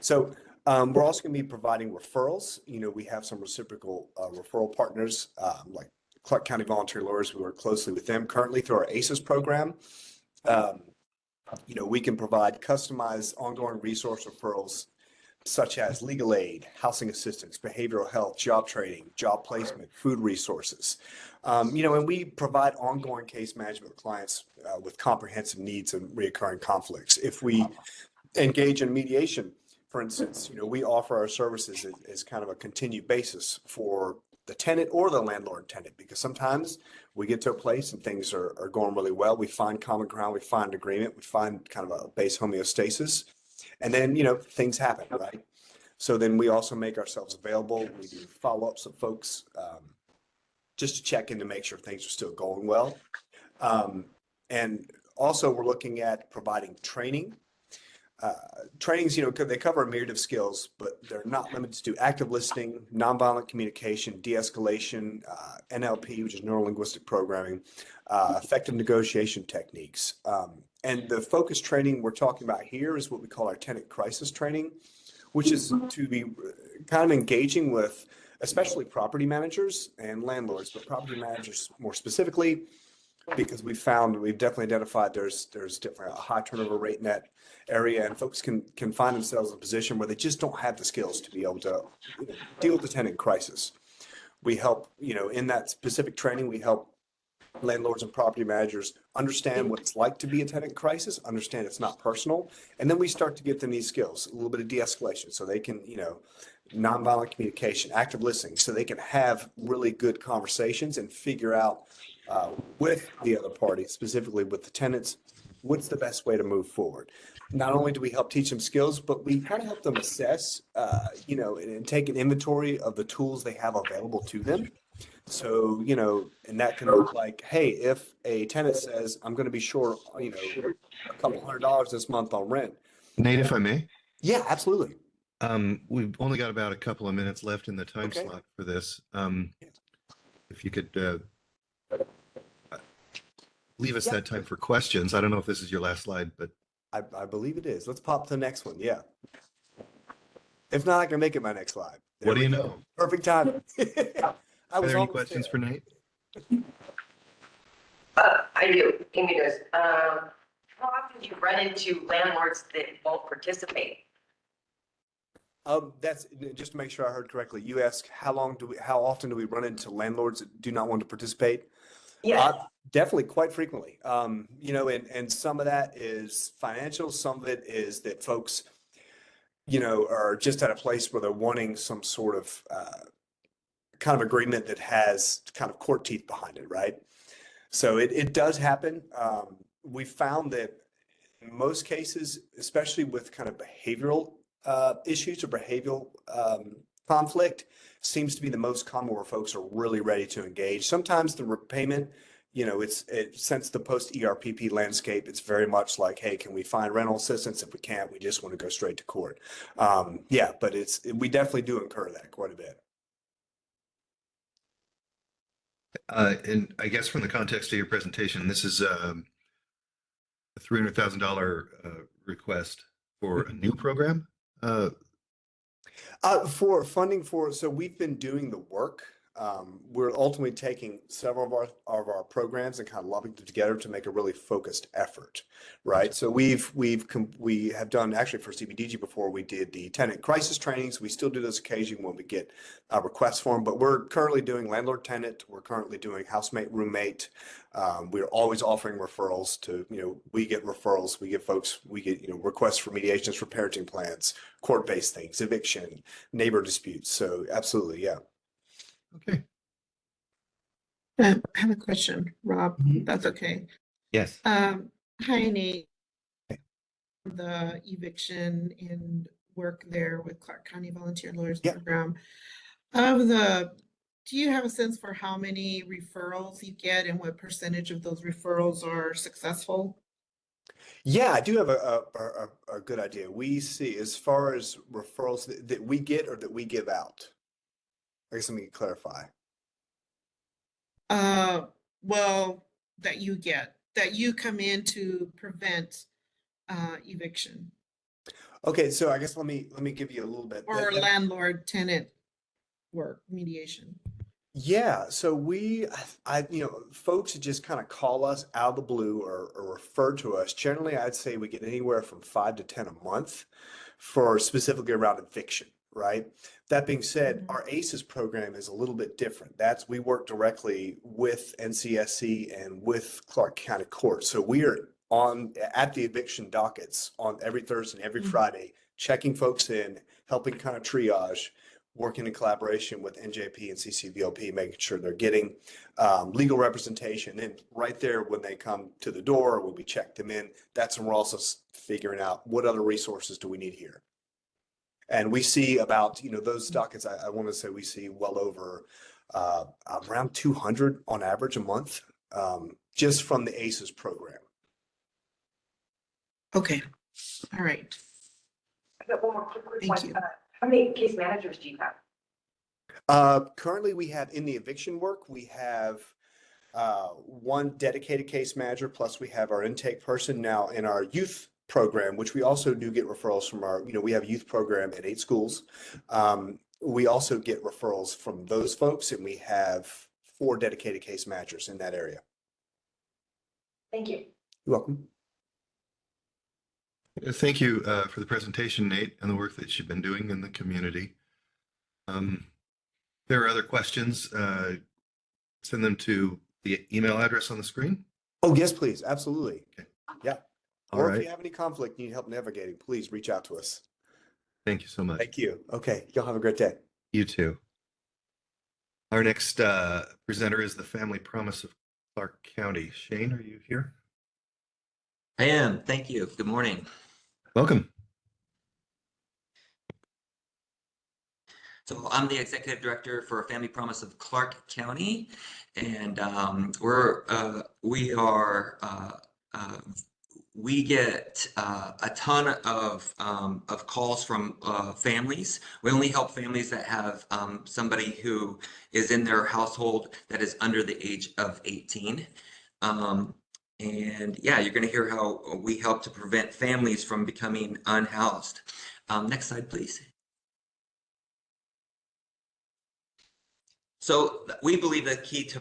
So we're also going to be providing referrals. We have some reciprocal referral partners like Clark County Volunteer Lawyers. We work closely with them currently through our ACES program. We can provide customized ongoing resource referrals such as legal aid, housing assistance, behavioral health, job training, job placement, food resources. And we provide ongoing case management with clients with comprehensive needs and reoccurring conflicts. If we engage in mediation, for instance, we offer our services as kind of a continued basis for the tenant or the landlord tenant, because sometimes we get to a place and things are going really well. We find common ground, we find agreement, we find kind of a base homeostasis. And then, things happen, right? So then we also make ourselves available. We do follow-ups with folks just to check in to make sure things are still going well. And also we're looking at providing training. Trainings, they cover a myriad of skills, but they're not limited to active listening, nonviolent communication, de-escalation, NLP, which is neuro-linguistic programming, effective negotiation techniques. And the focus training we're talking about here is what we call our tenant crisis training, which is to be kind of engaging with especially property managers and landlords, but property managers more specifically, because we've definitely identified there's different high turnover rate in that area, and folks can find themselves in a position where they just don't have the skills to be able to deal with the tenant crisis. We help, in that specific training, we help landlords and property managers understand what it's like to be a tenant crisis, understand it's not personal, and then we start to get them these skills, a little bit of de-escalation, so they can, nonviolent communication, active listening, so they can have really good conversations and figure out with the other party, specifically with the tenants, what's the best way to move forward. Not only do we help teach them skills, but we kind of help them assess, and take an inventory of the tools they have available to them. So, and that can look like, hey, if a tenant says, I'm going to be short, a couple $100 this month on rent. Nate, if I may? Yeah, absolutely. We've only got about a couple of minutes left in the time slot for this. If you could leave us that time for questions. I don't know if this is your last slide, but I believe it is. Let's pop to the next one. Yeah. If not, I can make it my next slide. What do you know? Perfect time. Are there any questions for Nate? I do. Amy does. How often do you run into landlords that won't participate? That's just to make sure I heard correctly. You asked how often do we run into landlords that do not want to participate? Yeah. Definitely, quite frequently. And some of that is financial. Some of it is that folks, are just at a place where they're wanting some sort of kind of agreement that has kind of court teeth behind it, right? So it does happen. We found that in most cases, especially with kind of behavioral issues or behavioral conflict, seems to be the most common where folks are really ready to engage. Sometimes the repayment since the post ERPP landscape, it's very much like, hey, can we find rental assistance? If we can't, we just want to go straight to court. Yeah, but we definitely do incur that quite a bit. And I guess from the context of your presentation, this is a $300,000 request for a new program. For funding so we've been doing the work. We're ultimately taking several of our programs and kind of lumping them together to make a really focused effort, right? So we have done, actually for CBDG before, we did the tenant crisis trainings. We still do those occasionally when we get requests for them, but we're currently doing landlord tenant. We're currently doing housemate roommate. We're always offering referrals to, we get referrals, we get folks, requests for mediations for parenting plans, court-based things, eviction, neighbor disputes. So absolutely, yeah. Okay. I have a question, Rob. That's okay. Yes. Hi, Nate. The eviction and work there with Clark County Volunteer Lawyers Program. Do you have a sense for how many referrals you get and what percentage of those referrals are successful? Yeah, I do have a good idea. We see, as far as referrals that we get or that we give out. I guess let me clarify. Well, that you come in to prevent eviction. Okay, so I guess let me give you a little bit. Or landlord tenant work mediation. Yeah, so folks just kind of call us out of the blue or refer to us. Generally, I'd say we get anywhere from 5 to 10 a month for specifically around eviction, right? That being said, our ACES program is a little bit different. We work directly with NCSC and with Clark County Court. So we are at the eviction dockets on every Thursday and every Friday, checking folks in, helping kind of triage, working in collaboration with NJP and CCVLP, making sure they're getting legal representation. And right there, when they come to the door, when we check them in, that's when we're also figuring out what other resources do we need here. And we see about, those dockets, I want to say we see well over around 200 on average a month, just from the ACES program. Okay, all right. I got one more quick Thank one. you. How many case managers do you have? Currently, we have in the eviction work, we have one dedicated case manager, plus we have our intake person. Now in our youth program, which we also do get referrals from we have a youth program at 8 schools. We also get referrals from those folks, and we have 4 dedicated case managers in that area. Thank you. You're welcome. Thank you for the presentation, Nate, and the work that you've been doing in the community. There are other questions. Send them to the email address on the screen. Oh, yes, please. Absolutely. Okay. Yeah. All Or right. if you have any conflict, need help navigating, please reach out to us. Thank you so much. Thank you. Okay. Y'all have a great day. You too. Our next presenter is the Family Promise of Clark County. Shane, are you here? I am. Thank you. Good morning. Welcome. So I'm the executive director for Family Promise of Clark County, and we get a ton of calls from families. We only help families that have somebody who is in their household that is under the age of 18. And yeah, you're going to hear how we help to prevent families from becoming unhoused. Next slide, please. So we believe the key to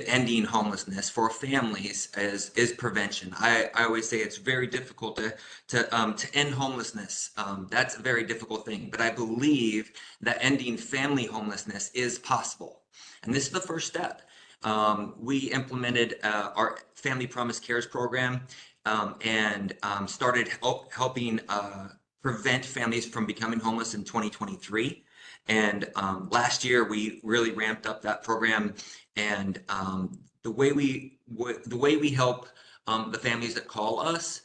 ending homelessness for families is prevention. I always say it's very difficult to end homelessness. That's a very difficult thing, but I believe that ending family homelessness is possible, and this is the first step. We implemented our Family Promise Cares program and started helping prevent families from becoming homeless in 2023. And last year we really ramped up that program. And the way we help the families that call us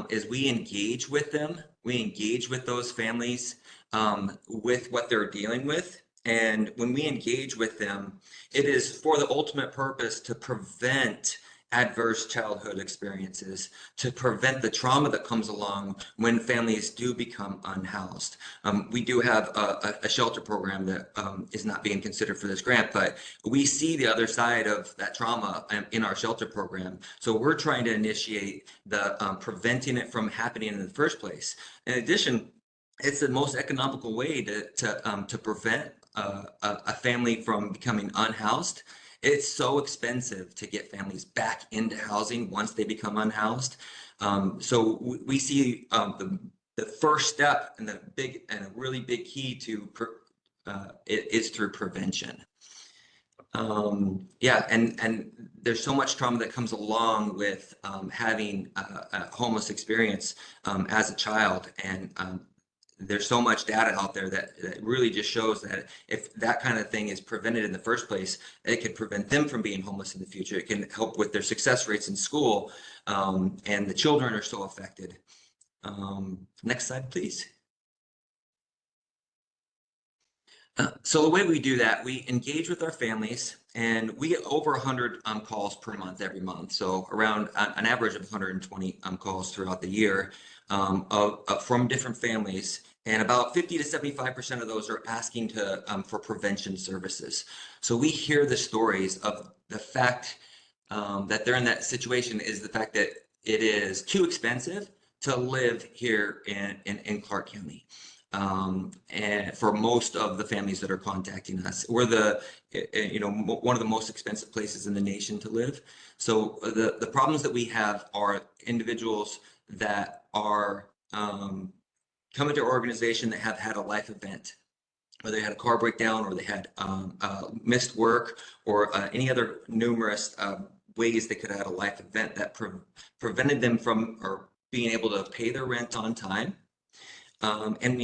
is we engage with them. We engage with those families with what they're dealing with. And when we engage with them, it is for the ultimate purpose to prevent adverse childhood experiences, to prevent the trauma that comes along when families do become unhoused. We do have a shelter program that is not being considered for this grant, but we see the other side of that trauma in our shelter program. So we're trying to initiate the preventing it from happening in the first place. In addition, it's the most economical way to prevent a family from becoming unhoused. It's so expensive to get families back into housing once they become unhoused. So we see the first step and a really big key to is through prevention. Yeah, and there's so much trauma that comes along with having a homeless experience as a child, and there's so much data out there that really just shows that if that kind of thing is prevented in the first place, it could prevent them from being homeless in the future. It can help with their success rates in school, and the children are so affected. Next slide, please. So the way we do that, we engage with our families, and we get over 100 calls per month every month. So around an average of 120 calls throughout the year from different families. And about 50 to 75% of those are asking for prevention services. So we hear the stories of the fact that they're in that situation is the fact that it is too expensive to live here in Clark County. And for most of the families that are contacting us, we're one of the most expensive places in the nation to live. So the problems that we have are individuals that are coming to our organization that have had a life event, or they had a car breakdown, or they had missed work, or any other numerous ways they could have had a life event that prevented them from or being able to pay their rent on time. And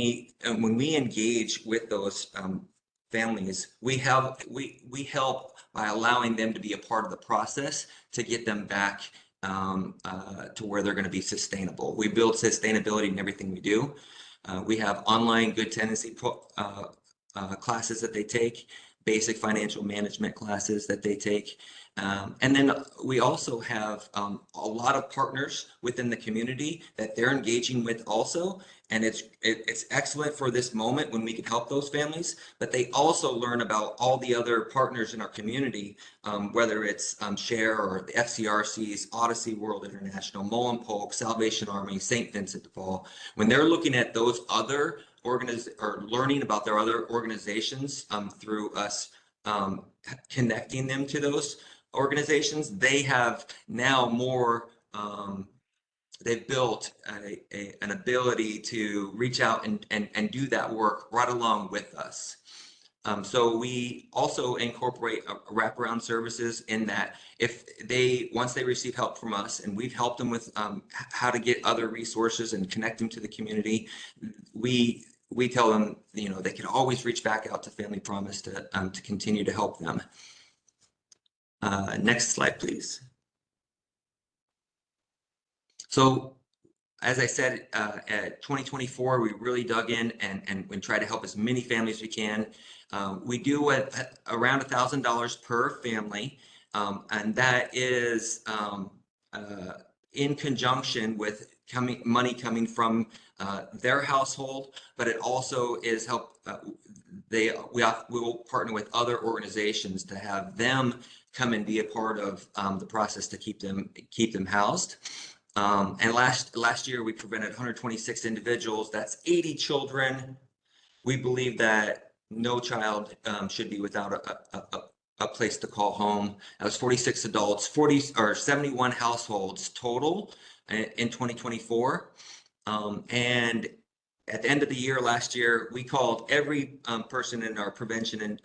when we engage with those families, we help by allowing them to be a part of the process to get them back to where they're going to be sustainable. We build sustainability in everything we do. We have online good tenancy classes that they take, basic financial management classes that they take. And then we also have a lot of partners within the community that they're engaging with also. And it's excellent for this moment when we can help those families, but they also learn about all the other partners in our community, whether it's SHARE or the FCRC's, Odyssey World International, Mullen Polk, Salvation Army, St. Vincent de Paul. When they're looking at those other or learning about their other organizations through us connecting them to those organizations, they have now more they've built an ability to reach out and do that work right along with us. So we also incorporate wraparound services in that once they receive help from us, and we've helped them with how to get other resources and connect them to the community, we tell them, they can always reach back out to Family Promise to continue to help them. Next slide, please. So as I said, at 2024, we really dug in and tried to help as many families as we can. We do around $1,000 per family, and that is in conjunction with money coming from their household, but it also is we will partner with other organizations to have them come and be a part of the process to keep them housed. And last year we prevented 126 individuals. That's 80 children. We believe that no child should be without a place to call home. That was 46 adults, 71 households total in 2024. And at the end of the year last year, we called every person in our prevention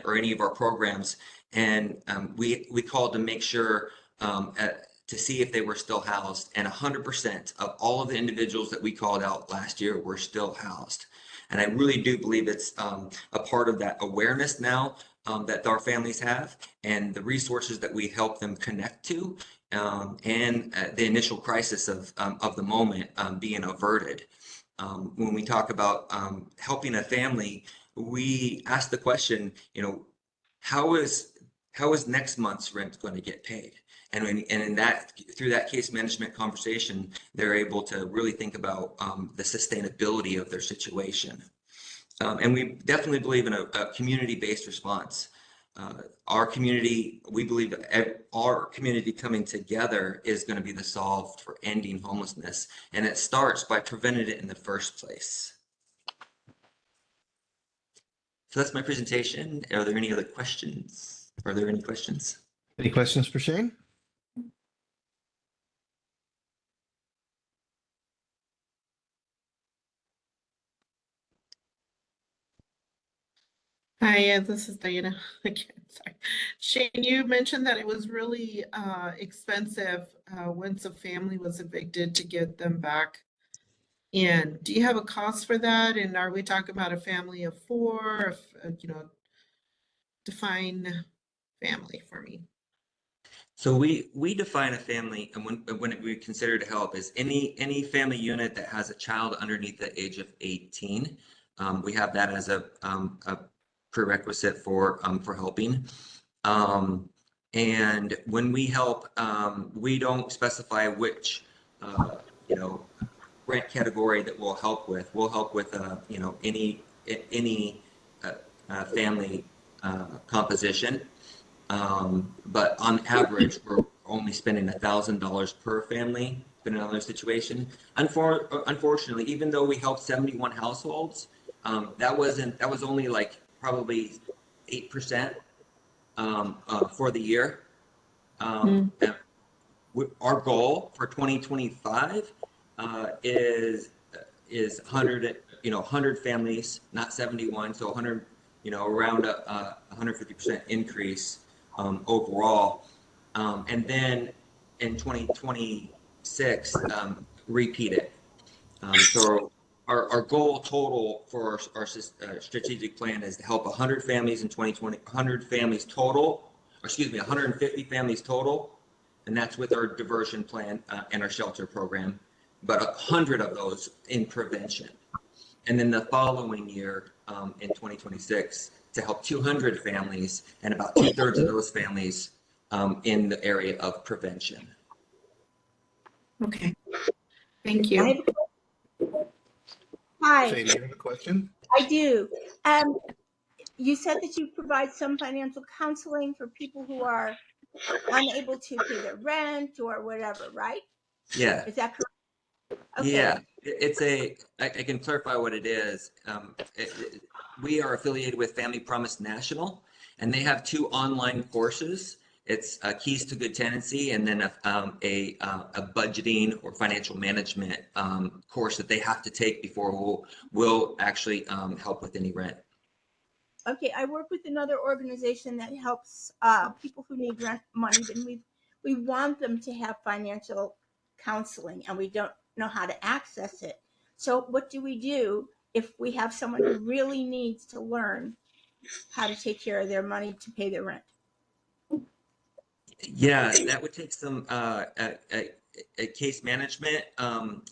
or any of our programs, and we called to make sure to see if they were still housed, and 100% of all of the individuals that we called out last year were still housed. And I really do believe it's a part of that awareness now that our families have, and the resources that we help them connect to, and the initial crisis of the moment being averted. When we talk about helping a family, we ask the question, you know, how is next month's rent going to get paid? And in that, through that case management conversation, they're able to really think about the sustainability of their situation. And we definitely believe in a community-based response. Our community, we believe our community coming together is going to be the solve for ending homelessness. And it starts by preventing it in the first place. So that's my presentation. Are there any other questions? Are there any questions? Any questions for Shane? Hi, this is Diana again. Sorry. Shane, you mentioned that it was really expensive once a family was evicted to get them back in. Do you have a cost for that? And are we talking about a family of four? You know, define family for me. So we define a family, and when we consider to help is any family unit that has a child underneath the age of 18. We have that as a prerequisite for helping. And when we help, we don't specify which you know, rent category that we'll help with. We'll help with you know, any family composition. But on average, we're only spending $1,000 per family, depending on their situation. Unfortunately, even though we helped 71 households, that was only like probably 8% for the year. Our goal for 2025 is 100 families, not 71, so 100, you know, around a 150% increase overall, and then in 2026 repeat it. So our goal total for our strategic plan is to help 100 families in 2020, 100 families total, or excuse me, 150 families total, and that's with our diversion plan and our shelter program, but 100 of those in prevention. And then the following year, in 2026, to help 200 families, and about 2/3 of those families in the area of prevention. Okay, thank you. Hi, Shane, do you have a question? I do. You said that you provide some financial counseling for people who are unable to pay their rent or whatever, right? Yeah. Is that correct? Okay. Yeah, I can clarify what it is. We are affiliated with Family Promise National, and they have 2 online courses. It's Keys to Good Tenancy, and then a budgeting or financial management course that they have to take before we'll actually help with any rent. Okay, I work with another organization that helps people who need rent money, and we want them to have financial counseling, and we don't know how to access it. So what do we do if we have someone who really needs to learn how to take care of their money to pay their rent? Yeah, that would take some case management.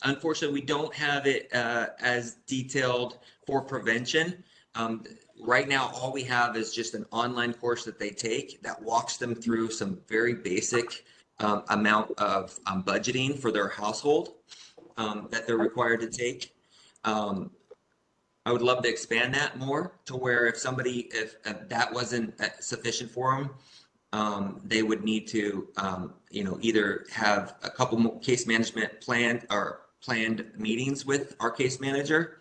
Unfortunately, we don't have it as detailed for prevention. Right now, all we have is just an online course that they take that walks them through some very basic amount of budgeting for their household that they're required to take. I would love to expand that more to where if that wasn't sufficient for them, they would need to, you know, either have a couple more case management planned meetings with our case manager,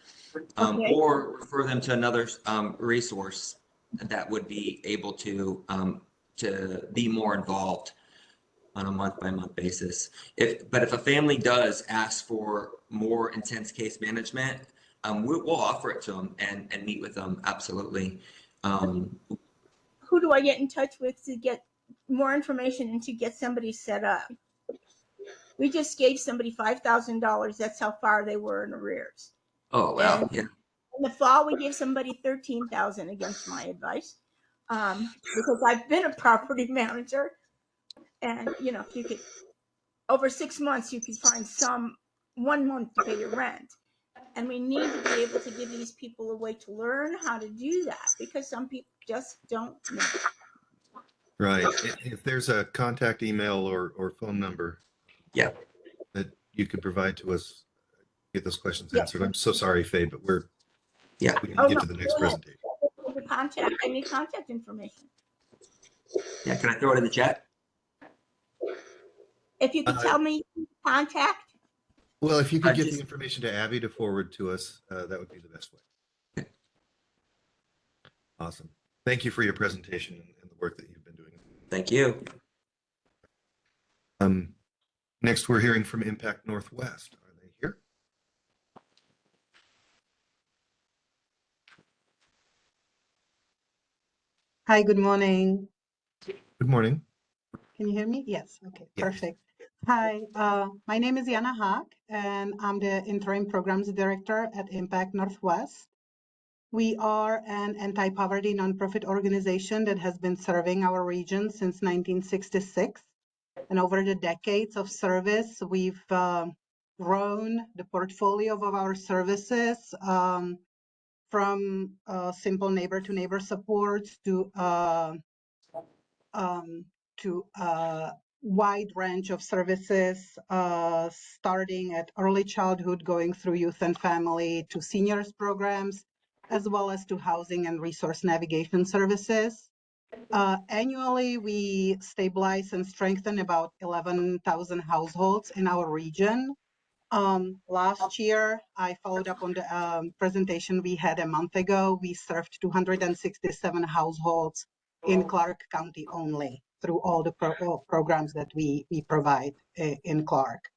or refer them to another resource that would be able to be more involved on a month-by-month basis. But if a family does ask for more intense case management, we'll offer it to them and meet with them, absolutely. Who do I get in touch with to get more information and to get somebody set up? We just gave somebody $5,000. That's how far they were in arrears. Oh, wow. And yeah. in the fall, we gave somebody $13,000 against my advice, because I've been a property manager, and you know, if you could, over 6 months, you could find 1 month to pay your rent. And we need to be able to give these people a way to learn how to do that, because some people just don't know. Right. If there's a contact email or phone number Yeah. that you could provide to us, get those questions Yeah. answered. I'm so sorry, Faye, but we Yeah. can Oh, get no, to the next go ahead. presentation. The contact, I need contact information. Yeah. Can I throw it in the chat? If you could tell me contact. Well, if you could get the Just information to Abby to forward to us, that would be the best way. Okay. Awesome. Thank you for your presentation and the work that you've been doing. Thank you. Next, we're hearing from Impact Northwest. Are they here? Hi, good morning. Good morning. Can you hear me? Yes. Okay, Yes. perfect. Hi, my name is Yana Haak, and I'm the Interim Programs Director at Impact Northwest. We are an anti-poverty nonprofit organization that has been serving our region since 1966. And over the decades of service, we've grown the portfolio of our services from simple neighbor-to-neighbor supports to a wide range of services, starting at early childhood, going through youth and family, to seniors programs, as well as to housing and resource navigation services. Annually, we stabilize and strengthen about 11,000 households in our region. Last year, I followed up on the presentation we had a month ago. We served 267 households in Clark County only through all the programs that we provide in Clark.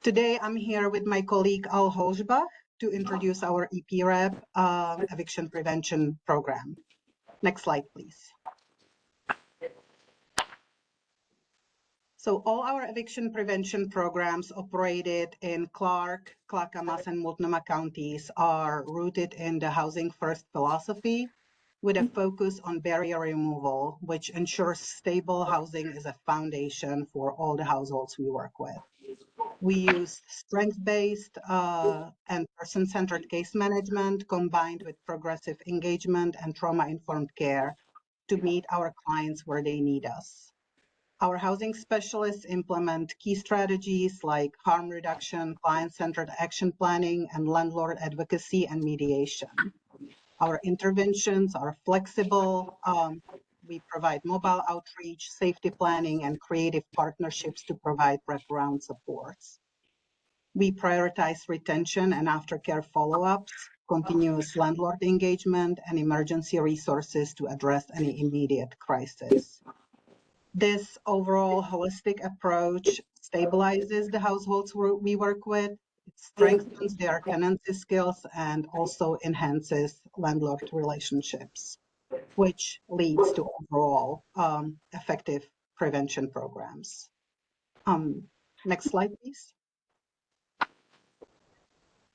Today, I'm here with my colleague Al Holzbach to introduce our EPREP eviction prevention program. Next slide, please. So all our eviction prevention programs operated in Clark, Clackamas, and Multnomah counties are rooted in the Housing First philosophy with a focus on barrier removal, which ensures stable housing is a foundation for all the households we work with. We use strength-based and person-centered case management combined with progressive engagement and trauma-informed care to meet our clients where they need us. Our housing specialists implement key strategies like harm reduction, client-centered action planning, and landlord advocacy and mediation. Our interventions are flexible. We provide mobile outreach, safety planning, and creative partnerships to provide wraparound supports. We prioritize retention and aftercare follow-ups, continuous landlord engagement, and emergency resources to address any immediate crisis. This overall holistic approach stabilizes the households we work with, it strengthens their tenancy skills, and also enhances landlord relationships, which leads to overall effective prevention programs. Next slide, please.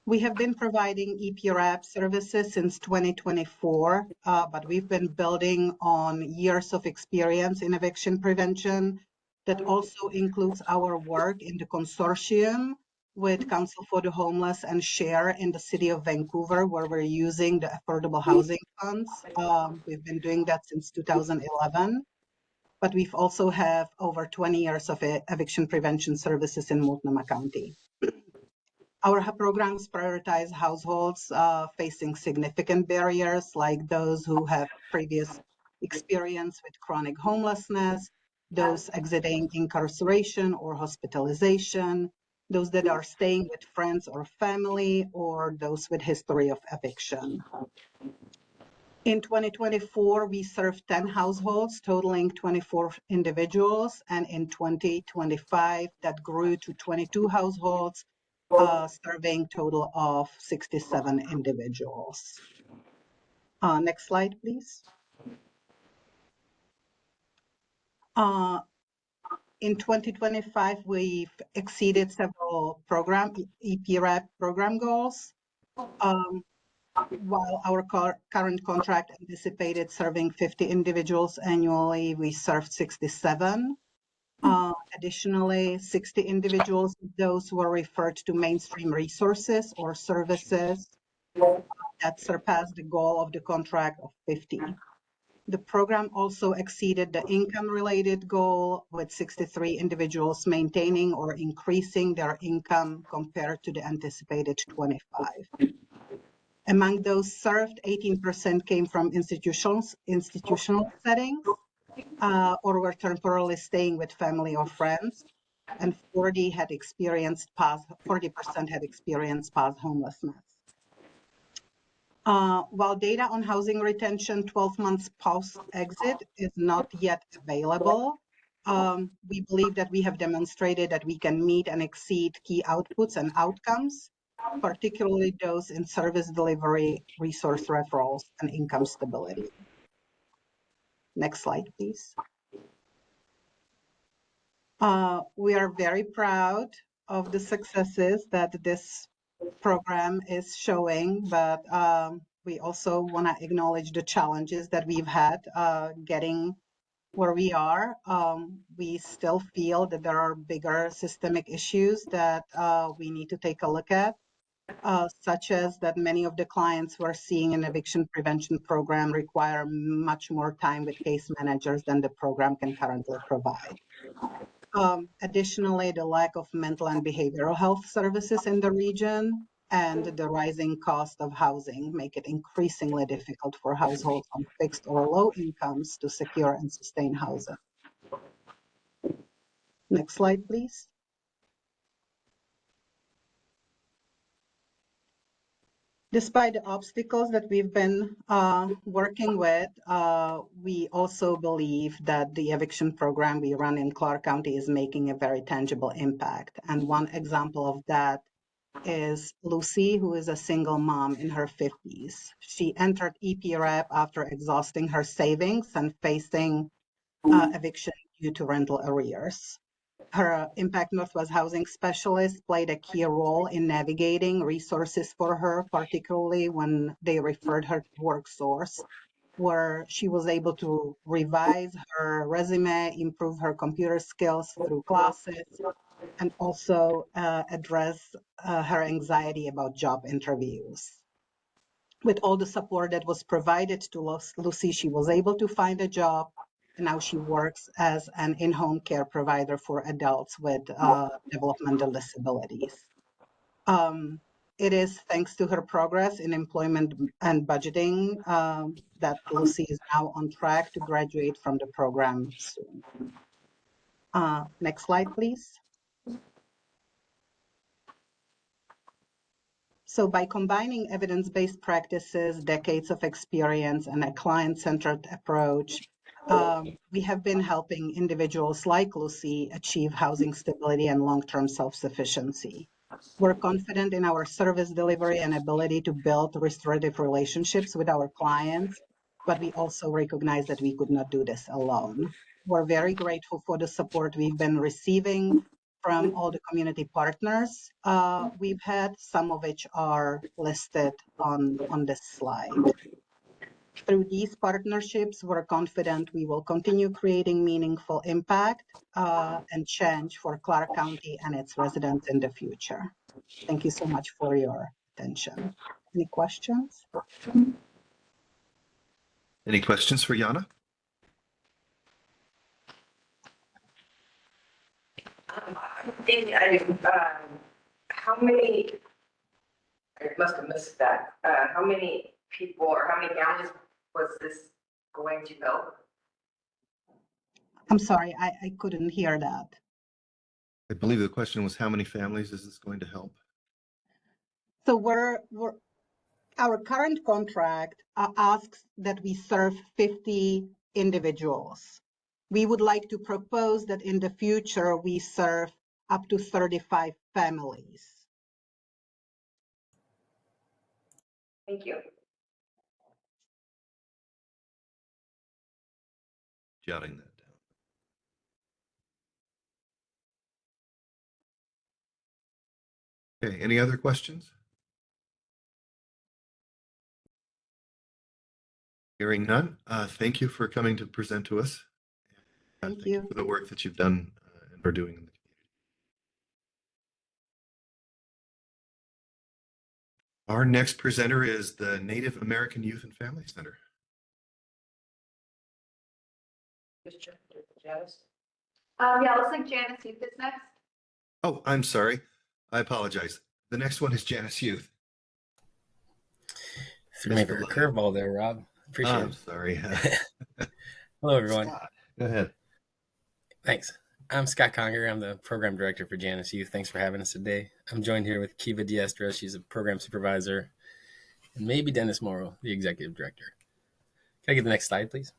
We have been providing EPREP services since 2024, but we've been building on years of experience in eviction prevention. That also includes our work in the consortium with Council for the Homeless and SHARE in the city of Vancouver, where we're using the affordable housing funds. We've been doing that since 2011, but we've also have over 20 years of eviction prevention services in Multnomah County. Our programs prioritize households facing significant barriers, like those who have previous experience with chronic homelessness, those exiting incarceration or hospitalization, those that are staying with friends or family, or those with history of eviction. In 2024, we served 10 households, totaling 24 individuals, and in 2025, that grew to 22 households, serving total of 67 individuals. Next slide, please. In 2025, we've exceeded several EPREP program goals. While our current contract anticipated serving 50 individuals annually, we served 67. Additionally, 60 individuals, those were referred to mainstream resources or services that surpassed the goal of the contract of 50. The program also exceeded the income-related goal, with 63 individuals maintaining or increasing their income compared to the anticipated 25. Among those served, 18% came from institutional settings or were temporarily staying with family or friends, and 40% had experienced past homelessness. While data on housing retention 12 months post-exit is not yet available, we believe that we have demonstrated that we can meet and exceed key outputs and outcomes, particularly those in service delivery, resource referrals, and income stability. Next slide, please. We are very proud of the successes that this program is showing, but we also want to acknowledge the challenges that we've had getting where we are. We still feel that there are bigger systemic issues that we need to take a look at, such as that many of the clients we're seeing in eviction prevention program require much more time with case managers than the program can currently provide. Additionally, the lack of mental and behavioral health services in the region and the rising cost of housing make it increasingly difficult for households on fixed or low incomes to secure and sustain housing. Next slide, please. Despite the obstacles that we've been working with, we also believe that the eviction program we run in Clark County is making a very tangible impact. And one example of that is Lucy, who is a single mom in her 50s. She entered EPREP after exhausting her savings and facing eviction due to rental arrears. Her Impact Northwest housing specialist played a key role in navigating resources for her, particularly when they referred her to WorkSource, where she was able to revise her resume, improve her computer skills through classes, and also address her anxiety about job interviews. With all the support that was provided to Lucy, she was able to find a job. And now she works as an in-home care provider for adults with developmental disabilities. It is thanks to her progress in employment and budgeting that Lucy is now on track to graduate from the program soon. Next slide, please. So by combining evidence-based practices, decades of experience, and a client-centered approach, we have been helping individuals like Lucy achieve housing stability and long-term self-sufficiency. We're confident in our service delivery and ability to build restorative relationships with our clients, but we also recognize that we could not do this alone. We're very grateful for the support we've been receiving from all the community partners we've had, some of which are listed on this slide. Through these partnerships, we're confident we will continue creating meaningful impact and change for Clark County and its residents in the future. Thank you so much for your attention. Any questions? Any questions for Jana? How many, I must have missed that, how many people or how many families was this going to help? I'm sorry, I couldn't hear that. I believe the question was, how many families is this going to help? So our current contract asks that we serve 50 individuals. We would like to propose that in the future we serve up to 35 families. Thank you. Jotting that down. Okay, any other questions? Hearing none, thank you for coming to present to us. Thank you for the work that you've done are doing in the community. Our next presenter is the Native American Youth and Family Center. Yeah, looks like Janice Youth is next. Oh, I'm sorry. I apologize. The next one is Janice Youth. Threw me for a curveball there, Rob. Appreciate I'm it. sorry. Hello, everyone. Scott, go ahead. Thanks. I'm Scott Conger. I'm the program director for Janice Youth. Thanks for having us today. I'm joined here with Kiva Diestra. She's a program supervisor, and maybe Dennis Morrow, the executive director. Can I get the next slide, please?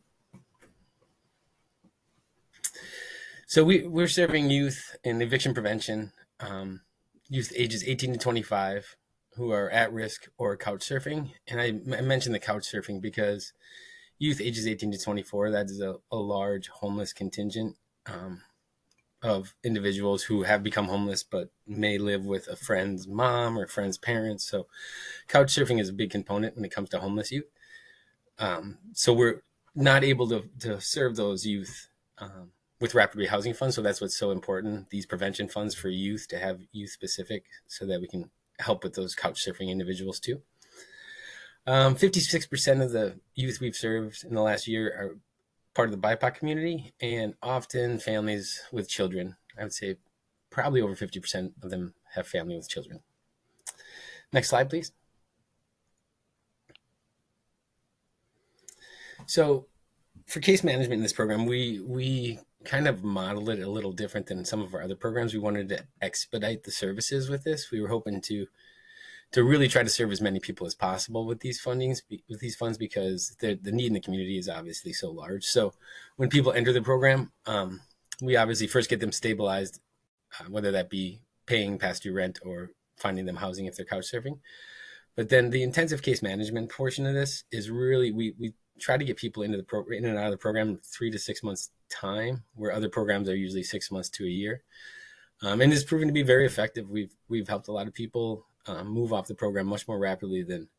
So we're serving youth in eviction prevention, youth ages 18 to 25 who are at risk or couch surfing. And I mentioned the couch surfing because youth ages 18 to 24, that is a large homeless contingent of individuals who have become homeless but may live with a friend's mom or friend's parents. So couch surfing is a big component when it comes to homeless youth. So we're not able to serve those youth with rapid rehousing funds. So that's what's so important, these prevention funds for youth, to have youth specific so that we can help with those couch surfing individuals too. 56% of the youth we've served in the last year are part of the BIPOC community and often families with children. I would say probably over 50% of them have family with children. Next slide, please. So for case management in this program, we kind of modeled it a little different than some of our other programs. We wanted to expedite the services with this. We were hoping to really try to serve as many people as possible with these funds, because the need in the community is obviously so large. So when people enter the program, we obviously first get them stabilized, whether that be paying past due rent or finding them housing if they're couch surfing. But then the intensive case management portion of this is really, we try to get people into in and out of the program in 3 to 6 months time, where other programs are usually 6 months to a year. And it's proven to be very effective. We've helped a lot of people move off the program much more rapidly than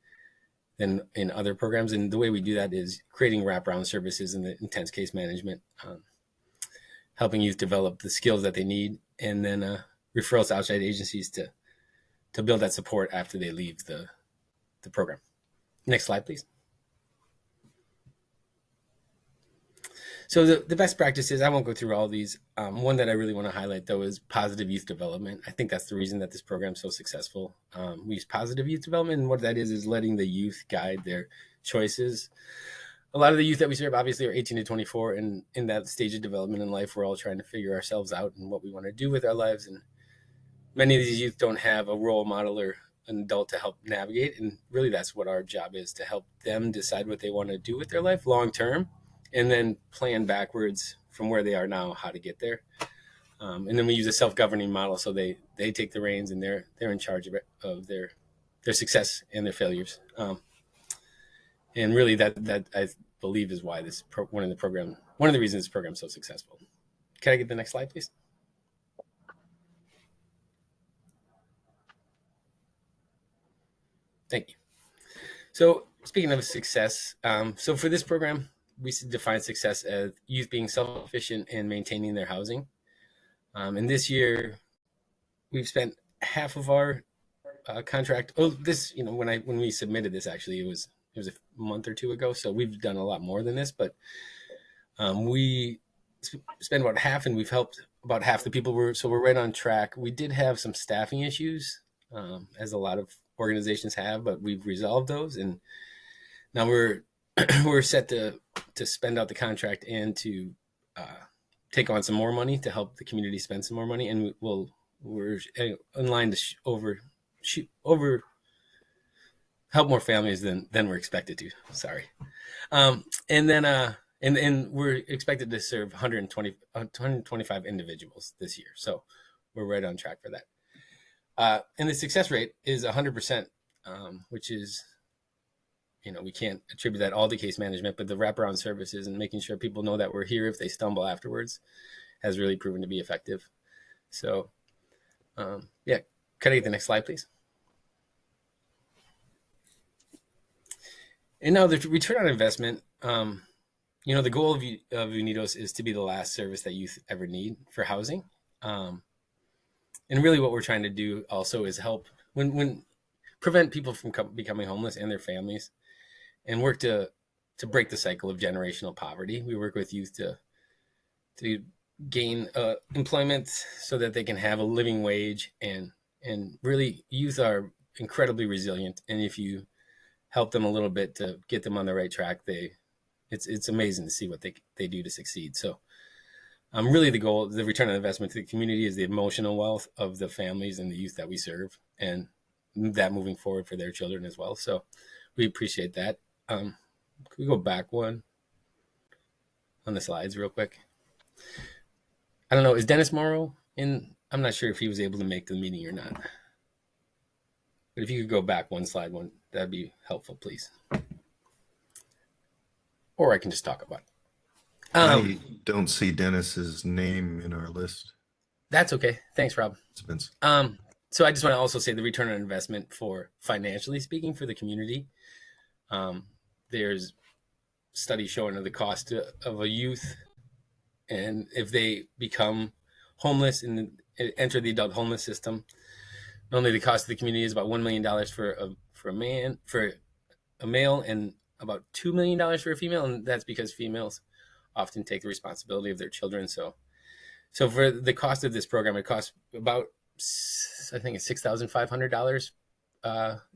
in other programs. And the way we do that is creating wraparound services in the intense case management, helping youth develop the skills that they need, and then referrals to outside agencies to build that support after they leave the program. Next slide, please. So the best practices, I won't go through all these. One that I really want to highlight, though, is positive youth development. I think that's the reason that this program is so successful. We use positive youth development, and what that is letting the youth guide their choices. A lot of the youth that we serve obviously are 18 to 24, and in that stage of development in life, we're all trying to figure ourselves out and what we want to do with our lives. And many of these youth don't have a role model or an adult to help navigate. And really, that's what our job is, to help them decide what they want to do with their life long term, and then plan backwards from where they are now, how to get there. And then we use a self-governing model, so they take the reins and they're in charge of their success and their failures. And really, that I believe is why one of the reasons this program is so successful. Can I get the next slide, please? Thank you. So speaking of success, so for this program, we define success as youth being self-sufficient and maintaining their housing. And this year, we've spent half of our contract. Oh, this, when we submitted this, actually, it was a month or two ago. So we've done a lot more than this, but we spent about half, and we've helped about half the people. So we're right on track. We did have some staffing issues, as a lot of organizations have, but we've resolved those, and now we're set to spend out the contract and to take on some more money to help the community spend some more money, and we're in line to help more families than we're expected to. Sorry, and then and we're expected to serve 125 individuals this year, so we're right on track for that. And the success rate is 100%, which is, we can't attribute that all to case management, but the wraparound services and making sure people know that we're here if they stumble afterwards has really proven to be effective. So, yeah, can I get the next slide, please? And now the return on investment, the goal of Unidos is to be the last service that youth ever need for housing. And really what we're trying to do also is help when prevent people from becoming homeless and their families, and work to break the cycle of generational poverty. We work with youth to gain employment so that they can have a living wage, and really youth are incredibly resilient. And if you help them a little bit to get them on the right track, it's amazing to see what they do to succeed. So really the goal, the return on investment to the community is the emotional wealth of the families and the youth that we serve, and that moving forward for their children as well. So we appreciate that. Can we go back one on the slides real quick? I don't know, is Dennis Morrow in? I'm not sure if he was able to make the meeting or not. But if you could go back one slide, that'd be helpful, please. Or I can just talk about it. I don't see Dennis's name in our list. That's okay. Thanks, Rob. Spence. So I just want to also say the return on investment for financially speaking for the community. There's studies showing the cost of a youth, and if they become homeless and enter the adult homeless system, not only the cost of the community is about $1 million for a male, and about $2 million for a female, and that's because females often take the responsibility of their children. So for the cost of this program, it costs about, I think it's $6,500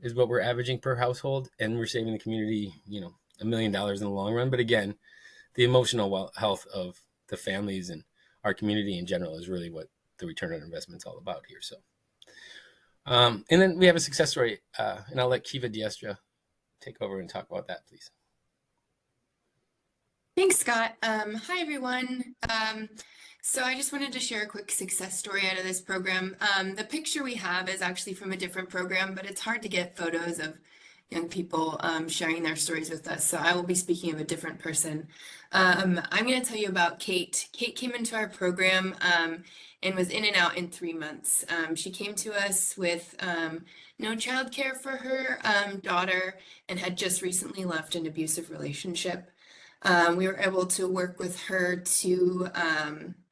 is what we're averaging per household, and we're saving the community, $1 million in the long run. But again, the emotional health of the families and our community in general is really what the return on investment is all about here. So, and then we have a success story, and I'll let Kiva Diestra take over and talk about that, please. Thanks, Scott. Hi, everyone. So I just wanted to share a quick success story out of this program. The picture we have is actually from a different program, but it's hard to get photos of young people sharing their stories with us. So I will be speaking of a different person. I'm going to tell you about Kate. Kate came into our program and was in and out in 3 months. She came to us with no childcare for her daughter and had just recently left an abusive relationship. We were able to work with her to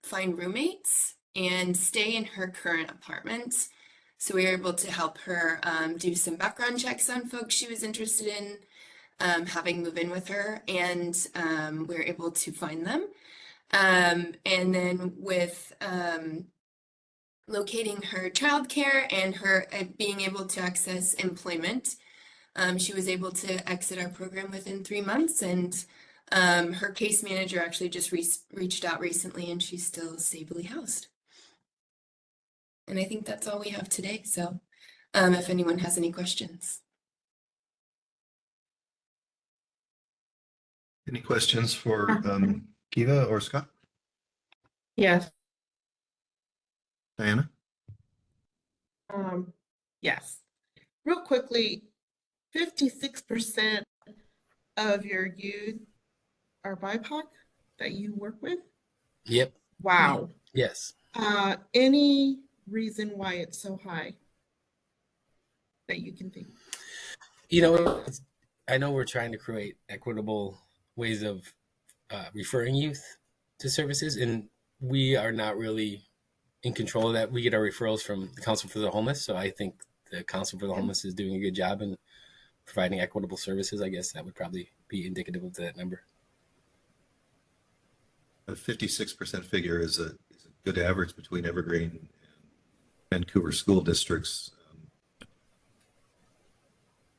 find roommates and stay in her current apartment. So we were able to help her do some background checks on folks she was interested in having move in with her, and we were able to find them. And then with locating her childcare and her being able to access employment, she was able to exit our program within 3 months, and her case manager actually just reached out recently, and she's still stably housed. And I think that's all we have today. So if anyone has any questions. Any questions for Kiva or Scott? Yes. Diana? Yes. Real quickly, 56% of your youth are BIPOC that you work with? Yep. Wow. Yes. Any reason why it's so high that you can think? I know we're trying to create equitable ways of referring youth to services, and we are not really in control of that. We get our referrals from the Council for the Homeless, so I think the Council for the Homeless is doing a good job in providing equitable services. I guess that would probably be indicative of that number. A 56% figure is a good average between Evergreen and Vancouver school districts.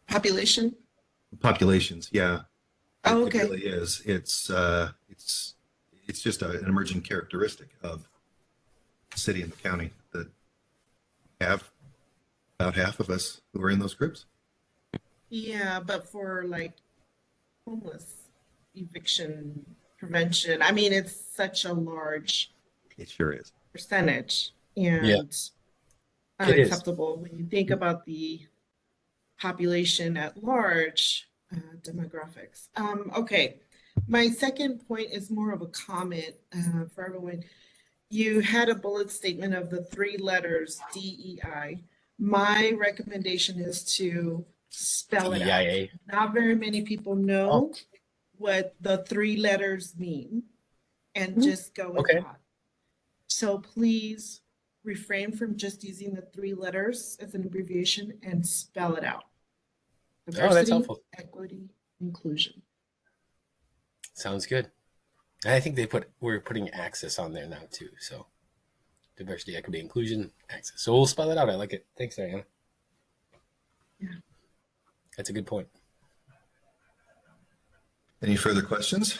Populations, yeah. Oh, okay. It really is. It's just an emerging characteristic of the city and the county that have about half of us who are in those groups. Yeah, but for like homeless eviction prevention, I mean, it's such a large It sure is. percentage and Yeah. unacceptable when you think about the population at large demographics. Okay, my second point is more of a comment for everyone. You had a bullet statement of the 3 letters DEI. My recommendation is to spell it out. DEIA. Not very many people know what the 3 letters mean and just go with Okay. that. So please refrain from just using the 3 letters as an abbreviation and spell it out. Oh, that's Diversity, helpful. equity, inclusion. Sounds good. And I think we're putting access on there now too. So diversity, equity, inclusion, access. So we'll spell it out. I like it. Thanks, Diana. Yeah. That's a good point. Any further questions?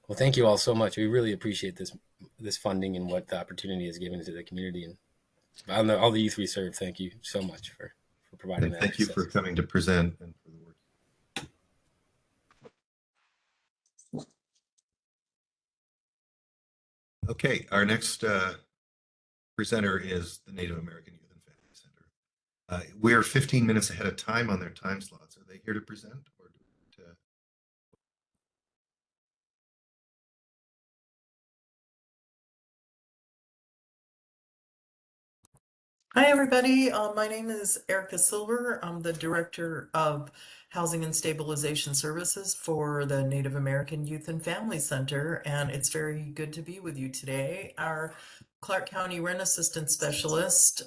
Well, thank you all so much. We really appreciate this funding and what the opportunity has given to the community, and all the youth we serve. Thank you so much for providing And that. thank you access. for coming to present and for the work. Okay, our next presenter is the Native American Youth and Family Center. We're 15 minutes ahead of time on their time slots. Are they here to present or to? Hi, everybody. My name is Erica Silver. I'm the Director of Housing and Stabilization Services for the Native American Youth and Family Center, and it's very good to be with you today. Our Clark County Rent Assistance Specialist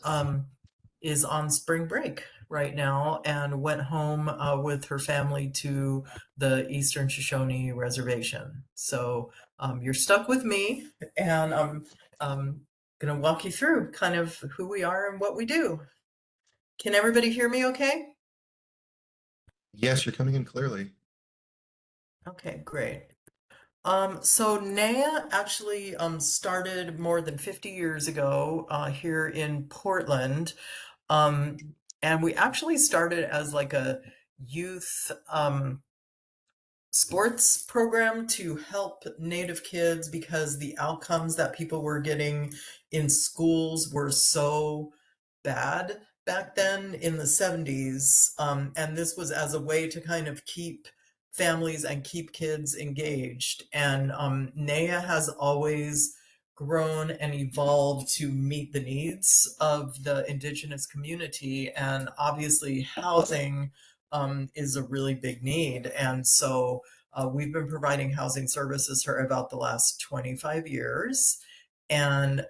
is on spring break right now and went home with her family to the Eastern Shoshone Reservation. So you're stuck with me, and I'm going to walk you through kind of who we are and what we do. Can everybody hear me okay? Yes, you're coming in clearly. Okay, great. So NAA actually started more than 50 years ago here in Portland. And we actually started as like a youth sports program to help Native kids because the outcomes that people were getting in schools were so bad back then in the 70s. And this was as a way to kind of keep families and keep kids engaged. And NAA has always grown and evolved to meet the needs of the Indigenous community. And obviously, housing is a really big need. And so we've been providing housing services for about the last 25 years. And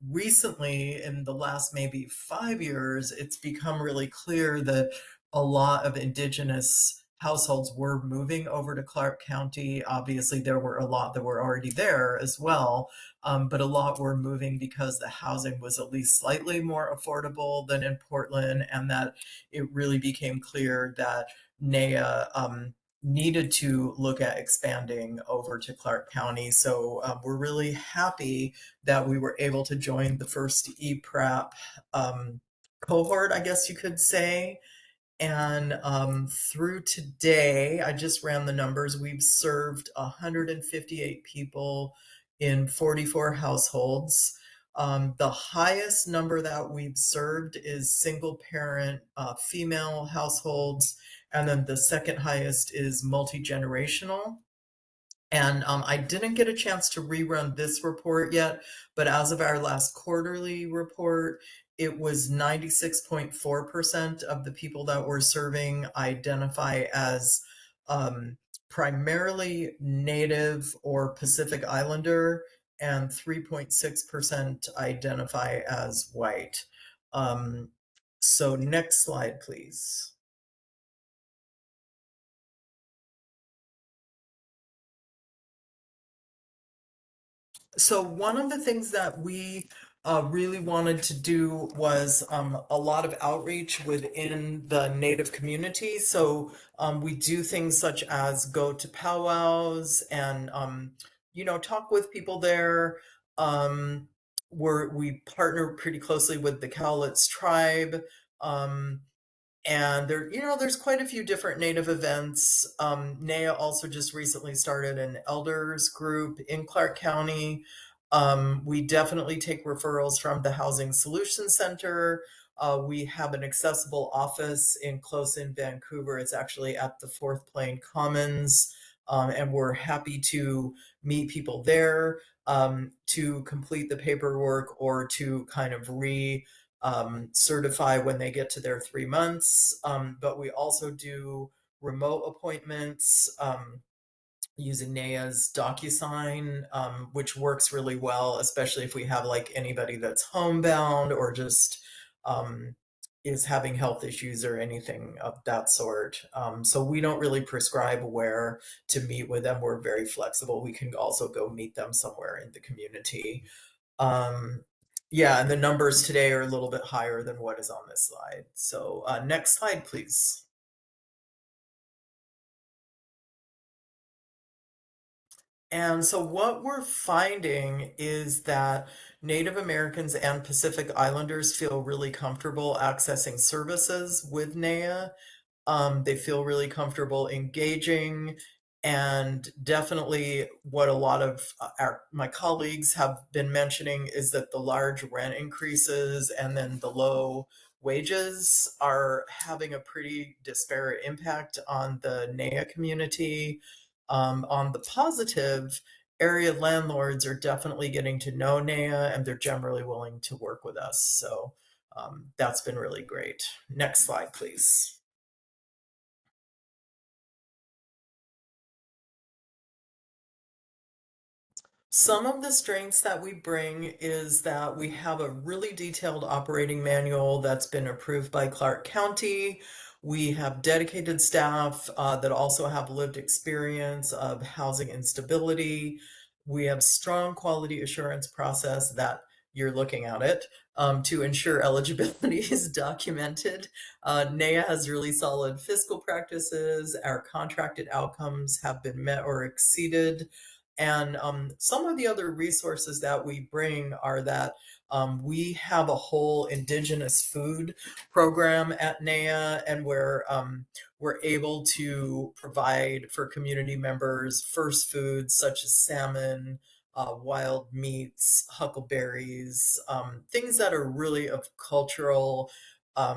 recently, in the last maybe 5 years, it's become really clear that a lot of Indigenous households were moving over to Clark County. Obviously, there were a lot that were already there as well, but a lot were moving because the housing was at least slightly more affordable than in Portland, and that it really became clear that NAA needed to look at expanding over to Clark County. So we're really happy that we were able to join the first EPRAP cohort, I guess you could say. And through today, I just ran the numbers. We've served 158 people in 44 households. The highest number that we've served is single parent female households. And then the second highest is multi-generational. And I didn't get a chance to rerun this report yet, but as of our last quarterly report, it was 96.4% of the people that we're serving identify as primarily Native or Pacific Islander, and 3.6% identify as white. So next slide, please. So one of the things that we really wanted to do was a lot of outreach within the Native community. So we do things such as go to powwows and talk with people there. We partner pretty closely with the Cowlitz tribe. And there's quite a few different Native events. NAA also just recently started an elders group in Clark County. We definitely take referrals from the Housing Solutions Center. We have an accessible office close in Vancouver. It's actually at the Fourth Plain Commons. And we're happy to meet people there to complete the paperwork or to kind of certify when they get to their 3 months. But we also do remote appointments. using NAYA's DocuSign, which works really well, especially if we have like anybody that's homebound or just is having health issues or anything of that sort. So we don't really prescribe where to meet with them. We're very flexible. We can also go meet them somewhere in the community. Yeah, and the numbers today are a little bit higher than what is on this slide. So next slide, please. And so what we're finding is that Native Americans and Pacific Islanders feel really comfortable accessing services with NAYA. They feel really comfortable engaging, and definitely what a lot of my colleagues have been mentioning is that the large rent increases and then the low wages are having a pretty disparate impact on the NAYA community. On the positive, area landlords are definitely getting to know NAYA and they're generally willing to work with us. So that's been really great. Next slide, please. Some of the strengths that we bring is that we have a really detailed operating manual that's been approved by Clark County. We have dedicated staff that also have lived experience of housing instability. We have strong quality assurance process that you're looking at it to ensure eligibility is documented. NAYA has really solid fiscal practices. Our contracted outcomes have been met or exceeded. And some of the other resources that we bring are that we have a whole indigenous food program at NAYA, and where we're able to provide for community members first foods such as salmon, wild meats, huckleberries, things that are really of cultural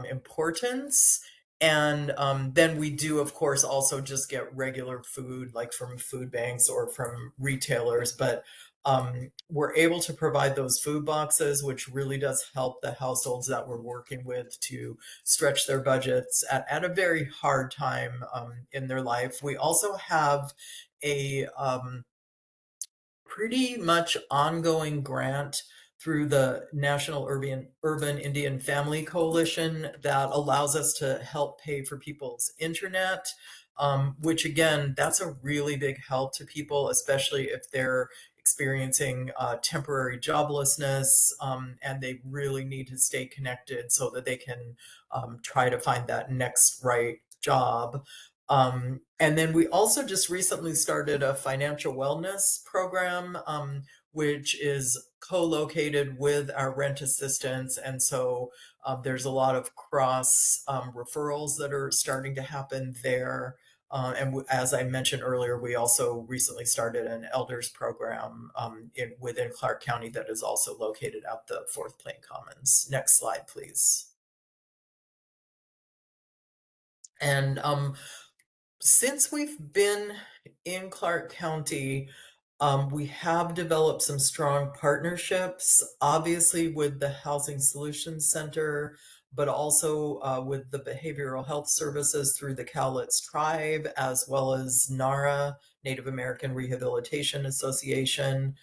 importance. And then we do, of course, also just get regular food, like from food banks or from retailers. But we're able to provide those food boxes, which really does help the households that we're working with to stretch their budgets at a very hard time in their life. We also have a pretty much ongoing grant through the National Urban Indian Family Coalition that allows us to help pay for people's internet, which again, that's a really big help to people, especially if they're experiencing temporary joblessness and they really need to stay connected so that they can try to find that next right job. And then we also just recently started a financial wellness program, which is co-located with our rent assistance. And so there's a lot of cross referrals that are starting to happen there. As I mentioned earlier, we also recently started an elders program within Clark County that is also located at the Fourth Plain Commons. Next slide, please. And since we've been in Clark County, we have developed some strong partnerships, obviously with the Housing Solutions Center, but also with the Behavioral Health Services through the Cowlitz Tribe, as well as NARA, Native American Rehabilitation Association.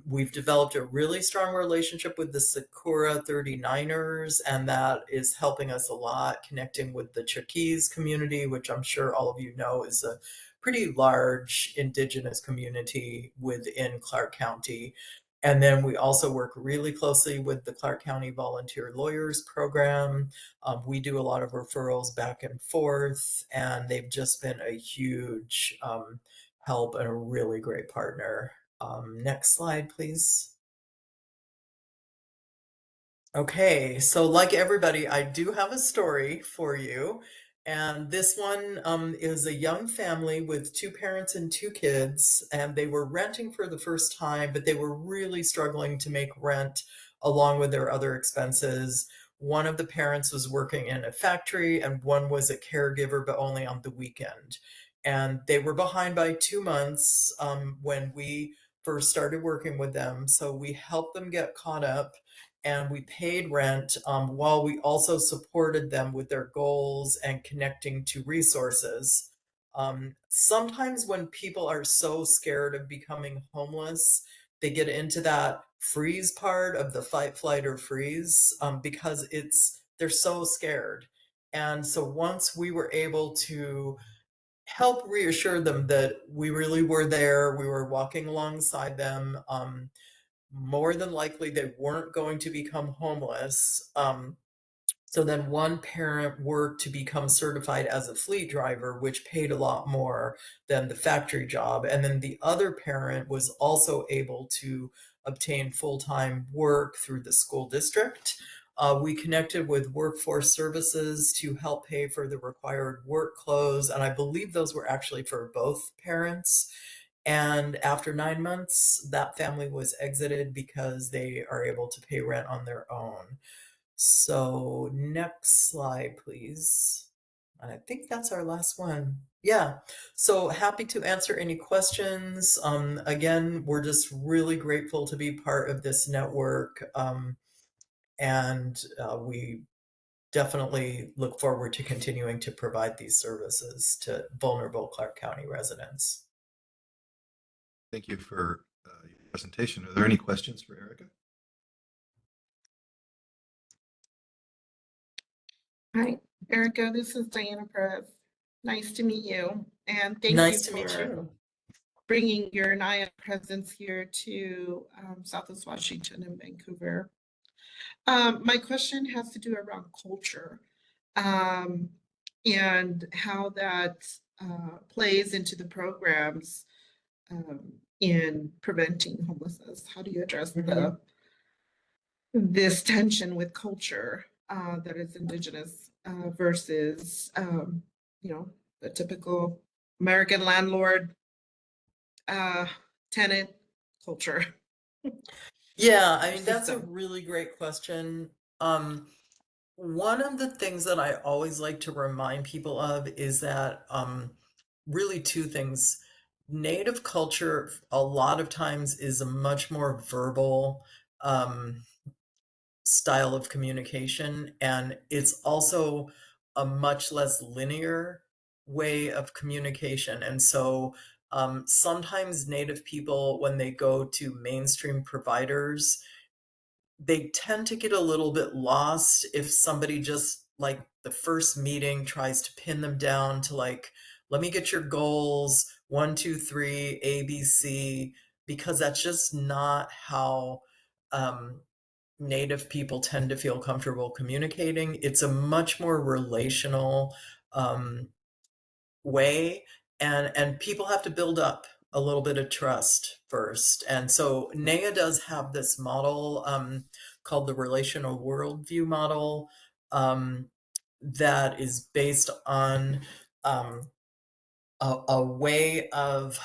We've developed a really strong relationship with the Sakura 39ers, and that is helping us a lot connecting with the Chukis community, which I'm sure all of you know is a pretty large indigenous community within Clark County. And then we also work really closely with the Clark County Volunteer Lawyers Program. We do a lot of referrals back and forth, and they've just been a huge help and a really great partner. Next slide, please. Okay, so like everybody, I do have a story for you. And this one is a young family with two parents and two kids, and they were renting for the first time, but they were really struggling to make rent along with their other expenses. One of the parents was working in a factory, and one was a caregiver, but only on the weekend. And they were behind by 2 months when we first started working with them. So we helped them get caught up and we paid rent while we also supported them with their goals and connecting to resources. Sometimes when people are so scared of becoming homeless, they get into that freeze part of the fight, flight, or freeze, because they're so scared. And so once we were able to help reassure them that we really were there, we were walking alongside them, more than likely they weren't going to become homeless. So then one parent worked to become certified as a fleet driver, which paid a lot more than the factory job. And then the other parent was also able to obtain full-time work through the school district. We connected with Workforce Services to help pay for the required work clothes, and I believe those were actually for both parents. And after 9 months, that family was exited because they are able to pay rent on their own. So next slide, please. And I think that's our last one. Yeah. So happy to answer any questions. Again, we're just really grateful to be part of this network. And we definitely look forward to continuing to provide these services to vulnerable Clark County residents. Thank you for your presentation. Are there any questions for Erica? Hi, Erica, this is Diana Perez. Nice to meet you, and thank you Nice to meet for you. bringing your NIA presence here to Southwest Washington and Vancouver. My question has to do around culture and how that plays into the programs in preventing homelessness. How do you address this tension with culture that is indigenous versus, the typical American landlord tenant culture? Yeah, I mean, that's a really great question. One of the things that I always like to remind people of is that really two things. Native culture, a lot of times, is a much more verbal style of communication, and it's also a much less linear way of communication. And so sometimes Native people, when they go to mainstream providers, they tend to get a little bit lost if somebody just like the first meeting tries to pin them down to like, let me get your goals, 1, 2, 3, ABC, because that's just not how Native people tend to feel comfortable communicating. It's a much more relational way, and people have to build up a little bit of trust first. And so NAIA does have this model called the relational worldview model that is based on a way of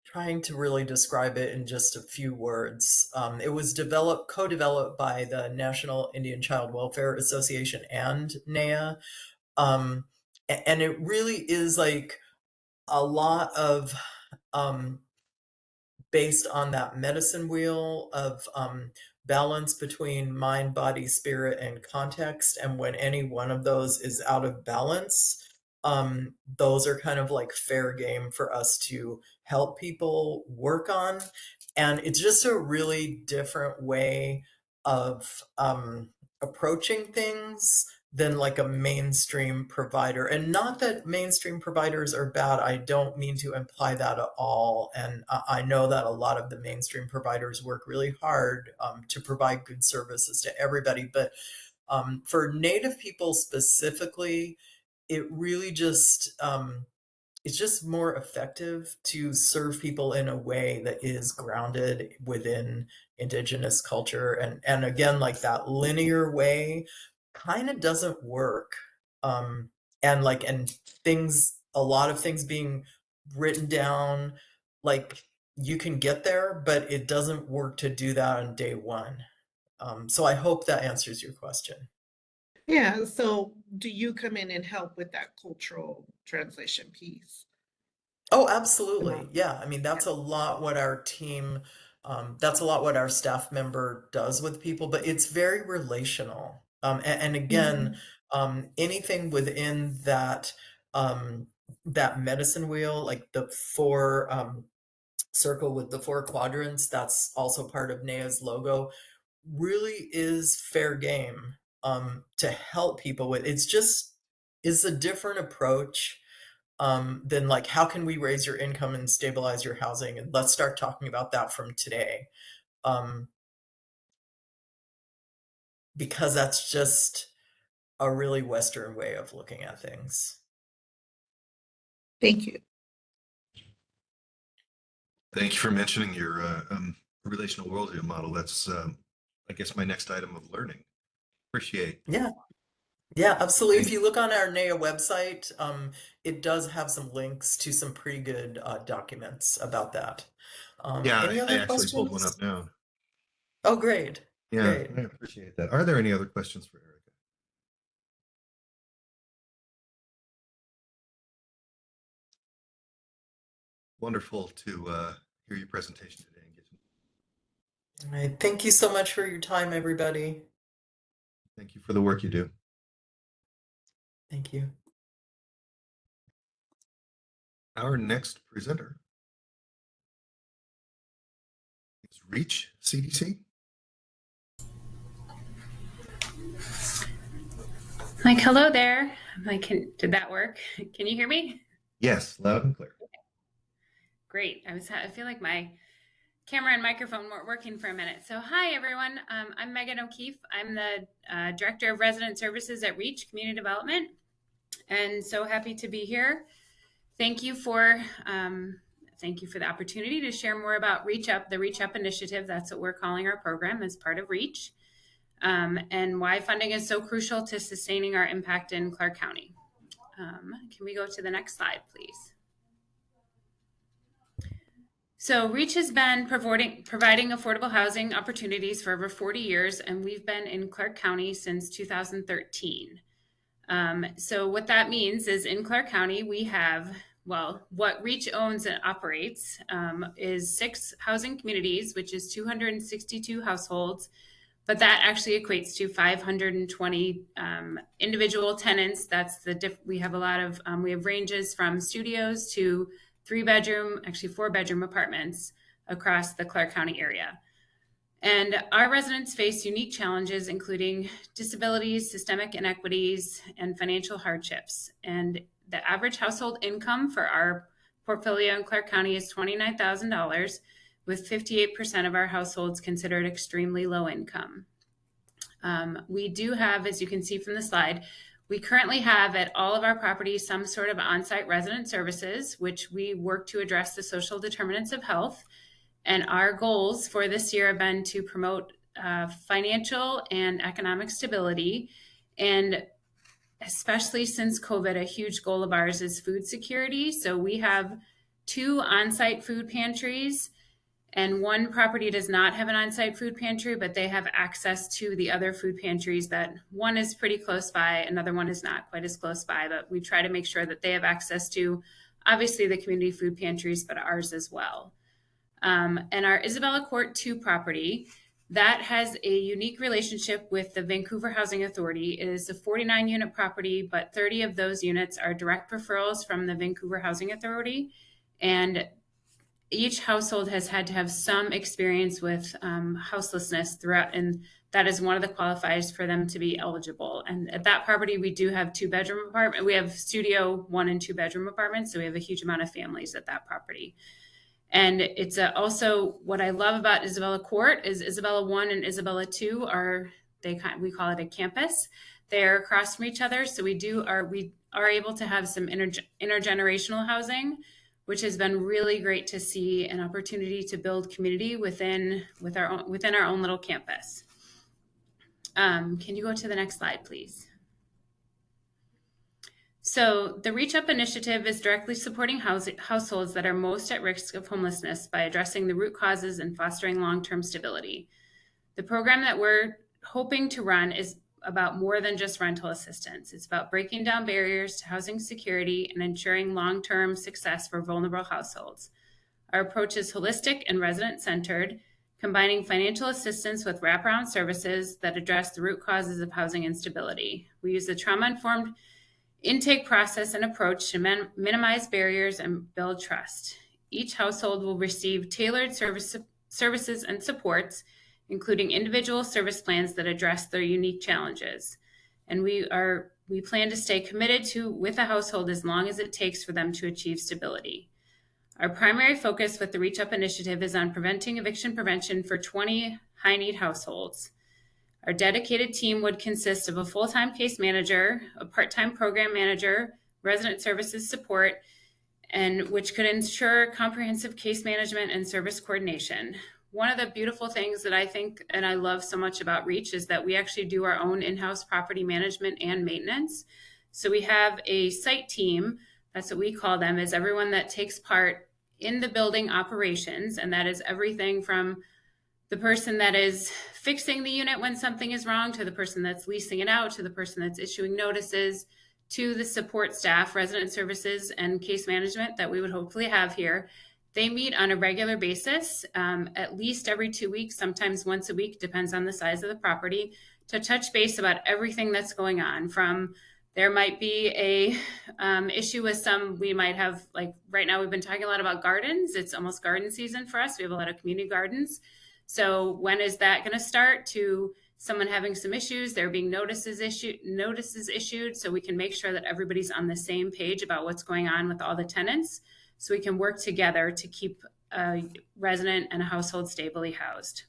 trying to really describe it in just a few words. It was co-developed by the National Indian Child Welfare Association and NAIA. And it really is like a lot of based on that medicine wheel of balance between mind, body, spirit, and context. And when any one of those is out of balance, those are kind of like fair game for us to help people work on. And it's just a really different way of approaching things than like a mainstream provider. And not that mainstream providers are bad. I don't mean to imply that at all. And I know that a lot of the mainstream providers work really hard to provide good services to everybody. But for Native people specifically, it really just it's just more effective to serve people in a way that is grounded within indigenous culture. And again, like that linear way kind of doesn't work. And like, and a lot of things being written down, like you can get there, but it doesn't work to do that on day one. So I hope that answers your question. Yeah, so do you come in and help with that cultural translation piece? Oh, absolutely. Yeah. I mean, that's a lot what our team, that's a lot what our staff member does with people, but it's very relational. And again, Anything within that that medicine wheel, like the four circle with the 4 quadrants, that's also part of NAIA's logo, really is fair game to help people with. It's a different approach than like, how can we raise your income and stabilize your housing? And let's start talking about that from today. Because that's just a really Western way of looking at things. Thank you. Thank you for mentioning your relational worldview model. That's, I guess, my next item of learning. Appreciate. Yeah, absolutely. If you look on our NAIA website, it does have some links to some pretty good documents about that. Yeah, Any I other actually questions? pulled one up now. Oh, great. Yeah, Great. I appreciate that. Are there any other questions for Erica? Wonderful to hear your presentation today. And get to... All right. Thank you so much for your time, everybody. Thank you for the work you do. Thank you. Our next presenter is Reach CDC. Like, hello there. Did that work? Can you hear me? Yes, loud and clear. Great. I feel like my camera and microphone weren't working for a minute. So hi, everyone. I'm Megan O'Keefe. I'm the Director of Resident Services at Reach Community Development, and so happy to be here. Thank you for the opportunity to share more about Reach Up, the Reach Up initiative. That's what we're calling our program as part of Reach. And why funding is so crucial to sustaining our impact in Clark County. Can we go to the next slide, please? So Reach has been providing affordable housing opportunities for over 40 years, and we've been in Clark County since 2013. So what that means is in Clark County, we have, well, what Reach owns and operates is 6 housing communities, which is 262 households. But that actually equates to 520 individual tenants. We have a lot of, we have ranges from studios to 3-bedroom, actually 4-bedroom apartments across the Clark County area. And our residents face unique challenges, including disabilities, systemic inequities, and financial hardships. And the average household income for our portfolio in Clark County is $29,000. With 58% of our households considered extremely low income. We do have, as you can see from the slide, we currently have at all of our properties some sort of on-site resident services, which we work to address the social determinants of health. And our goals for this year have been to promote financial and economic stability. And especially since COVID, a huge goal of ours is food security. So we have 2 on-site food pantries. And one property does not have an on-site food pantry, but they have access to the other food pantries that one is pretty close by, another one is not quite as close by, but we try to make sure that they have access to, obviously, the community food pantries, but ours as well. And our Isabella Court 2 property, that has a unique relationship with the Vancouver Housing Authority. It is a 49-unit property, but 30 of those units are direct referrals from the Vancouver Housing Authority. And each household has had to have some experience with houselessness throughout, and that is one of the qualifiers for them to be eligible. And at that property, we do have 2-bedroom apartment. We have studio 1 and 2-bedroom apartments, so we have a huge amount of families at that property. And it's also what I love about Isabella Court is Isabella 1 and Isabella 2 we call it a campus. They're across from each other, so we are able to have some intergenerational housing, which has been really great to see, an opportunity to build community within our own little campus. Can you go to the next slide, please? So the Reach Up initiative is directly supporting households that are most at risk of homelessness by addressing the root causes and fostering long-term stability. The program that we're hoping to run is about more than just rental assistance. It's about breaking down barriers to housing security and ensuring long-term success for vulnerable households. Our approach is holistic and resident-centered, combining financial assistance with wraparound services that address the root causes of housing instability. We use the trauma-informed intake process and approach to minimize barriers and build trust. Each household will receive tailored services and supports, including individual service plans that address their unique challenges. And we plan to stay committed with a household as long as it takes for them to achieve stability. Our primary focus with the Reach Up initiative is on preventing eviction prevention for 20 high-need households. Our dedicated team would consist of a full-time case manager, a part-time program manager, resident services support, and which could ensure comprehensive case management and service coordination. One of the beautiful things that I think and I love so much about Reach is that we actually do our own in-house property management and maintenance. So we have a site team, that's what we call them, is everyone that takes part in the building operations, and that is everything from the person that is fixing the unit when something is wrong, to the person that's leasing it out, to the person that's issuing notices, to the support staff, resident services, and case management that we would hopefully have here. They meet on a regular basis, at least every 2 weeks, sometimes once a week, depends on the size of the property, to touch base about everything that's going on. From there might be a issue with we might have, like right now we've been talking a lot about gardens. It's almost garden season for us. We have a lot of community gardens. So when is that going to start? To someone having some issues, there being notices issued, so we can make sure that everybody's on the same page about what's going on with all the tenants, so we can work together to keep a resident and a household stably housed.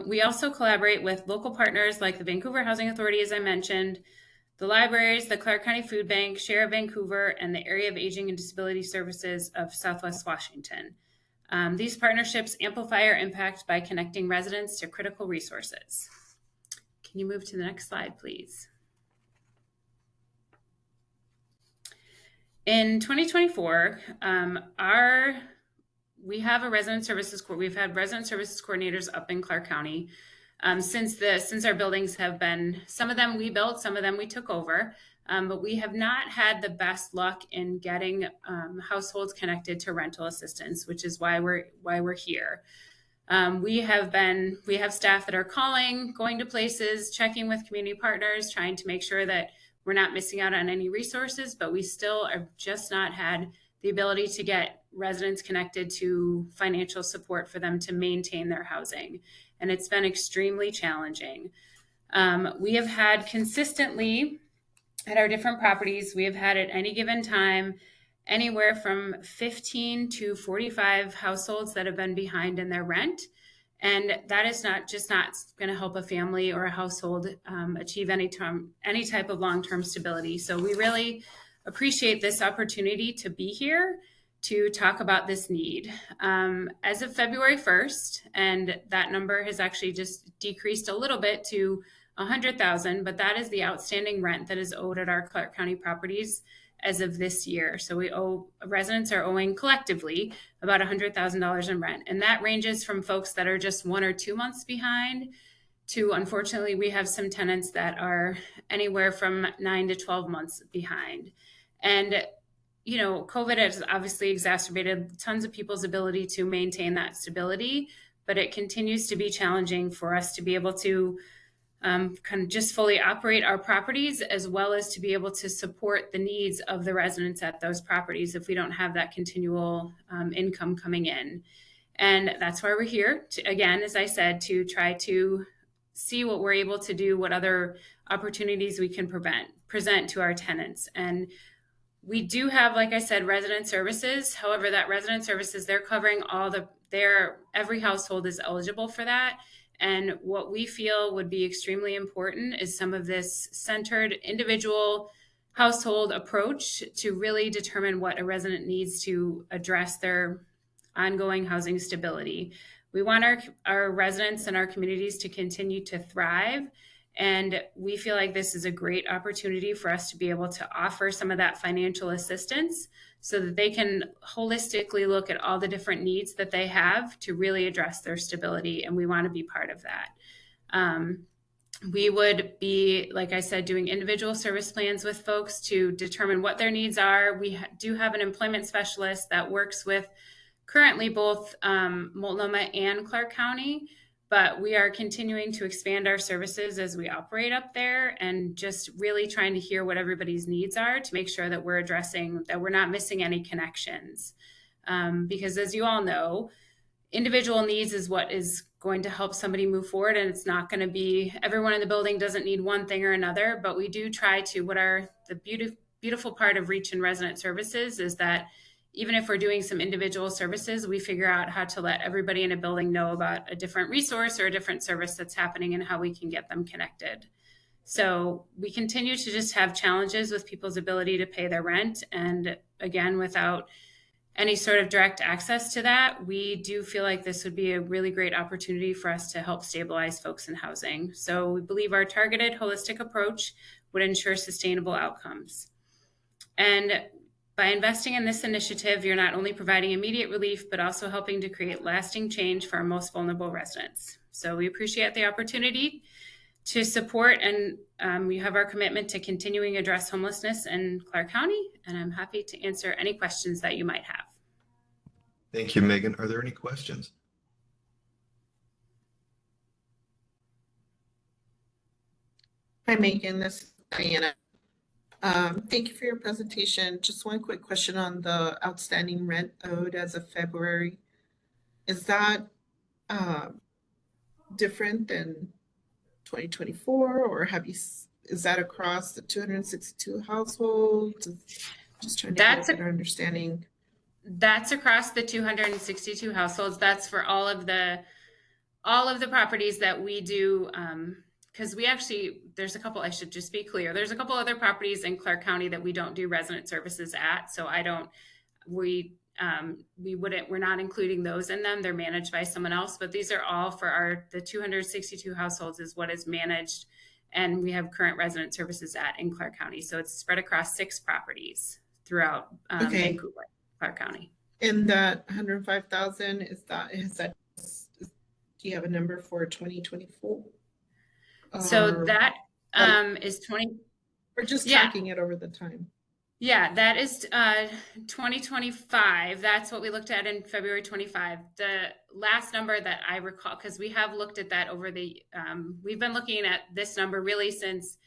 We also collaborate with local partners like the Vancouver Housing Authority, as I mentioned, the libraries, the Clark County Food Bank, Share of Vancouver, and the Area of Aging and Disability Services of Southwest Washington. These partnerships amplify our impact by connecting residents to critical resources. Can you move to the next slide, please? In 2024, we have a resident services we've had resident services coordinators up in Clark County since our buildings have been, some of them we built, some of them we took over, but we have not had the best luck in getting households connected to rental assistance, which is why we're here. We have staff that are calling, going to places, checking with community partners, trying to make sure that we're not missing out on any resources, but we still have just not had the ability to get residents connected to financial support for them to maintain their housing. And it's been extremely challenging. We have had consistently at our different properties, we have had at any given time anywhere from 15 to 45 households that have been behind in their rent. And that is not going to help a family or a household achieve any type of long-term stability. So we really appreciate this opportunity to be here to talk about this need. As of February 1st, and that number has actually just decreased a little bit to 100,000, but that is the outstanding rent that is owed at our Clark County properties as of this year. So residents are owing collectively about $100,000 in rent. And that ranges from folks that are just 1 or 2 months behind to, unfortunately, we have some tenants that are anywhere from 9 to 12 months behind. And, you know, COVID has obviously exacerbated tons of people's ability to maintain that stability, but it continues to be challenging for us to be able to kind of just fully operate our properties, as well as to be able to support the needs of the residents at those properties if we don't have that continual income coming in. And that's why we're here, again, as I said, to try to see what we're able to do, what other opportunities we can present to our tenants. And we do have, like I said, resident services. However, that resident services, they're covering every household is eligible for that. And what we feel would be extremely important is some of this centered individual household approach to really determine what a resident needs to address their ongoing housing stability. We want our residents and our communities to continue to thrive. And we feel like this is a great opportunity for us to be able to offer some of that financial assistance so that they can holistically look at all the different needs that they have to really address their stability. And we want to be part of that. We would be, like I said, doing individual service plans with folks to determine what their needs are. We do have an employment specialist that works with currently both Multnomah and Clark County, but we are continuing to expand our services as we operate up there and just really trying to hear what everybody's needs are to make sure that we're addressing, that we're not missing any connections. Because as you all know, individual needs is what is going to help somebody move forward, and it's not going to be everyone in the building doesn't need one thing or another, but we do try to, what are the beautiful part of Reach and Resident Services is that even if we're doing some individual services, we figure out how to let everybody in a building know about a different resource or a different service that's happening and how we can get them connected. So we continue to just have challenges with people's ability to pay their rent. And again, without any sort of direct access to that, we do feel like this would be a really great opportunity for us to help stabilize folks in housing. So we believe our targeted holistic approach would ensure sustainable outcomes. And by investing in this initiative, you're not only providing immediate relief, but also helping to create lasting change for our most vulnerable residents. So we appreciate the opportunity to support, and we have our commitment to continuing to address homelessness in Clark County, and I'm happy to answer any questions that you might have. Thank you, Megan. Are there any questions? Hi, Megan. This is Diana. Thank you for your presentation. Just one quick question on the outstanding rent owed as of February. Is that different than 2024, or is that across the 262 households? Just trying to get a better understanding. That's across the 262 households. That's for all of the properties that we do. Because we actually, there's a couple, I should just be clear, there's a couple other properties in Clark County that we don't do resident services at. So we're not including those in them. They're managed by someone else, but these are all for the 262 households is what is managed. And we have current resident services at in Clark County. So it's spread across 6 properties throughout Vancouver, Clark County. And that 105,000, do you have a number for 2024? So that is 20. We're just tracking it over the time. Yeah, that is 2025. That's what we looked at in February 25. The last number that I recall, because we have looked at that over we've been looking at this number really since,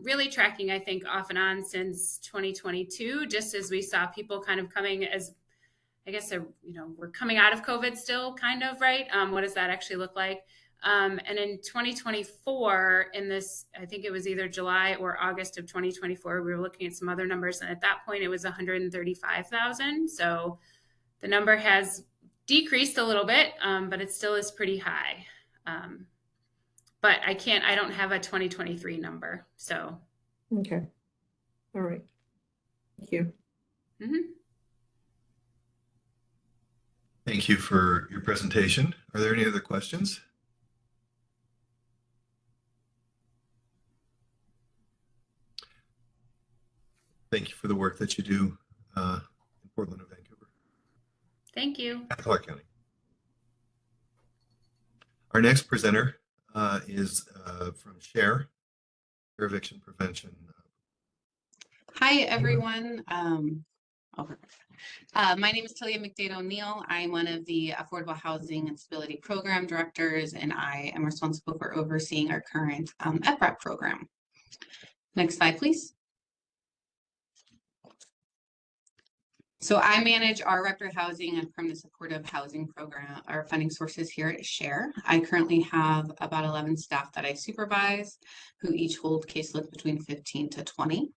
really tracking, I think, off and on since 2022, just as we saw people kind of coming as, I guess, we're coming out of COVID still, kind of, right? What does that actually look like? And in 2024, in this, I think it was either July or August of 2024, we were looking at some other numbers. And at that point, it was 135,000. So the number has decreased a little bit, but it still is pretty high. But I don't have a 2023 number. So. Okay. All right. Thank you. Mm-hmm. Thank you for your presentation. Are there any other questions? Thank you for the work that you do in Portland and Vancouver. Thank you. At Clark County. Our next presenter is from SHARE, Eviction Prevention. Hi, everyone. My name is Talia McDade O'Neill. I'm one of the Affordable Housing and Stability Program Directors, and I am responsible for overseeing our current FRAP program. Next slide, please. So I manage our Raptor Housing and Permanent Supportive Housing Program, our funding sources here at SHARE. I currently have about 11 staff that I supervise, who each hold caseloads between 15 to 20.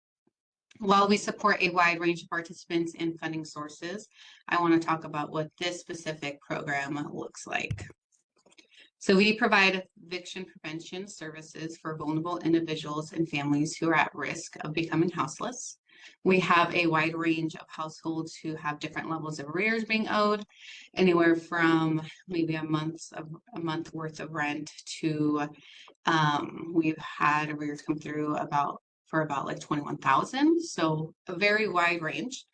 While we support a wide range of participants in funding sources, I want to talk about what this specific program looks like. So we provide eviction prevention services for vulnerable individuals and families who are at risk of becoming houseless. We have a wide range of households who have different levels of arrears being owed, anywhere from maybe a month worth of rent to we've had arrears come through for about like 21,000. So a very wide range.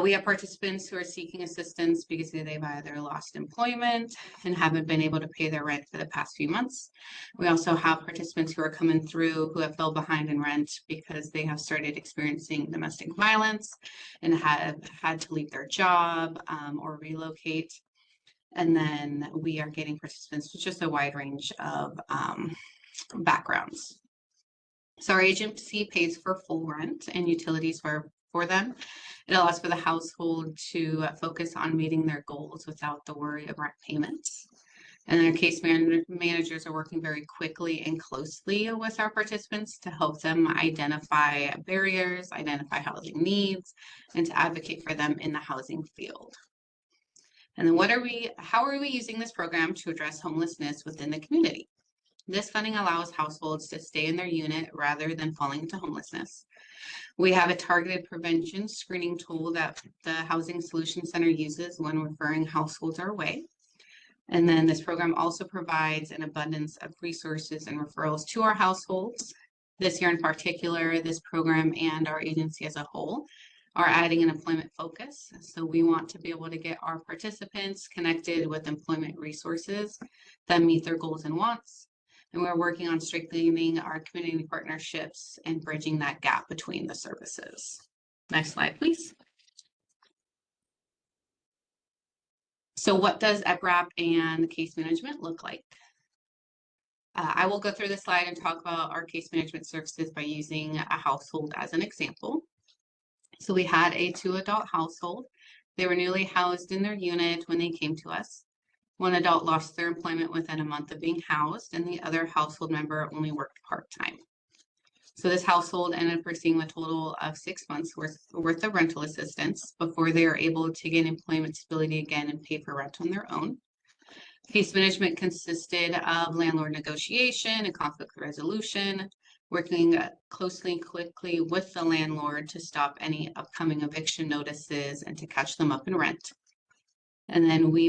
We have participants who are seeking assistance because they've either lost employment and haven't been able to pay their rent for the past few months. We also have participants who are coming through who have fell behind in rent because they have started experiencing domestic violence and have had to leave their job or relocate. And then we are getting participants with just a wide range of backgrounds. So our agency pays for full rent and utilities for them. It allows for the household to focus on meeting their goals without the worry of rent payments. And our case managers are working very quickly and closely with our participants to help them identify barriers, identify housing needs, and to advocate for them in the housing field. And then how are we using this program to address homelessness within the community? This funding allows households to stay in their unit rather than falling into homelessness. We have a targeted prevention screening tool that the Housing Solution Center uses when referring households our way. And then this program also provides an abundance of resources and referrals to our households. This year in particular, this program and our agency as a whole are adding an employment focus. So we want to be able to get our participants connected with employment resources that meet their goals and wants. And we're working on strengthening our community partnerships and bridging that gap between the services. Next slide, please. So what does EPRAP and case management look like? I will go through the slide and talk about our case management services by using a household as an example. So we had a 2-adult household. They were newly housed in their unit when they came to us. One adult lost their employment within a month of being housed, and the other household member only worked part-time. So this household ended up receiving a total of 6 months worth of rental assistance before they are able to gain employment stability again and pay for rent on their own. Case management consisted of landlord negotiation and conflict resolution, working closely and quickly with the landlord to stop any upcoming eviction notices and to catch them up in rent. And then we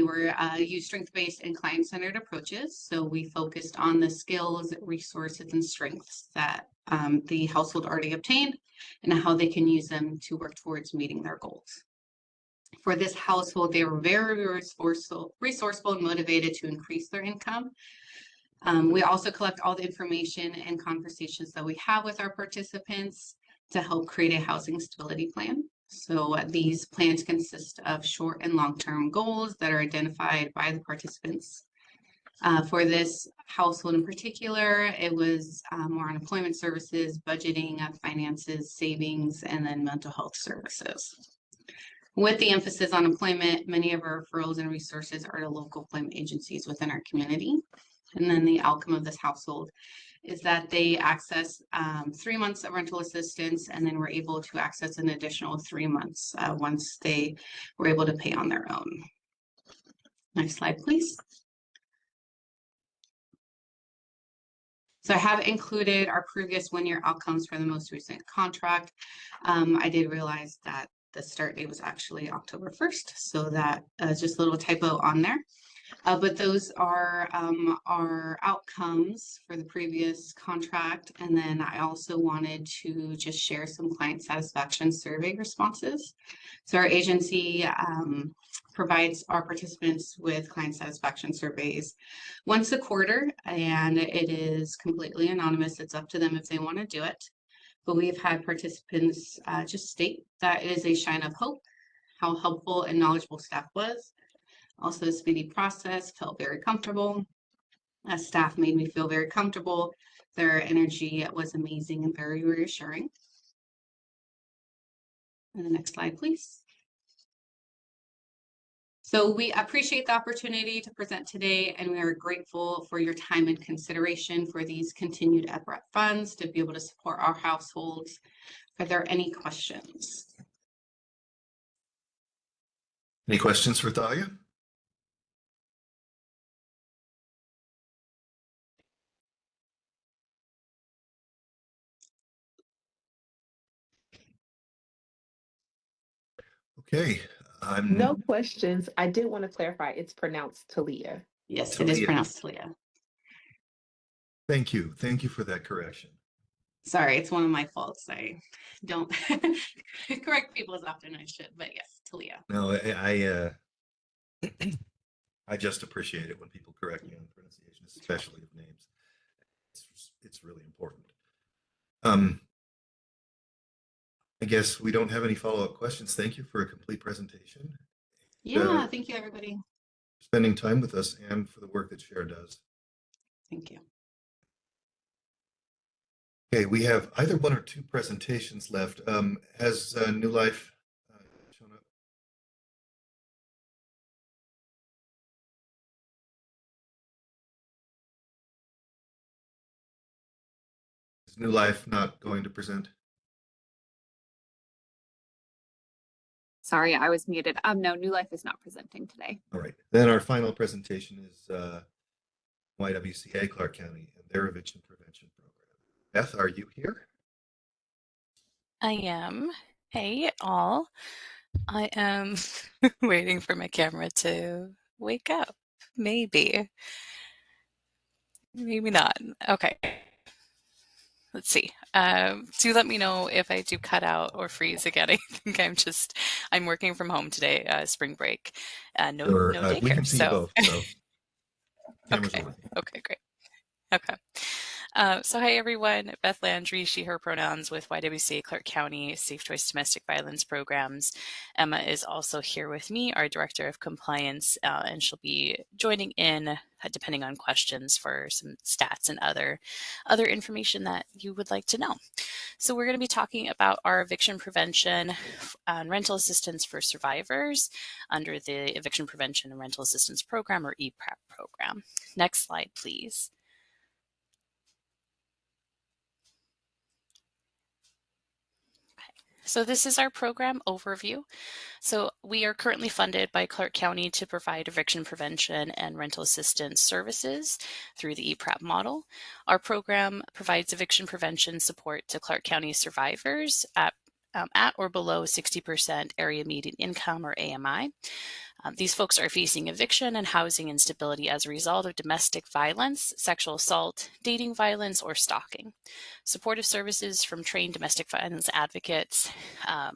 used strength-based and client-centered approaches. So we focused on the skills, resources, and strengths that the household already obtained and how they can use them to work towards meeting their goals. For this household, they were very resourceful and motivated to increase their income. We also collect all the information and conversations that we have with our participants to help create a housing stability plan. So these plans consist of short and long-term goals that are identified by the participants. For this household in particular, it was more on employment services, budgeting, finances, savings, and then mental health services. With the emphasis on employment, many of our referrals and resources are to local employment agencies within our community. And then the outcome of this household is that they access 3 months of rental assistance, and then were able to access an additional 3 months once they were able to pay on their own. Next slide, please. So I have included our previous one-year outcomes for the most recent contract. I did realize that the start date was actually October 1st, so that is just a little typo on there. But those are our outcomes for the previous contract. And then I also wanted to just share some client satisfaction survey responses. So our agency provides our participants with client satisfaction surveys once a quarter, and it is completely anonymous. It's up to them if they want to do it. But we've had participants just state that it is a shine of hope, how helpful and knowledgeable staff was. Also, the speedy process, felt very comfortable. Staff made me feel very comfortable. Their energy was amazing and very reassuring. And the next slide, please. So we appreciate the opportunity to present today, and we are grateful for your time and consideration for these continued EPRAP funds to be able to support our households. Are there any questions? Any questions for Thalia? Okay. No questions. I did want to clarify, it's pronounced Talia. Yes, it is pronounced Talia. Thank you. Thank you for that correction. Sorry, it's one of my faults. I don't correct people as often as I should, but yes, Talia. No, I just appreciate it when people correct me on pronunciation, especially of names. It's really important. I guess we don't have any follow-up questions. Thank you for a complete presentation. Yeah, thank you, everybody. Spending time with us and for the work that Cher does. Thank you. Okay, we have either one or two presentations left. Has New Life shown up? Is New Life not going to present? Sorry, I was muted. No, New Life is not presenting today. All right. Then our final presentation is YWCA Clark County and their eviction prevention program. Beth, are you here? I am. Hey, all. I am waiting for my camera to wake up. Maybe. Maybe not. Okay. Let's see. Do let me know if I do cut out or freeze again. I think I'm working from home today, spring break. No daycare. We can see you both. So Okay. Okay, great. Okay. So hi everyone, Beth Landry, she, her pronouns with YWCA Clark County Safe Choice Domestic Violence Programs. Emma is also here with me, our Director of Compliance, and she'll be joining in depending on questions for some stats and other information that you would like to know. So we're going to be talking about our eviction prevention and rental assistance for survivors under the Eviction Prevention and Rental Assistance Program, or EPRAP program. Next slide, please. So this is our program overview. So we are currently funded by Clark County to provide eviction prevention and rental assistance services through the EPRAP model. Our program provides eviction prevention support to Clark County survivors at or below 60% area median income, or AMI. These folks are facing eviction and housing instability as a result of domestic violence, sexual assault, dating violence, or stalking. Supportive services from trained domestic violence advocates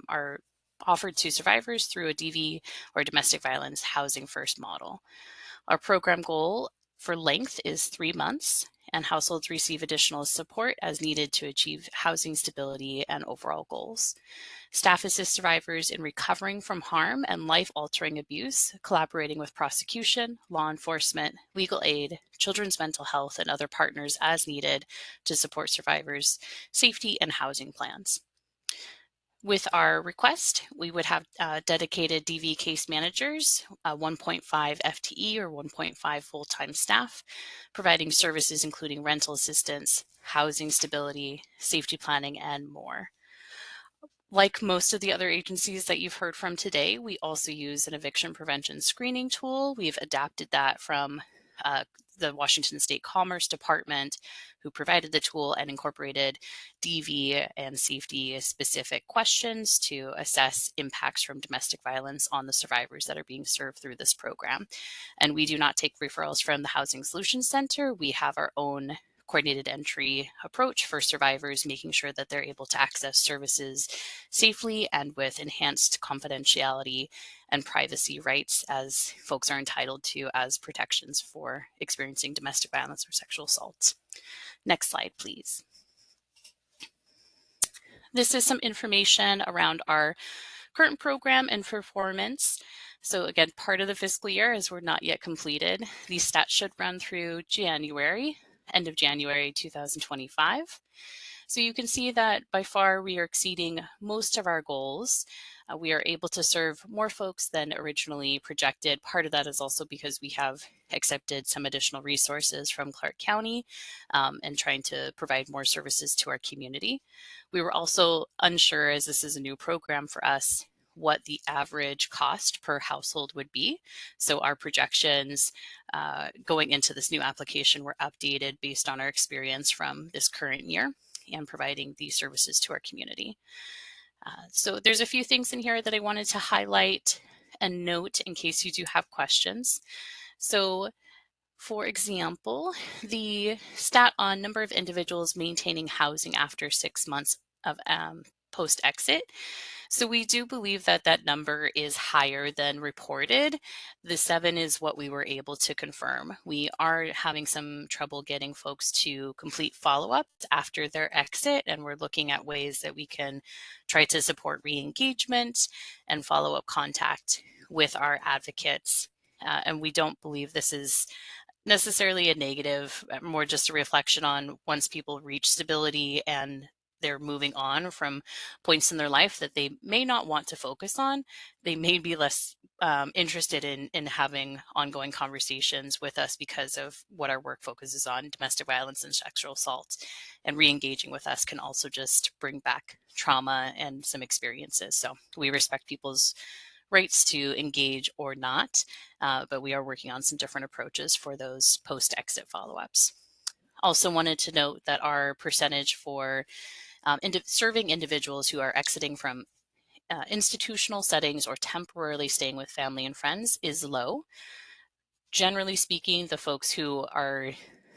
are offered to survivors through a DV, or domestic violence housing first model. Our program goal for length is 3 months, and households receive additional support as needed to achieve housing stability and overall goals. Staff assist survivors in recovering from harm and life-altering abuse, collaborating with prosecution, law enforcement, legal aid, children's mental health, and other partners as needed to support survivors' safety and housing plans. With our request, we would have dedicated DV case managers, 1.5 FTE or 1.5 full-time staff, providing services including rental assistance, housing stability, safety planning, and more. Like most of the other agencies that you've heard from today, we also use an eviction prevention screening tool. We've adapted that from the Washington State Commerce Department, who provided the tool, and incorporated DV and safety specific questions to assess impacts from domestic violence on the survivors that are being served through this program. And we do not take referrals from the Housing Solutions Center. We have our own coordinated entry approach for survivors, making sure that they're able to access services safely and with enhanced confidentiality and privacy rights as folks are entitled to as protections for experiencing domestic violence or sexual assault. Next slide, please. This is some information around our current program and performance. So again, part of the fiscal year, as we're not yet completed, these stats should run through January, end of January 2025. So you can see that by far we are exceeding most of our goals. We are able to serve more folks than originally projected. Part of that is also because we have accepted some additional resources from Clark County and trying to provide more services to our community. We were also unsure, as this is a new program for us, what the average cost per household would be. So our projections going into this new application were updated based on our experience from this current year and providing these services to our community. So there's a few things in here that I wanted to highlight and note in case you do have questions. So For example, the stat on number of individuals maintaining housing after 6 months of post-exit. So we do believe that that number is higher than reported. The 7 is what we were able to confirm. We are having some trouble getting folks to complete follow-ups after their exit, and we're looking at ways that we can try to support re-engagement and follow-up contact with our advocates. And we don't believe this is necessarily a negative, more just a reflection on once people reach stability and they're moving on from points in their life that they may not want to focus on, they may be less interested in having ongoing conversations with us because of what our work focuses on, domestic violence and sexual assault. And re-engaging with us can also just bring back trauma and some experiences. So we respect people's rights to engage or not, but we are working on some different approaches for those post-exit follow-ups. Also wanted to note that our percentage for serving individuals who are exiting from institutional settings or temporarily staying with family and friends is low. Generally speaking, the folks who are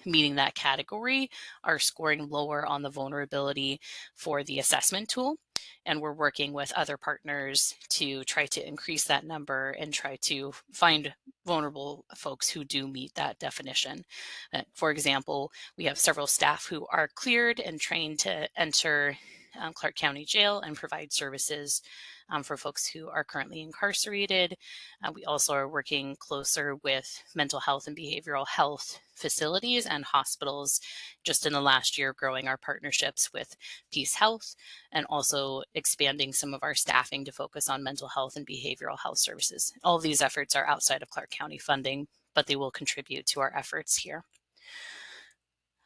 meeting that category are scoring lower on the vulnerability for the assessment tool. And we're working with other partners to try to increase that number and try to find vulnerable folks who do meet that definition. For example, we have several staff who are cleared and trained to enter Clark County Jail and provide services for folks who are currently incarcerated. We also are working closer with mental health and behavioral health facilities and hospitals just in the last year, growing our partnerships with Peace Health and also expanding some of our staffing to focus on mental health and behavioral health services. All of these efforts are outside of Clark County funding, but they will contribute to our efforts here.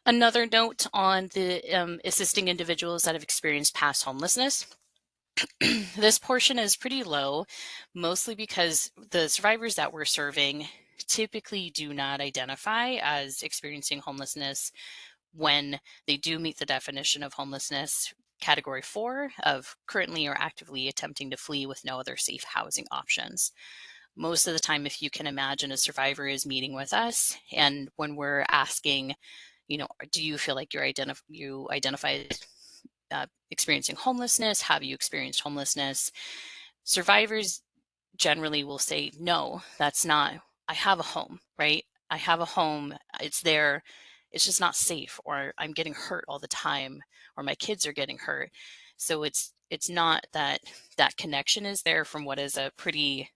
Another note on the assisting individuals that have experienced past homelessness. This portion is pretty low, mostly because the survivors that we're serving typically do not identify as experiencing homelessness when they do meet the definition of homelessness, category 4 of currently or actively attempting to flee with no other safe housing options. Most of the time, if you can imagine, a survivor is meeting with us, and when we're asking, do you feel like you identify experiencing homelessness? Have you experienced homelessness? Survivors generally will say, no, that's not, I have a home, right? I have a home, it's there, it's just not safe, or I'm getting hurt all the time, or my kids are getting hurt. So it's not that connection is there from what is a pretty,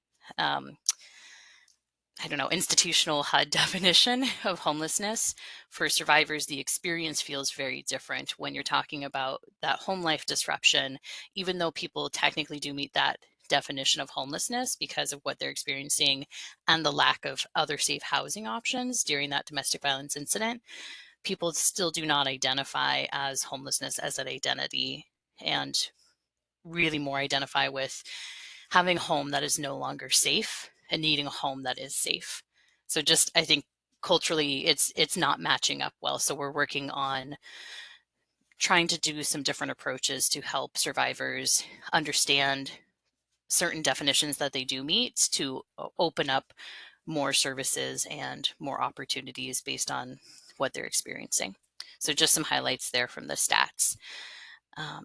institutional HUD definition of homelessness. For survivors, the experience feels very different when you're talking about that home life disruption, even though people technically do meet that definition of homelessness because of what they're experiencing and the lack of other safe housing options during that domestic violence incident. People still do not identify as homelessness as an identity, and really more identify with having a home that is no longer safe and needing a home that is safe. So just, I think culturally it's not matching up well. So we're working on trying to do some different approaches to help survivors understand certain definitions that they do meet to open up more services and more opportunities based on what they're experiencing. So just some highlights there from the stats.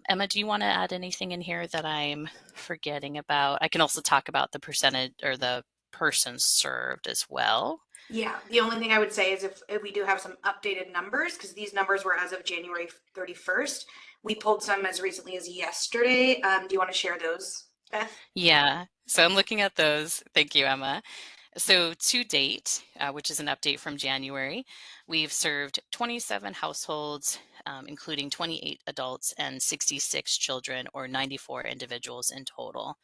Emma, do you want to add anything in here that I'm forgetting about? I can also talk about the percentage or the persons served as well. Yeah, the only thing I would say is if we do have some updated numbers, because these numbers were as of January 31st. We pulled some as recently as yesterday. Do you want to share those, Beth? Yeah, so I'm looking at those. Thank you, Emma. So to date, which is an update from January, we've served 27 households, including 28 adults and 66 children, or 94 individuals in total.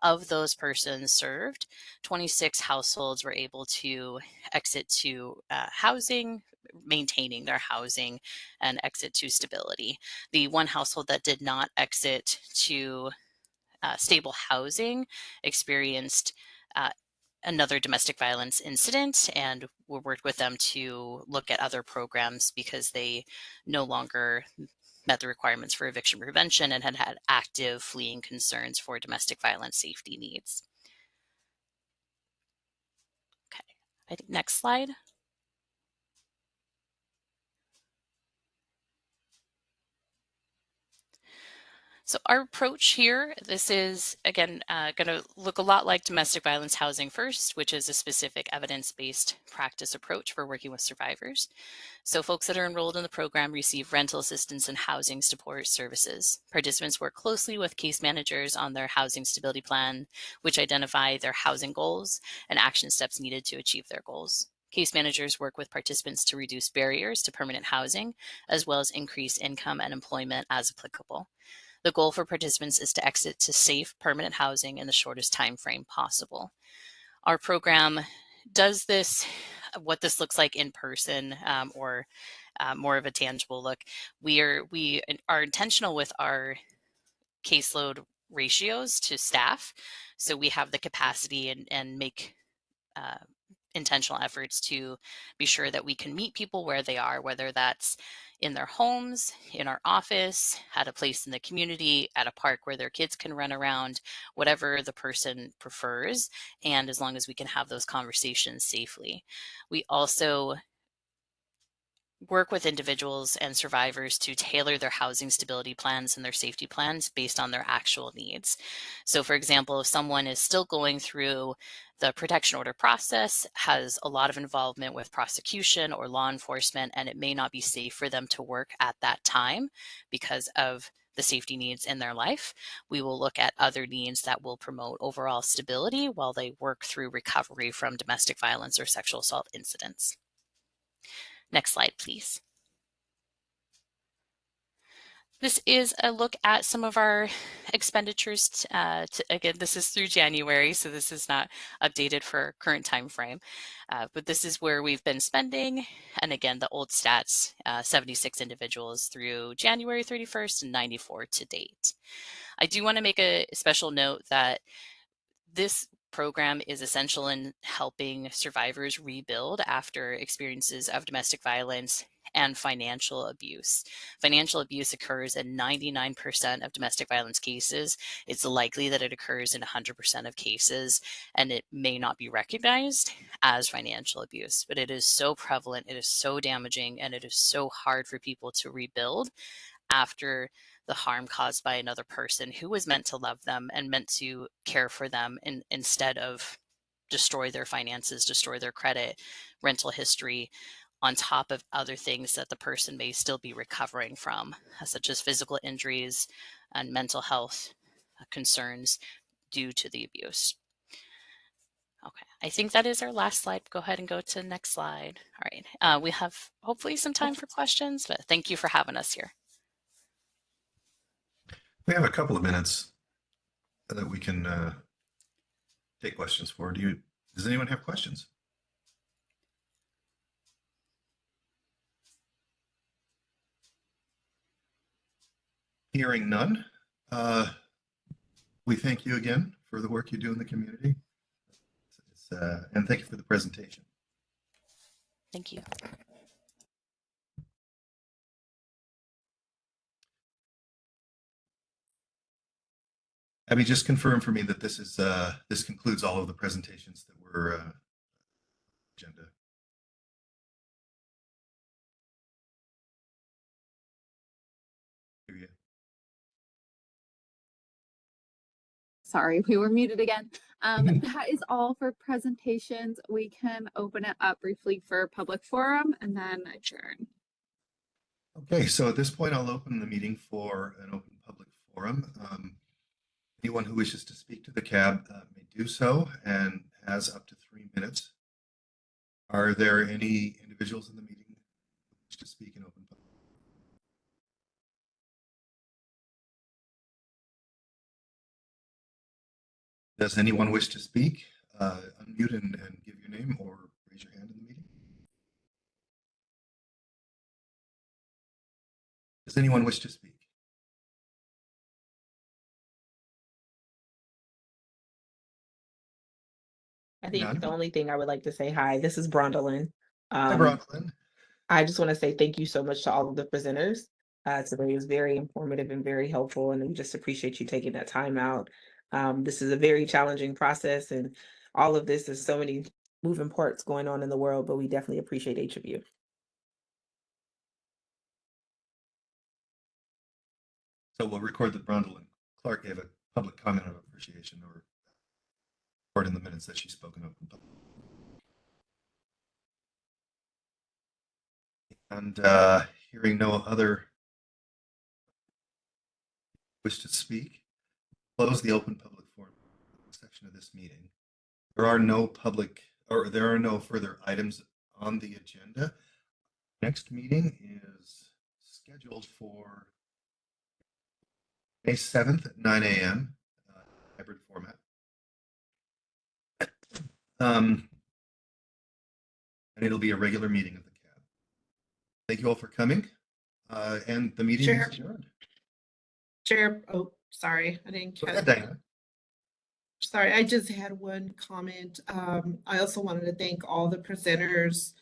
Of those persons served, 26 households were able to exit to housing, maintaining their housing, and exit to stability. The one household that did not exit to stable housing experienced another domestic violence incident, and we worked with them to look at other programs because they no longer met the requirements for eviction prevention and had had active fleeing concerns for domestic violence safety needs. Okay, I think next slide. So our approach here, this is, again, going to look a lot like domestic violence housing first, which is a specific evidence-based practice approach for working with survivors. So folks that are enrolled in the program receive rental assistance and housing support services. Participants work closely with case managers on their housing stability plan, which identify their housing goals and action steps needed to achieve their goals. Case managers work with participants to reduce barriers to permanent housing, as well as increase income and employment as applicable. The goal for participants is to exit to safe, permanent housing in the shortest time frame possible. Our program does this, what this looks like in person, or more of a tangible look. We are intentional with our caseload ratios to staff, so we have the capacity and make intentional efforts to be sure that we can meet people where they are, whether that's in their homes, in our office, at a place in the community, at a park where their kids can run around, whatever the person prefers, and as long as we can have those conversations safely. We also work with individuals and survivors to tailor their housing stability plans and their safety plans based on their actual needs. So for example, if someone is still going through the protection order process, has a lot of involvement with prosecution or law enforcement, and it may not be safe for them to work at that time because of the safety needs in their life, we will look at other needs that will promote overall stability while they work through recovery from domestic violence or sexual assault incidents. Next slide, please. This is a look at some of our expenditures. Again, this is through January, so this is not updated for current time frame. But this is where we've been spending. And again, the old stats, 76 individuals through January 31st and 94 to date. I do want to make a special note that this program is essential in helping survivors rebuild after experiences of domestic violence and financial abuse. Financial abuse occurs in 99% of domestic violence cases. It's likely that it occurs in 100% of cases, and it may not be recognized as financial abuse, but it is so prevalent, it is so damaging, and it is so hard for people to rebuild after the harm caused by another person who was meant to love them and meant to care for them, instead of destroy their finances, destroy their credit, rental history, on top of other things that the person may still be recovering from, such as physical injuries and mental health concerns due to the abuse. Okay, I think that is our last slide. Go ahead and go to the next slide. All right, we have hopefully some time for questions, but thank you for having us here. We have a couple of minutes that we can take questions for. Does anyone have questions? Hearing none, we thank you again for the work you do in the community. And thank you for the presentation. Thank you. Abby, just confirm for me that this is this concludes all of the presentations that were agenda. Sorry, we were muted again. That is all for presentations. We can open it up briefly for public forum and then adjourn. Okay, so at this point, I'll open the meeting for an open public forum. Anyone who wishes to speak to the CAAB may do so and has up to 3 minutes. Are there any individuals in the meeting who wish to speak in open public? Does anyone wish to speak? Unmute and give your name or raise your hand in the meeting. Does anyone wish to speak? I think None? the only thing I would like to say, hi, this is Brondalyn. Hi, Brondalyn. I just want to say thank you so much to all of the presenters. Today was very informative and very helpful, and we just appreciate you taking that time out. This is a very challenging process, and all of this is so many moving parts going on in the world, but we definitely appreciate each of you. So we'll record that Brundle and Clark gave a public comment of appreciation, or record in the minutes that she's spoken of in public. And hearing no other wish to speak, close the open public forum section of this meeting. There are no further items on the agenda. Next meeting is scheduled for May 7th at 9 a.m. Hybrid format. And it'll be a regular meeting of the CAAB. Thank you all for coming. And the meeting is adjourned. Chair, oh, sorry, I didn't Go catch. ahead, Diana. Sorry, I just had one comment. I also wanted to thank all the presenters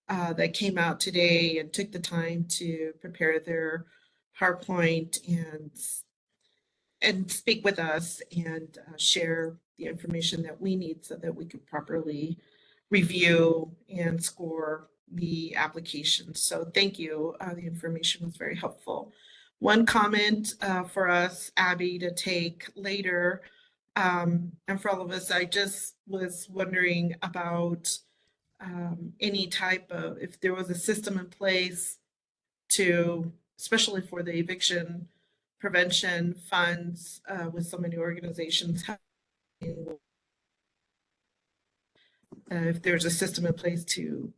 that came out today and took the time to prepare their PowerPoint and speak with us and share the information that we need so that we could properly review and score the application. So thank you. The information was very helpful. One comment for us, Abby, to take later, and for all of us, I just was wondering about any type of, if there was a system in place to, especially for the eviction prevention funds with so many organizations, if there's a system in place to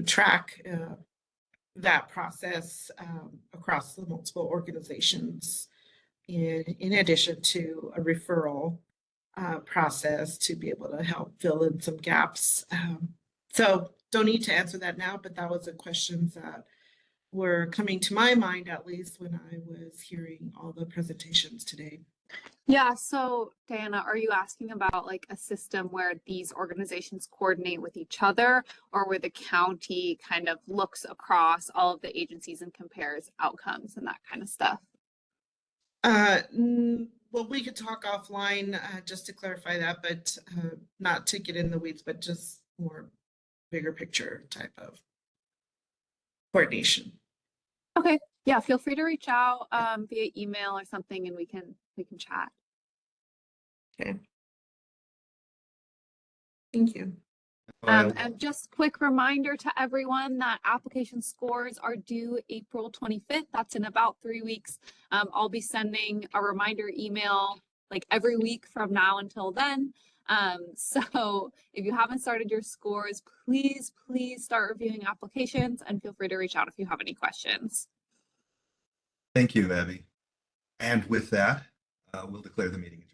track that process across the multiple organizations, in addition to a referral process to be able to help fill in some gaps. So don't need to answer that now, but that was a question that were coming to my mind, at least when I was hearing all the presentations today. Yeah, so Diana, are you asking about like a system where these organizations coordinate with each other, or where the county kind of looks across all of the agencies and compares outcomes and that kind of stuff? Well, we could talk offline just to clarify that, but not to get in the weeds, but just more bigger picture type of coordination. Okay, yeah, feel free to reach out via email or something, and we can chat. Okay. Thank you. And just quick reminder to everyone that application scores are due April 25th. That's in about 3 weeks. I'll be sending a reminder email like every week from now until then. So if you haven't started your scores, please start reviewing applications, and feel free to reach out if you have any questions. Thank you, Abby. And with that, we'll declare the meeting adjourned.